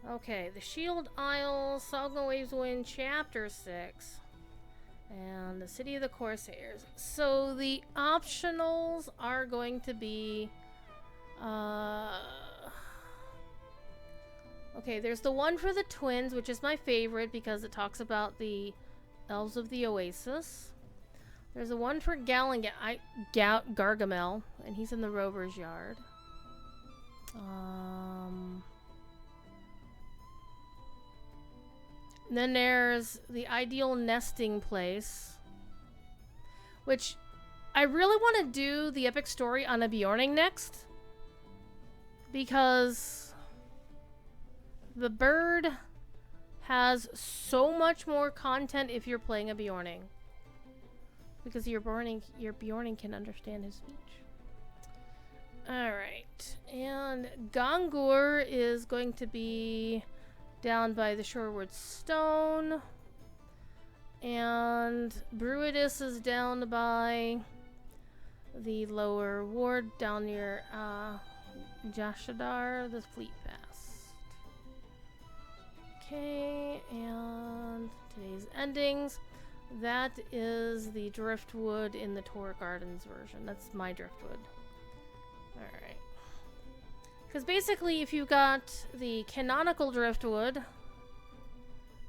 A: Okay, the Shield Isle, Salgon Waves Wind, Chapter 6. And the City of the Corsairs. So the optionals are going to be... Okay, there's the one for the twins, which is my favorite because it talks about the Elves of the Oasis. There's the one for Gargamel, and he's in the Rover's Yard. And then there's the Ideal Nesting Place, which I really want to do the epic story on a Bjorning next, because the bird has so much more content if you're playing a Bjorning, because your Bjorning can understand his speech. Alright, and Gongur is going to be down by the Shoreward Stone, and Bruidus is down by the Lower Ward, down near Jashadar, the Fleet Fast. Okay, and today's endings. That is the Driftwood in the Tor Gardens version. That's my Driftwood. Alright. Because basically, if you got the canonical Driftwood,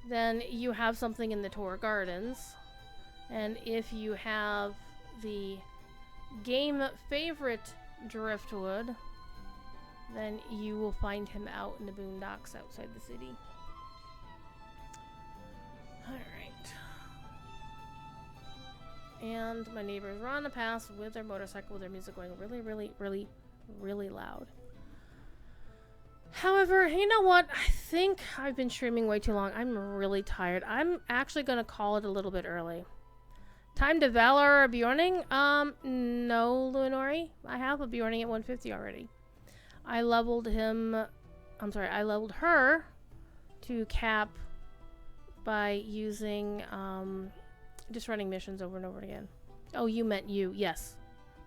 A: then you have something in the Tor Gardens. And if you have the game favorite Driftwood, then you will find him out in the boondocks outside the city. Alright. And my neighbors are on the pass with their motorcycle with their music going really, really, really, really loud. However, you know what? I think I've been streaming way too long. I'm really tired. I'm actually going to call it a little bit early. Time to Valor a Bjorning? No, Lunori. I have a Bjorning at 150 already. I leveled her to cap by using, just running missions over and over again. Oh, you meant you. Yes.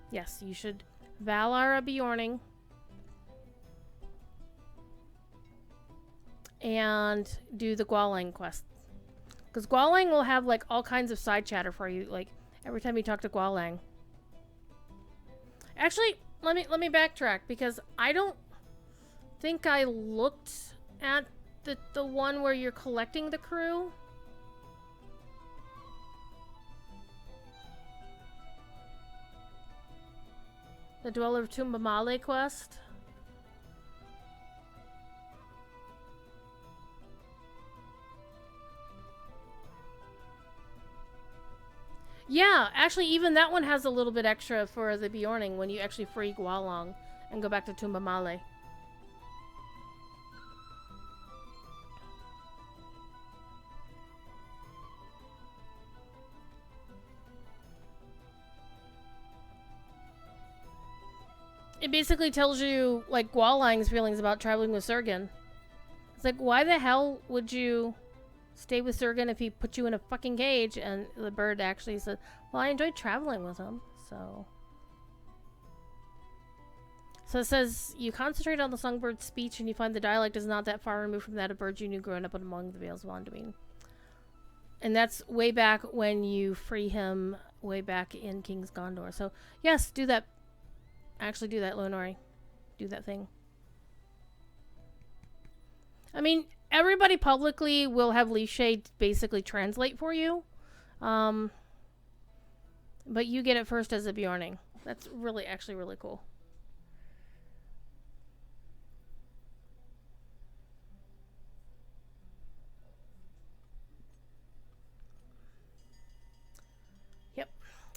A: Yes, you should Valar a Bjorning. And do the Gwallang quest. Because Gwallang will have, like, all kinds of side chatter for you, like, every time you talk to Gwallang. Actually, let me backtrack, because I don't think I looked at the one where you're collecting the crew. The Dweller of Tumbamale quest. Yeah, actually even that one has a little bit extra for the Bjorning when you actually free Gwalong and go back to Tumbamale. It basically tells you, like, Gwalang's feelings about traveling with Sergen. It's like, why the hell would you stay with Sergen if he put you in a fucking cage? And the bird actually said, well, I enjoyed traveling with him, so... So it says, you concentrate on the songbird's speech and you find the dialect is not that far removed from that of birds you knew growing up among the Vales of Anduin. And that's way back when you free him, way back in King's Gondor. So, yes, do that. Actually do that, Lunori. Do that thing. I mean, everybody publicly will have Leafshade basically translate for you. But you get it first as a Bjorning. That's really, actually really cool. Yep.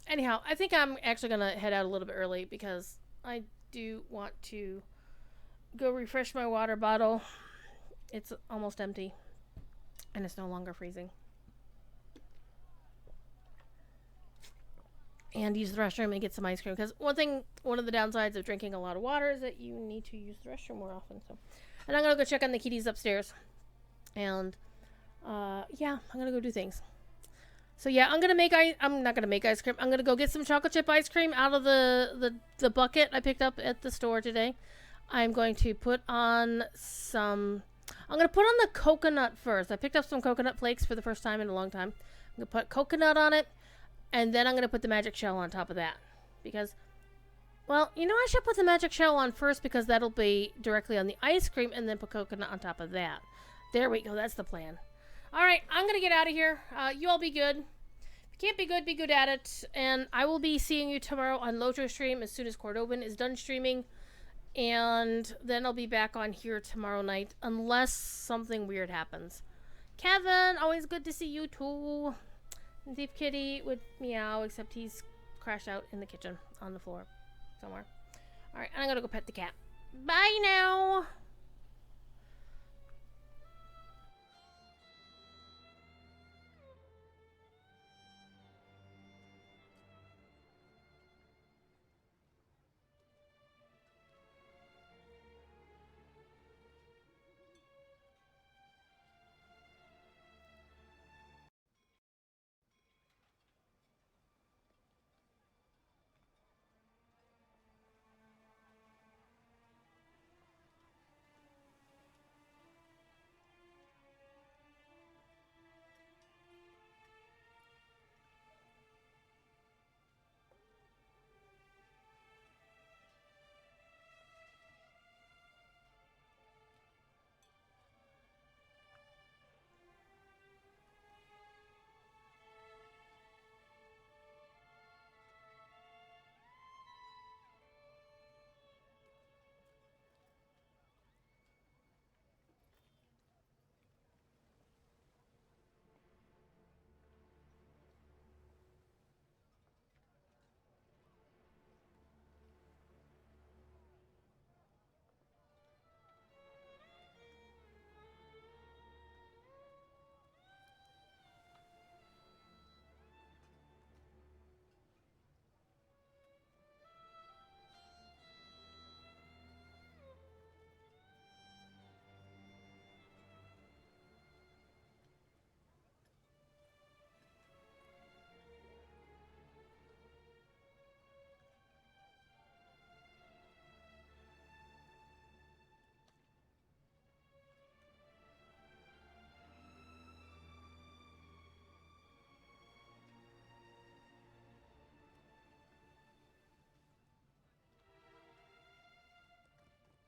A: Anyhow, I think I'm actually going to head out a little bit early because I do want to go refresh my water bottle. It's almost empty. And it's no longer freezing. And use the restroom and get some ice cream. Because one of the downsides of drinking a lot of water is that you need to use the restroom more often. So, and I'm going to go check on the kitties upstairs. And, yeah, I'm going to go do things. So yeah, I'm not gonna make ice cream. I'm gonna go get some chocolate chip ice cream out of the bucket I picked up at the store today. I'm going to put on some... I'm going to put on the coconut first. I picked up some coconut flakes for the first time in a long time. I'm going to put coconut on it, and then I'm going to put the magic shell on top of that. Because, well, you know, I should put the magic shell on first because that'll be directly on the ice cream, and then put coconut on top of that. There we go. That's the plan. All right, I'm going to get out of here. You all be good. If you can't be good at it. And I will be seeing you tomorrow on Lojo Stream as soon as Cordovan is done streaming. And then I'll be back on here tomorrow night, unless something weird happens. Kevin, always good to see you too. And Thief Kitty would meow, except he's crashed out in the kitchen on the floor somewhere. Alright, I'm gonna go pet the cat. Bye now!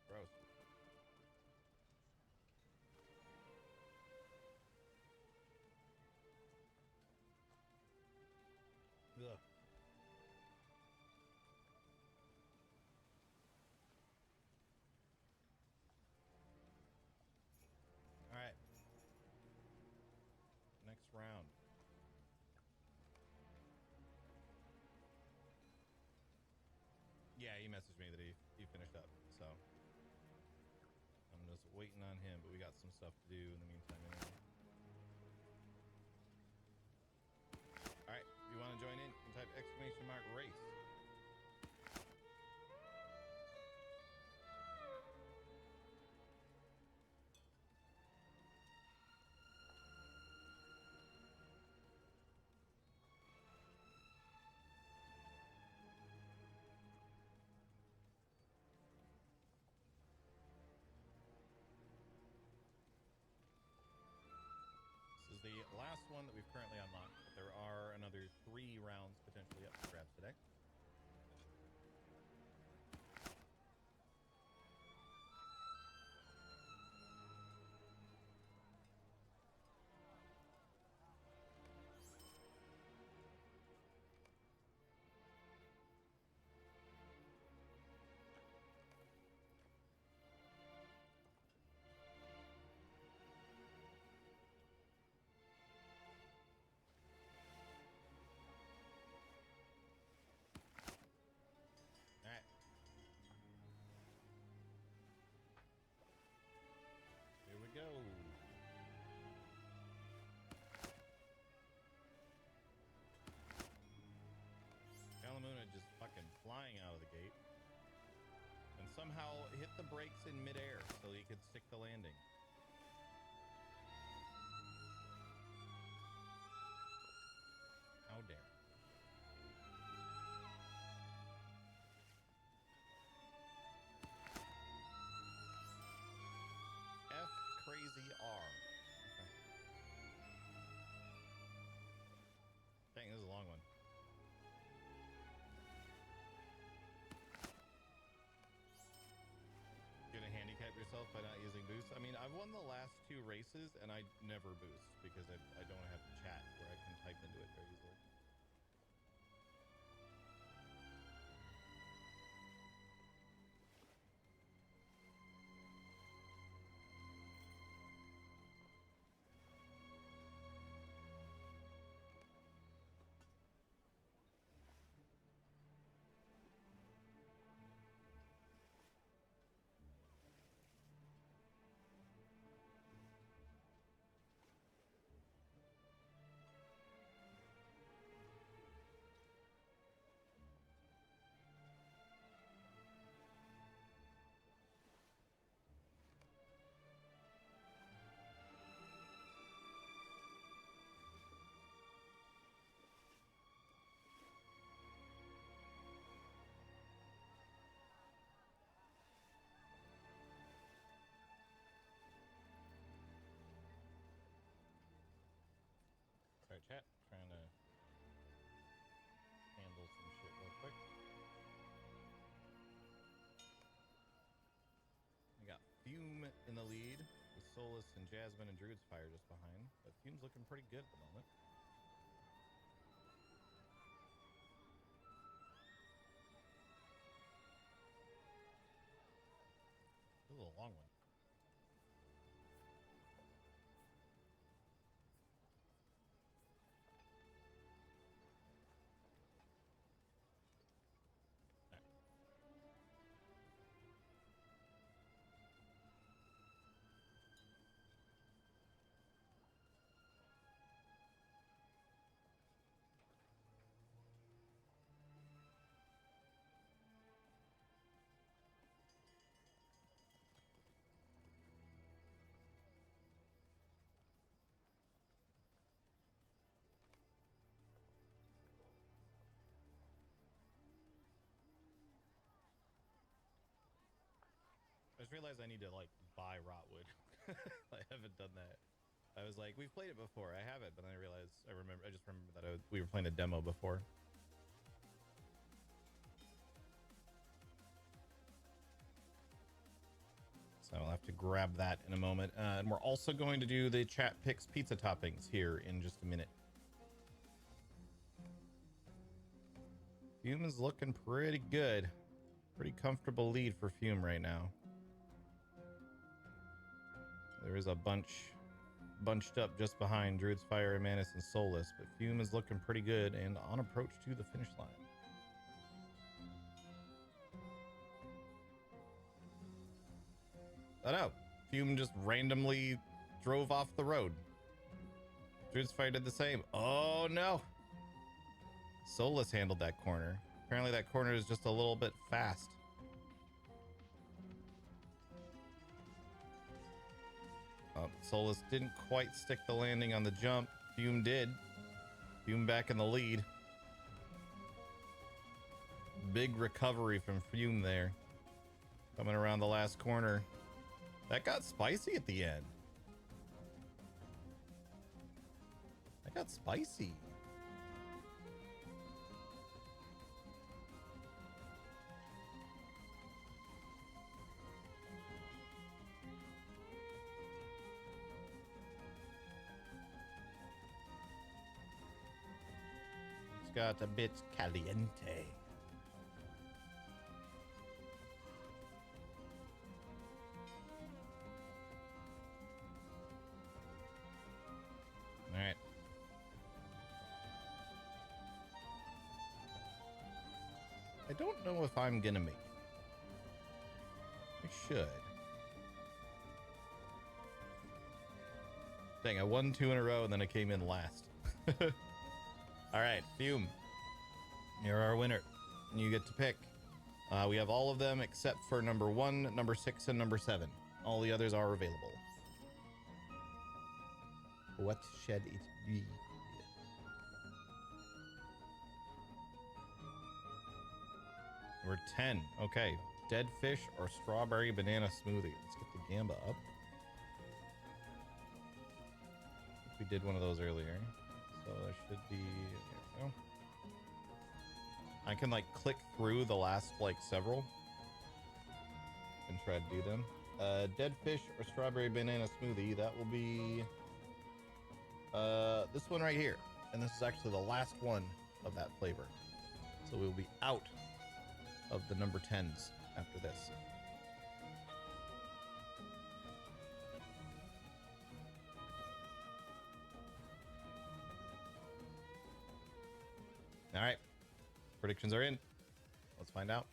I: Gross. Ugh. All right. Next round. Yeah, he messaged me that he finished up, so I'm just waiting on him, but we got some stuff to do in the meantime anyway. Alright, if you want to join in, you can type !race. This is the last one that we've currently unlocked, but there are another 3 rounds potentially up for grabs today. Alright. Here we go. Kalamuna just fucking flying out of the gate. And somehow hit the brakes in midair so he could stick the landing. How dare. F crazy boost. I mean, I've won the last 2 races, and I never boost because I don't have chat where I can type into it very easily. Sorry, chat. Trying to handle some shit real quick. We got Fume in the lead with Solus and Jasmine and Druid's Fire just behind. But Fume's looking pretty good at the moment. This is a long one. I just realized I need to like buy Rotwood. I haven't done that. I was like, we've played it before. I have it, but then I realized I just remember that we were playing a demo before. So I'll have to grab that in a moment. And we're also going to do the chat picks pizza toppings here in just a minute. Fume is looking pretty good. Pretty comfortable lead for Fume right now. There is a bunched up just behind Druid's Fire, Manus, and Solus, but Fume is looking pretty good and on approach to the finish line. I don't know. Fume just randomly drove off the road. Druid's Fire did the same. Oh no! Solus handled that corner. Apparently that corner is just a little bit fast. Solus didn't quite stick the landing on the jump. Fume did. Fume back in the lead. Big recovery from Fume there. Coming around the last corner. That got spicy at the end. That got spicy. Got a bit caliente. All right. I don't know if I'm gonna make it. I should. Dang, I won 2 in a row and then I came in last. All right, Fume, you're our winner. You get to pick. We have all of them except for number 1, number 6, and number 7. All the others are available. What should it be? We're 10. Okay, dead fish or strawberry banana smoothie. Let's get the gamba up. We did one of those earlier. So there should be, there we go. I can like click through the last like several and try to do them. Dead fish or strawberry banana smoothie. That will be this one right here. And this is actually the last one of that flavor. So we'll be out of the number 10s after this. All right. Predictions are in. Let's find out.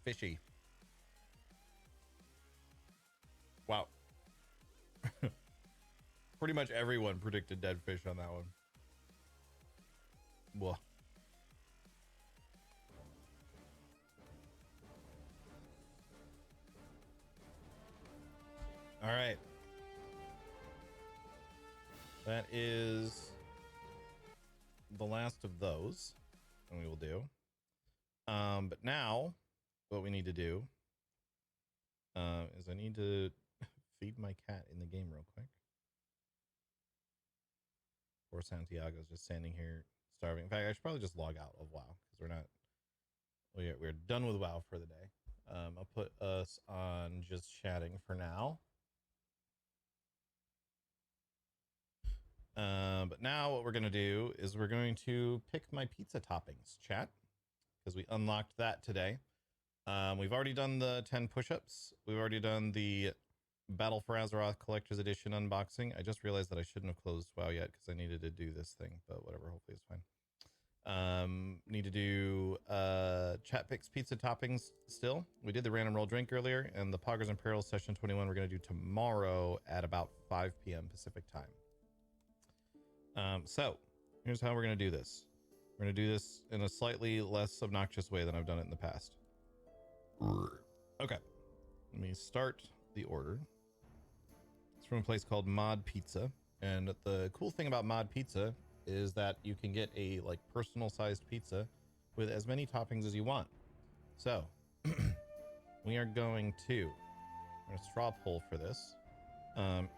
I: Fishy. Wow. Pretty much everyone predicted dead fish on that one. Whoa. All right. That is the last of those, and we will do. But now, what we need to do is I need to feed my cat in the game real quick. Poor Santiago's just standing here starving. In fact, I should probably just log out of WoW because we're done with WoW for the day. I'll put us on just chatting for now. But now what we're going to do is we're going to pick my pizza toppings, chat, because we unlocked that today. We've already done the 10 push-ups. We've already done the Battle for Azeroth Collector's Edition unboxing. I just realized that I shouldn't have closed WoW yet because I needed to do this thing, but whatever, hopefully it's fine. Need to do chat picks pizza toppings still. We did the random roll drink earlier, and the Poggers and Perils session 21 we're going to do tomorrow at about 5 p.m. Pacific time. So here's how we're going to do this. We're going to do this in a slightly less obnoxious way than I've done it in the past. Okay. Let me start the order. It's from a place called Mod Pizza. And the cool thing about Mod Pizza is that you can get a like personal sized pizza with as many toppings as you want. So we are going to straw poll for this.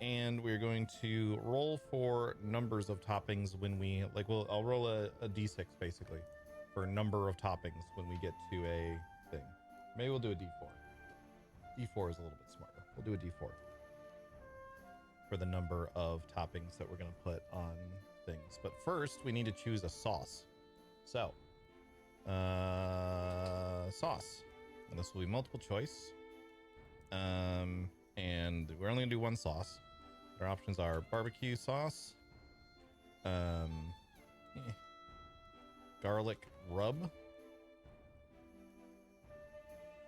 I: And we're going to roll for numbers of toppings when we I'll roll a d6 basically for number of toppings when we get to a thing. Maybe we'll do a d4. D4 is a little bit smarter. We'll do a d4 for the number of toppings that we're going to put on things. But first we need to choose a sauce. So sauce, and this will be multiple choice. And we're only gonna do one sauce. Our options are barbecue sauce, garlic rub,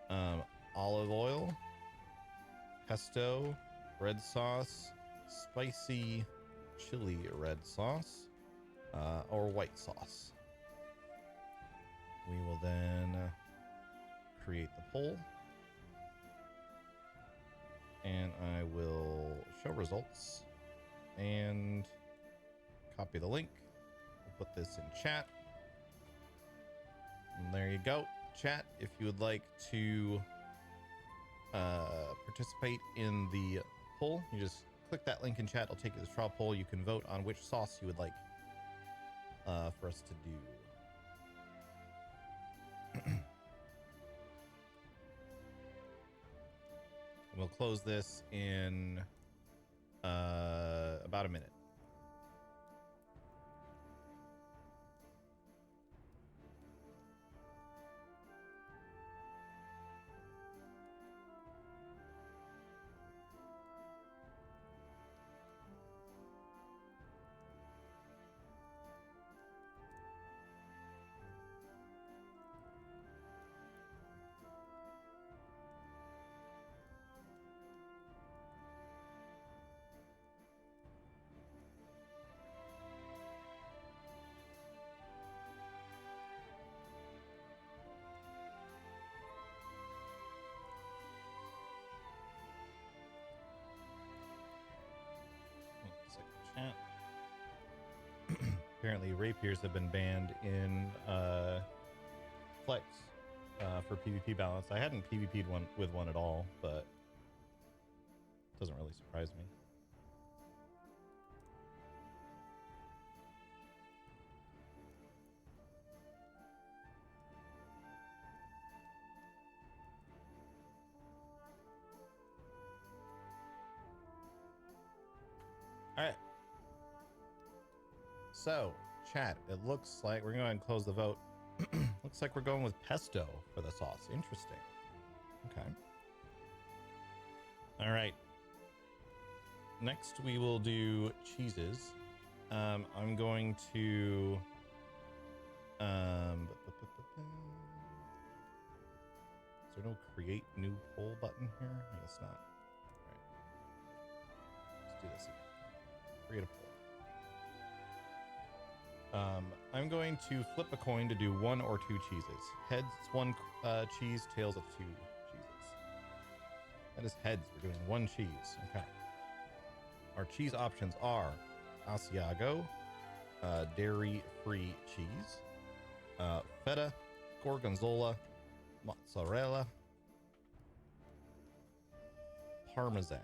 I: olive oil, pesto, red sauce, spicy chili red sauce, or white sauce. We will then create the poll. And I will show results and copy the link. We'll put this in chat. And there you go. Chat, if you would like to participate in the poll, you just click that link in chat. It'll take you to the straw poll. You can vote on which sauce you would like for us to do. We'll close this in about a minute. Apparently rapiers have been banned in Flex for PvP balance. I hadn't PvP'd with one at all, but it doesn't really surprise me. All right. So, chat, it looks like we're going to close the vote. Looks like we're going with pesto for the sauce. Interesting. Okay. All right. Next, we will do cheeses. I'm going to... Is there no create new poll button here? I guess not. All right. Let's do this again. Create a poll. I'm going to flip a coin to do 1 or 2 cheeses. Heads, it's 1 cheese. Tails, it's 2 cheeses. That is heads. We're doing 1 cheese. Okay. Our cheese options are Asiago, dairy-free cheese, feta, gorgonzola, mozzarella, parmesan.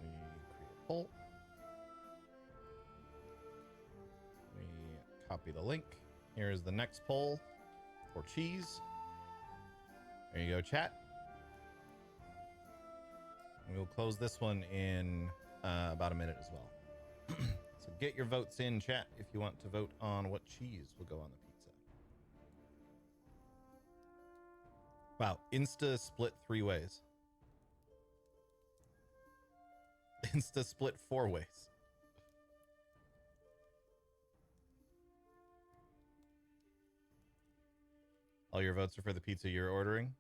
I: We create a poll. We copy the link. Here is the next poll for cheese. There you go, chat. And we'll close this one in about a minute as well. So get your votes in, chat, if you want to vote on what cheese will go on the pizza. Wow, Insta split 3 ways. Insta split 4 ways. All your votes are for the pizza you're ordering.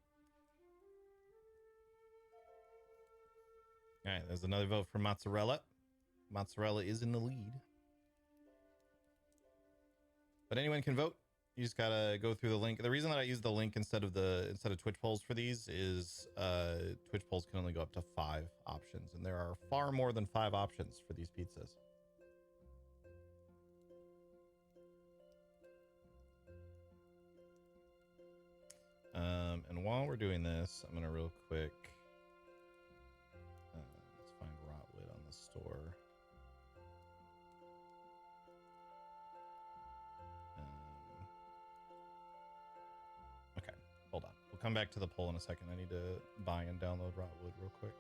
I: All right, there's another vote for mozzarella. Mozzarella is in the lead. But anyone can vote. You just gotta go through the link. The reason that I use the link instead of Twitch polls for these is Twitch polls can only go up to 5 options, and there are far more than 5 options for these pizzas. And while we're doing this, I'm gonna real quick let's find Rotwood on the store. Okay, hold on. We'll come back to the poll in a second. I need to buy and download Rotwood real quick.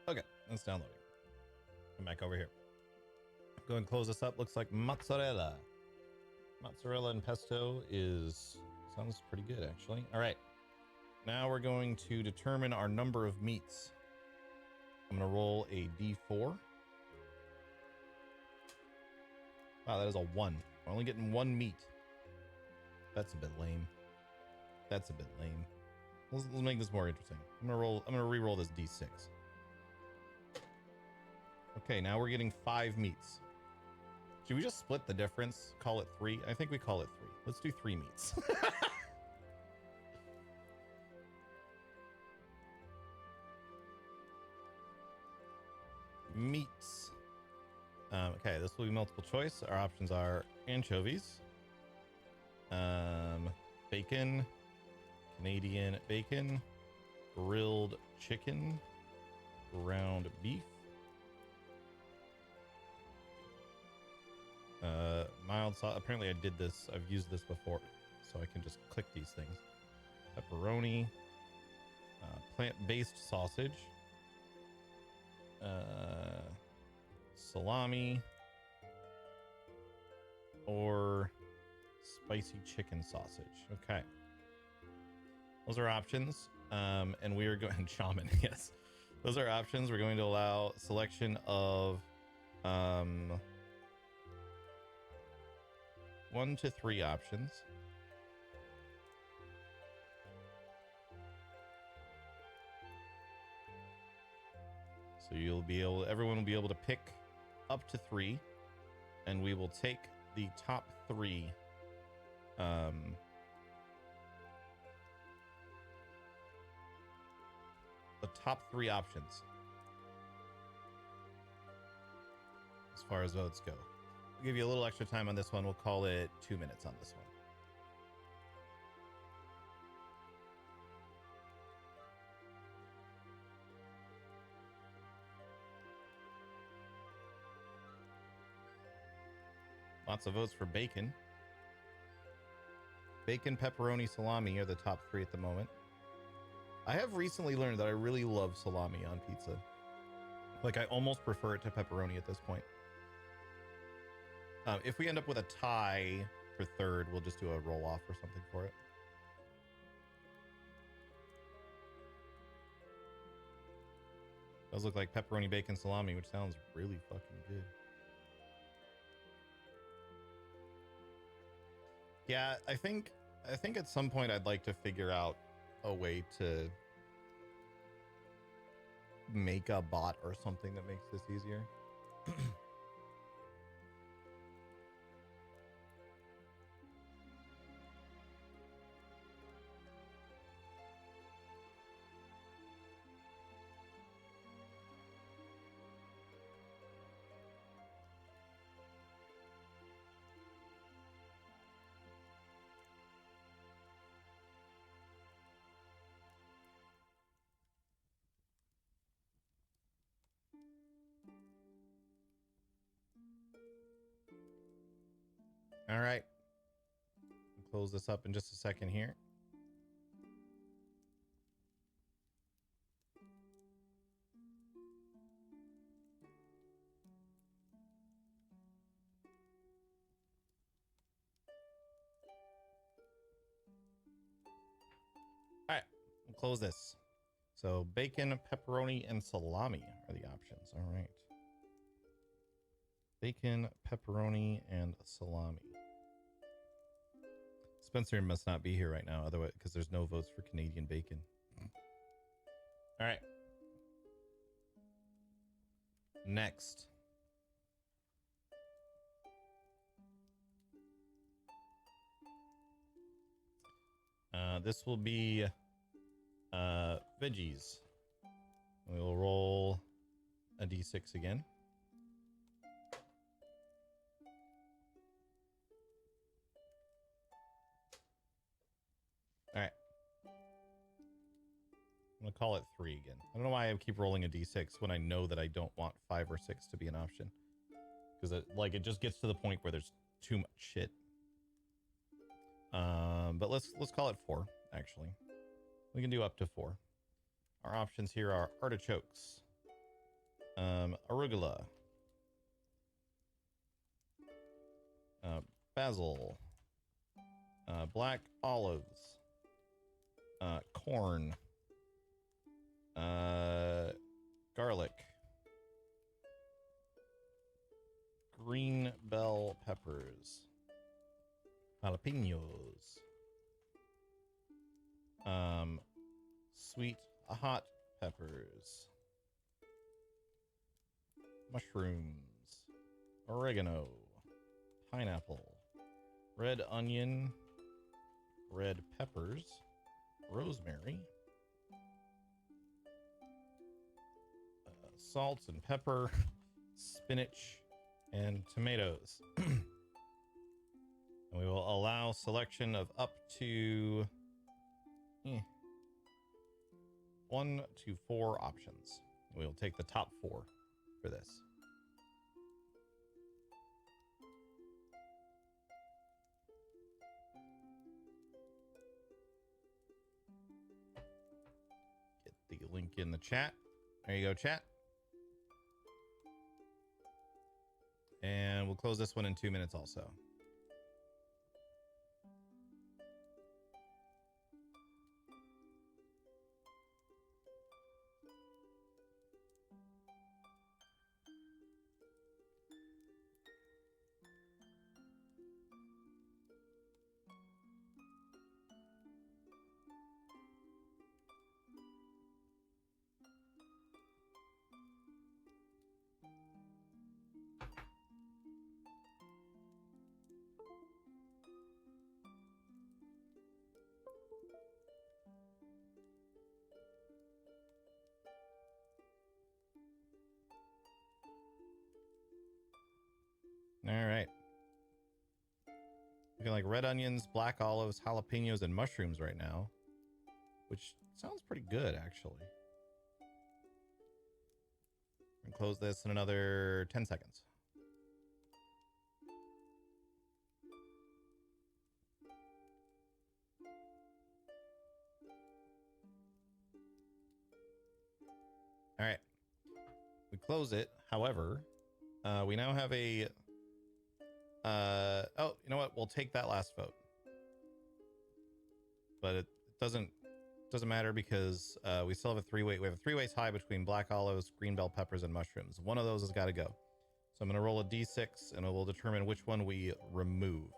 I: Okay, it's downloading. Come back over here. Go and close this up. Looks like mozzarella. Mozzarella and pesto sounds pretty good, actually. All right. Now we're going to determine our number of meats. I'm going to roll a d4. Wow, that is a 1. We're only getting 1 meat. That's a bit lame. That's a bit lame. Let's make this more interesting. I'm gonna re-roll this d6. Okay, now we're getting 5 meats. Should we just split the difference? Call it 3? I think we call it 3. Let's do 3 meats. Meats. Okay, this will be multiple choice. Our options are anchovies, bacon, Canadian bacon, grilled chicken, ground beef, mild sauce. Apparently I did this. I've used this before, so I can just click these things. Pepperoni, plant-based sausage, salami, or spicy chicken sausage. Okay. Those are options. And we are going shaman, yes. Those are options. We're going to allow selection of 1 to 3 options. So everyone will be able to pick up to 3, and we will take the top 3 the top 3 options. As far as votes go. We'll give you a little extra time on this one. We'll call it 2 minutes on this one. Lots of votes for bacon. Bacon, pepperoni, salami are the top 3 at the moment. I have recently learned that I really love salami on pizza. Like, I almost prefer it to pepperoni at this point. If we end up with a tie for third, we'll just do a roll-off or something for it. Does look like pepperoni, bacon, salami, which sounds really fucking good. Yeah, I think at some point I'd like to figure out a way to make a bot or something that makes this easier. All right. We'll close this up in just a second here. All right, we'll close this. So bacon, pepperoni, and salami are the options. All right. Bacon, pepperoni, and salami. Spencer must not be here right now, otherwise, because there's no votes for Canadian bacon. All right. Next. This will be veggies. We'll roll a d6 again. All right. I'm going to call it 3 again. I don't know why I keep rolling a d6 when I know that I don't want 5 or 6 to be an option. Because it just gets to the point where there's too much shit. But let's call it 4, actually. We can do up to 4. Our options here are artichokes, arugula, basil, black olives, corn, garlic, green bell peppers, jalapenos, sweet hot peppers, mushrooms, oregano, pineapple, red onion, red peppers, rosemary, salt and pepper, spinach, and tomatoes. And we will allow selection of up to 1 to 4 options. We'll take the top 4 for this. Get the link in the chat. There you go, chat. And we'll close this one in 2 minutes also. All right. Looking like red onions, black olives, jalapenos, and mushrooms right now, which sounds pretty good, actually. We're gonna close this in another 10 seconds. All right. We close it. However, we now have a oh, you know what? We'll take that last vote. But it doesn't matter because we still have a three-way. We have a three-way tie between black olives, green bell peppers, and mushrooms. One of those has got to go. So I'm going to roll a d6 and it will determine which one we remove.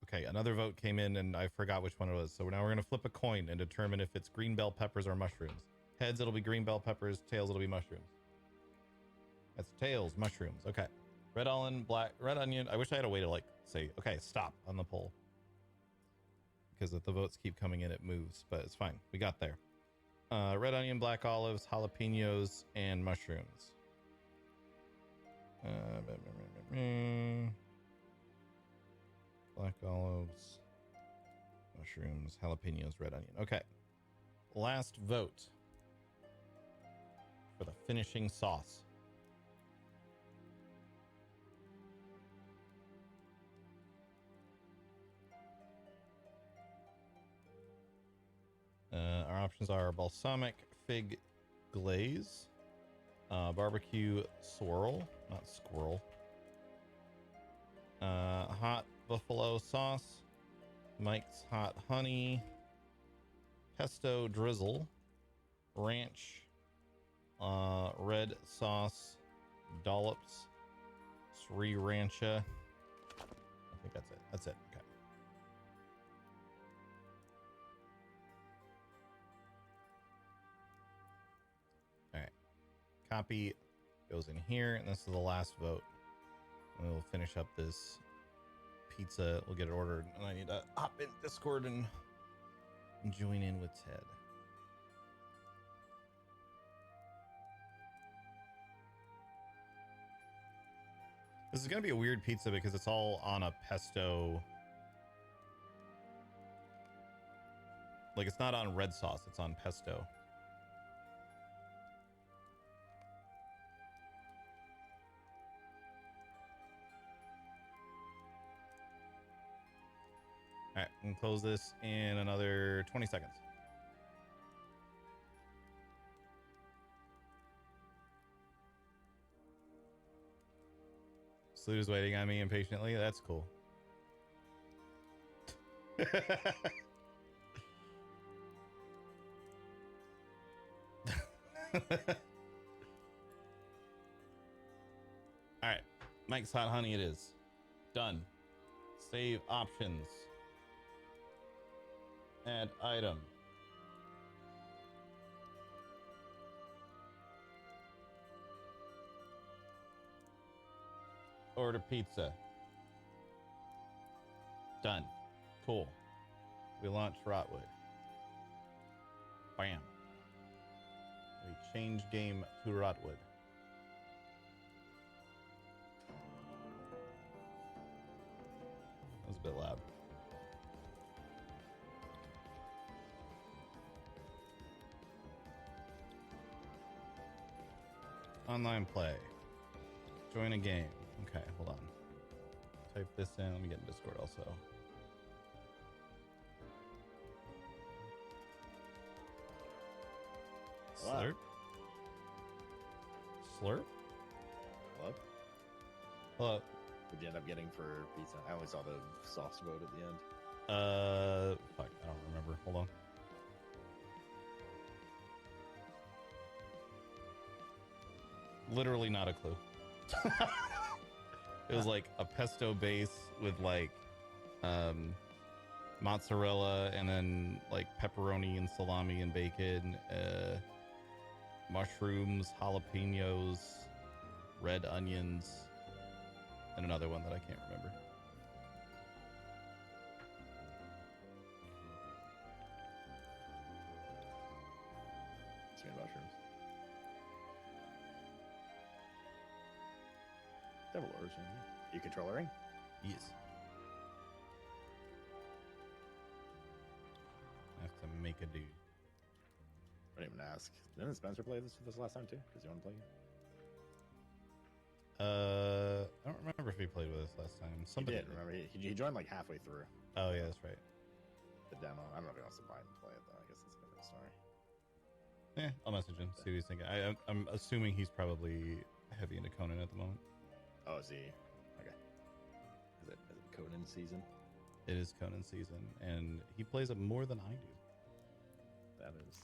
I: Okay, another vote came in and I forgot which one it was. So now we're going to flip a coin and determine if it's green bell peppers or mushrooms. Heads, it'll be green bell peppers. Tails, it'll be mushrooms. That's tails, mushrooms. Okay. Red onion. I wish I had a way to like say, okay, stop on the poll. Because if the votes keep coming in, it moves, but it's fine. We got there. Red onion, black olives, jalapenos, and mushrooms. Black olives, mushrooms, jalapenos, red onion. Okay. Last vote for the finishing sauce. Our options are balsamic fig glaze, barbecue swirl, not squirrel, hot buffalo sauce, Mike's hot honey, pesto drizzle, ranch, red sauce, dollops, sriracha. I think that's it. That's it. Okay. All right. Copy goes in here, and this is the last vote. And we'll finish up this pizza. We'll get it ordered, and I need to hop in Discord and join in with Ted. This is gonna be a weird pizza because it's all on a pesto. Like, it's not on red sauce, it's on pesto. All right, I'm gonna close this in another 20 seconds. Slude's waiting on me impatiently. That's cool. All right, Mike's hot honey it is. Done. Save options. Add item. Order pizza. Done. Cool. We launch Rotwood. Bam. We change game to Rotwood. That was a bit loud. Online play. Join a game. Okay, hold on. Type this in. Let me get in Discord also. Slurp? Slurp?
J: Hello?
I: What?
J: What'd you end up getting for pizza? I only saw the sauce vote at the end.
I: Fuck, I don't remember. Hold on. Literally not a clue. It was like a pesto base with like mozzarella and then like pepperoni and salami and bacon, mushrooms, jalapenos, red onions, and another one that I can't remember.
J: me about shrooms. Devil Lords, yeah. You control a ring?
I: Yes. I have to make a dude.
J: I didn't even ask. Didn't Spencer play this last time too? Because you want to play it?
I: I don't remember if he played with us last time. Somebody
J: he did. Remember, he joined like halfway through
I: Oh yeah, that's right.
J: the demo. I don't know if he wants to buy it and play it though. I guess that's a different story.
I: Yeah, I'll message him. See what he's thinking. I'm assuming he's probably heavy into Conan at the moment.
J: Oh, is he? Okay. Is it Conan season?
I: It is Conan season, and he plays it more than I do.
J: That is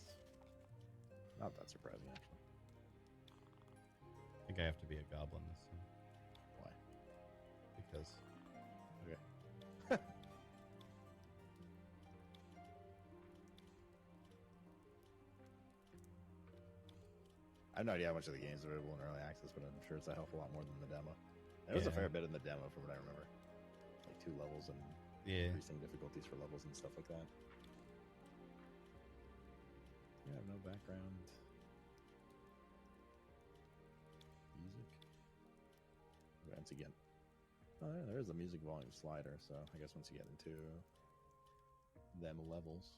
J: not that surprising, actually.
I: I think I have to be a goblin this time.
J: Why?
I: Because.
J: Okay. I have no idea how much of the game's available in early access, but I'm sure it's a hell of a lot more than the demo. There was a fair bit in the demo from what I remember. Like 2 levels and increasing difficulties for levels and stuff like that. Yeah, no background music. Once you get, oh yeah, there is a music volume slider, so I guess once you get into them levels.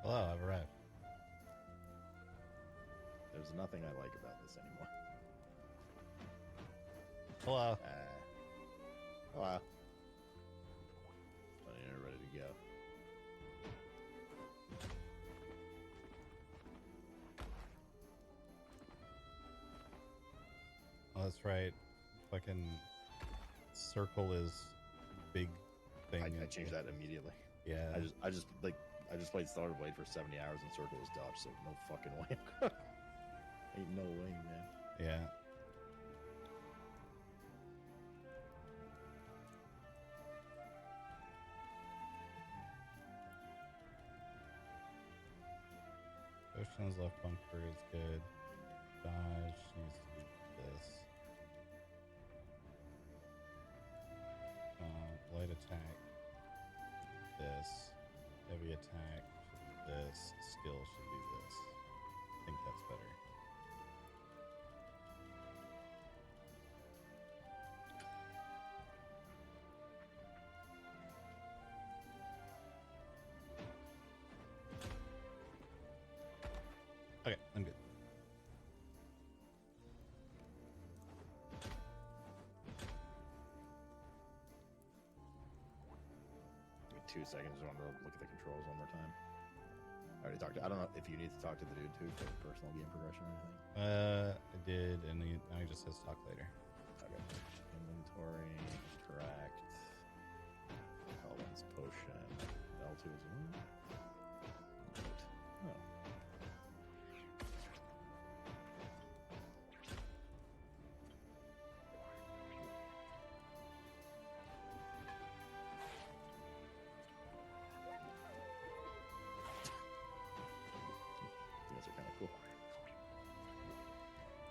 I: Hello, I've arrived.
J: There's nothing I like about this anymore.
I: Hello.
J: Hello. You're ready to go.
I: Oh, that's right. Fucking circle is big thing.
J: I changed that immediately.
I: Yeah.
J: I just played Stellar Blade for 70 hours and Circle was dodge, so no fucking way. Ain't no way, man.
I: Yeah. Ocean's left bunker is good. Dodge needs to be this. Light attack. This. Heavy attack. This. Skill should be this. I think that's better. Okay, I'm good.
J: Give me 2 seconds. I want to look at the controls one more time. I already talked to. I don't know if you need to talk to the dude too for personal game progression or anything.
I: I did, and now he just says talk later.
J: Okay. Inventory, interact, Cullen's potion, L2 is one. Oh. You guys are kind of cool.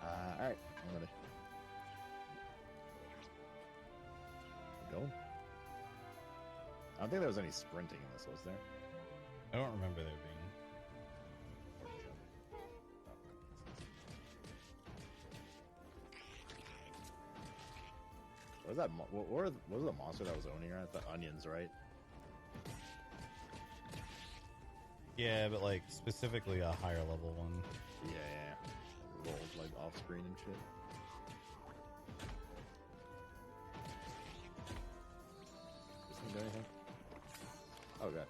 J: Alright, I'm ready. We're going. I don't think there was any sprinting in this, was there?
I: I don't remember there being.
J: What was that? What was the monster that was owning her? The onions, right?
I: Yeah, but like specifically a higher level one.
J: Yeah. Rolled like off screen and shit. do anything? Oh, God.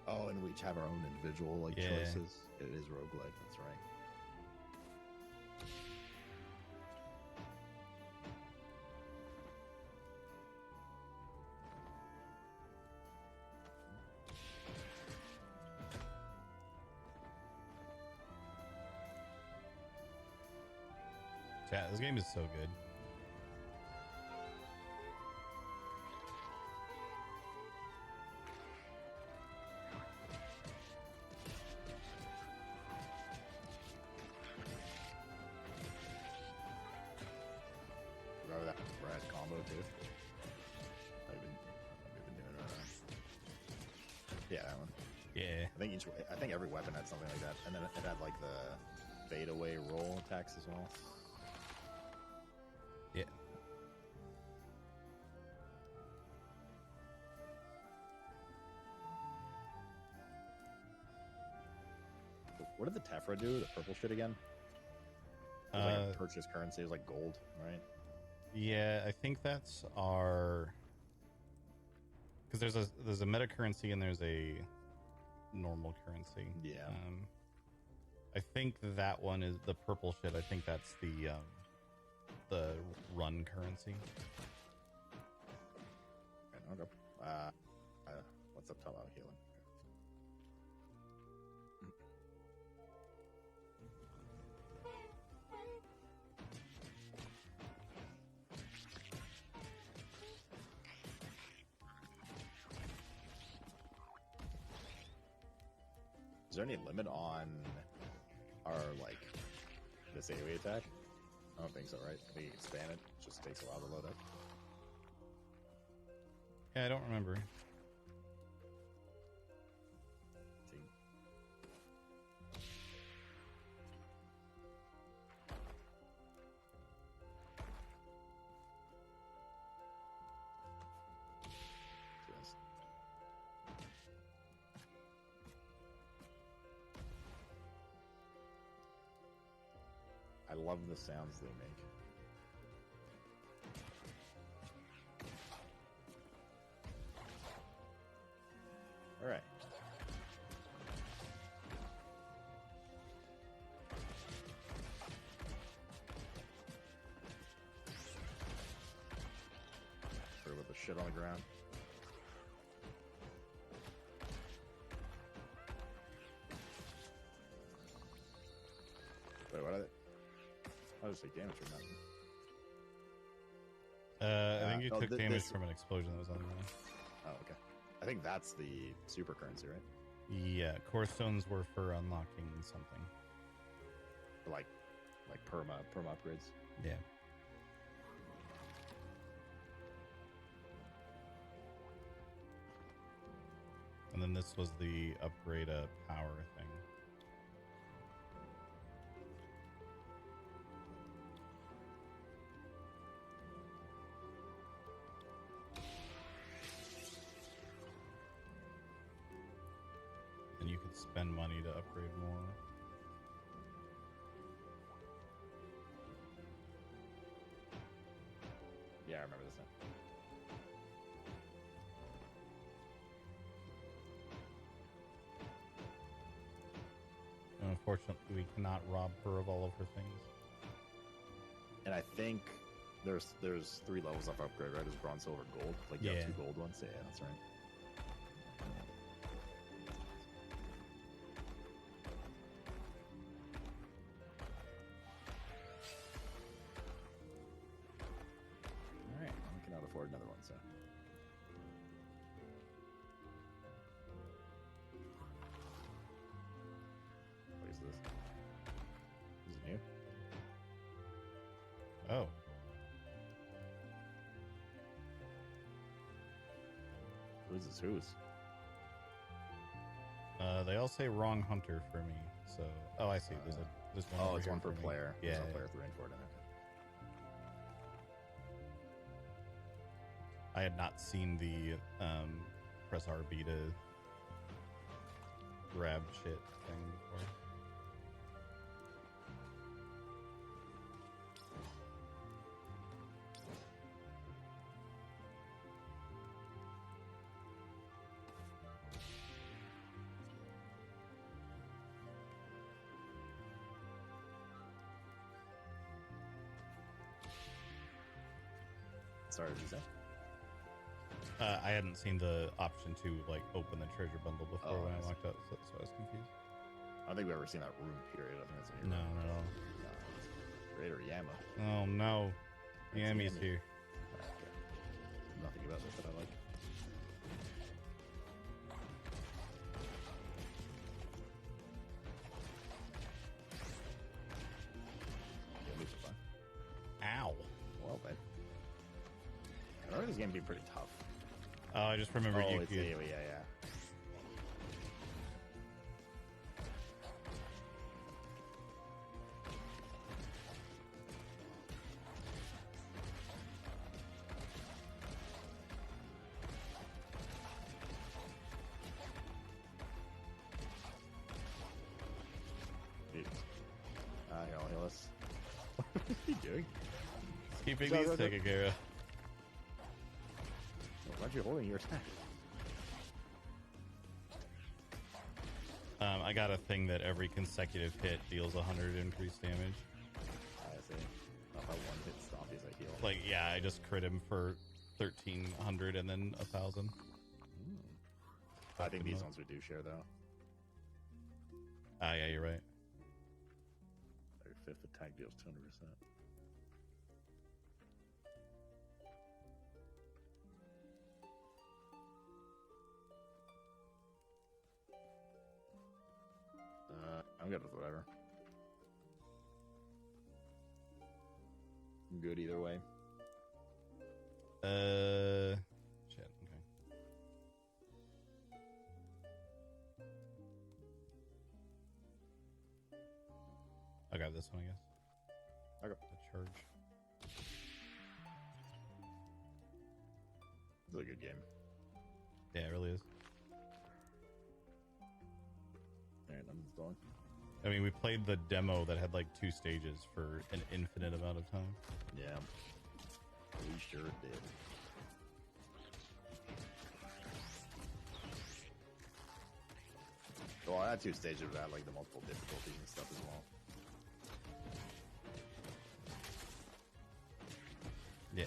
J: Oh, and we each have our own individual like choices. It is roguelike, that's right.
I: Yeah, this game is so good.
J: Remember that Brad combo too? I've been doing yeah, that one.
I: Yeah.
J: I think every weapon had something like that, and then it had like the fade away roll attacks as well.
I: Yeah.
J: What did the Tephra do? The purple shit again? It was like a purchase currency. It was like gold, right?
I: Yeah, I think that's our... Because there's a meta currency and there's a normal currency.
J: Yeah.
I: I think that one is the purple shit. I think that's the run currency.
J: Okay. What's up top about healing? Is there any limit on our like this AoE attack? I don't think so, right? We can expand it. It just takes a while to load up.
I: Yeah, I don't remember.
J: I love the sounds they make. All right. Sorry about the shit on the ground. Wait, what are they? I'll just take damage from that.
I: I think you took damage from an explosion that was on the ground.
J: Oh, okay. I think that's the super currency, right?
I: Yeah, core stones were for unlocking something.
J: Like perma upgrades.
I: Yeah. And then this was the upgrade power thing. And you could spend money to upgrade more.
J: Yeah, I remember this now.
I: Unfortunately, we cannot rob her of all of her things.
J: And I think there's 3 levels of upgrade, right? There's bronze, silver, gold. Like you have 2 gold ones. Yeah, that's right. All right, we cannot afford another one, so. What is this? Is it new?
I: Oh.
J: Who's this? Who's?
I: They all say wrong hunter for me. So, oh, I see. There's one.
J: Oh,
I: over
J: it's
I: here
J: one per
I: me.
J: player.
I: Yeah.
J: There's no player 3 and 4 down
I: I had not seen the press RB to grab shit thing before.
J: Sorry, did you say?
I: I hadn't seen the option to like open the treasure bundle before when I
J: I see.
I: walked out, so I was confused.
J: I don't think we've ever seen that room period. I think that's what you're
I: No, not at all.
J: Raider Yama.
I: Oh no,
J: That's
I: Yami's
J: Yami.
I: here.
J: Okay. Nothing about this that I like. Yami's fun.
I: Ow.
J: Well then. I remember this game being pretty tough.
I: Oh, I just remember
J: Oh,
I: you.
J: it's AoE, yeah. Dude. He'll heal us. What are you doing?
I: Keeping
J: Go,
I: these
J: go, go.
I: taken care of.
J: Why aren't you holding your attack?
I: I got a thing that every consecutive hit deals 100 increased damage.
J: I see. Not how one hit stompies I heal.
I: Like, yeah, I just crit him for 1,300 and then 1,000.
J: I think these ones we do share though.
I: Ah, yeah, you're right.
J: Their fifth attack deals 200%. I'm good with whatever. I'm good either way.
I: Shit. Okay. I got this one, I guess.
J: Okay.
I: The charge.
J: It's a good game.
I: Yeah, it really is.
J: Alright, I'm installing.
I: I mean, we played the demo that had like 2 stages for an infinite amount of time.
J: Yeah. We sure did. Well, I had 2 stages that had like the multiple difficulties and stuff as well.
I: Yeah.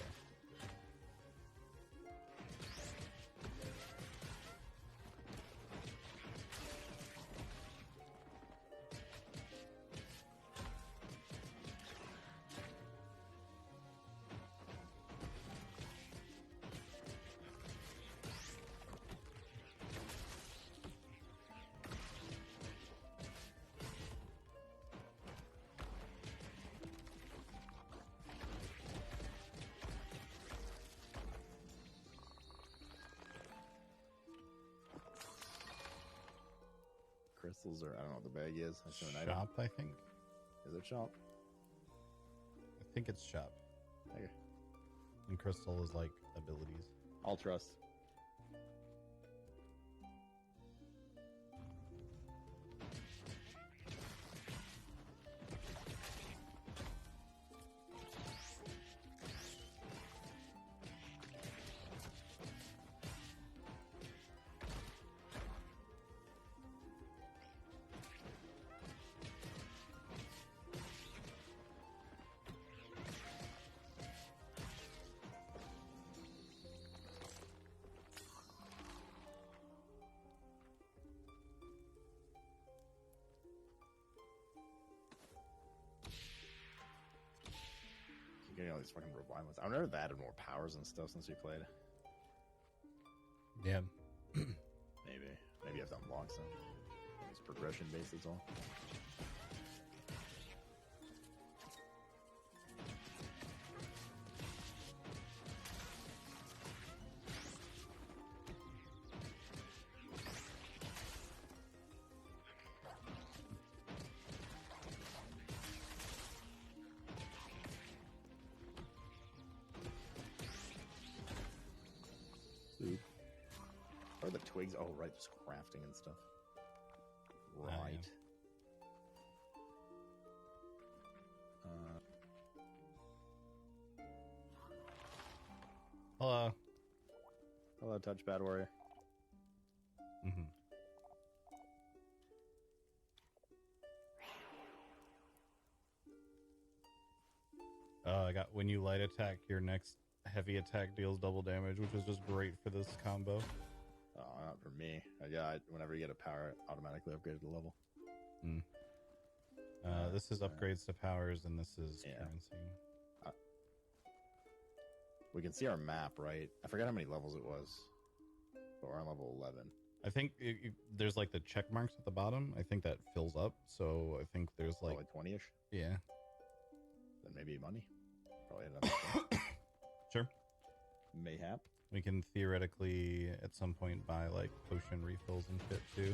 J: Crystals, or I don't know what the bag is. That's an item.
I: Shop, I think.
J: Is it shop?
I: I think it's shop.
J: Okay.
I: And crystal is like abilities.
J: I'll trust. Getting all these fucking revivalments. I wonder if they've added more powers and stuff since we played.
I: Yeah.
J: Maybe. Maybe you have to unlock some. It's progression based as well. Or the twigs. Oh, right. Just crafting and stuff. Right.
I: Hello.
J: Hello, Touchpad Warrior.
I: Mm-hmm. I got when you light attack, your next heavy attack deals double damage, which is just great for this combo.
J: Oh, not for me. Yeah, whenever you get a power, it automatically upgraded the level.
I: This is upgrades to powers, and this is currency.
J: We can see our map, right? I forget how many levels it was, but we're on level 11.
I: I think there's like the check marks at the bottom. I think that fills up, so I think there's like
J: 20-ish.
I: Yeah.
J: Then maybe money. Probably another.
I: Sure.
J: Mayhap.
I: We can theoretically at some point buy like potion refills and shit too.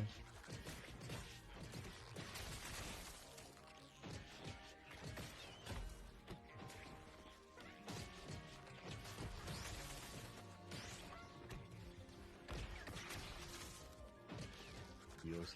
J: Heals.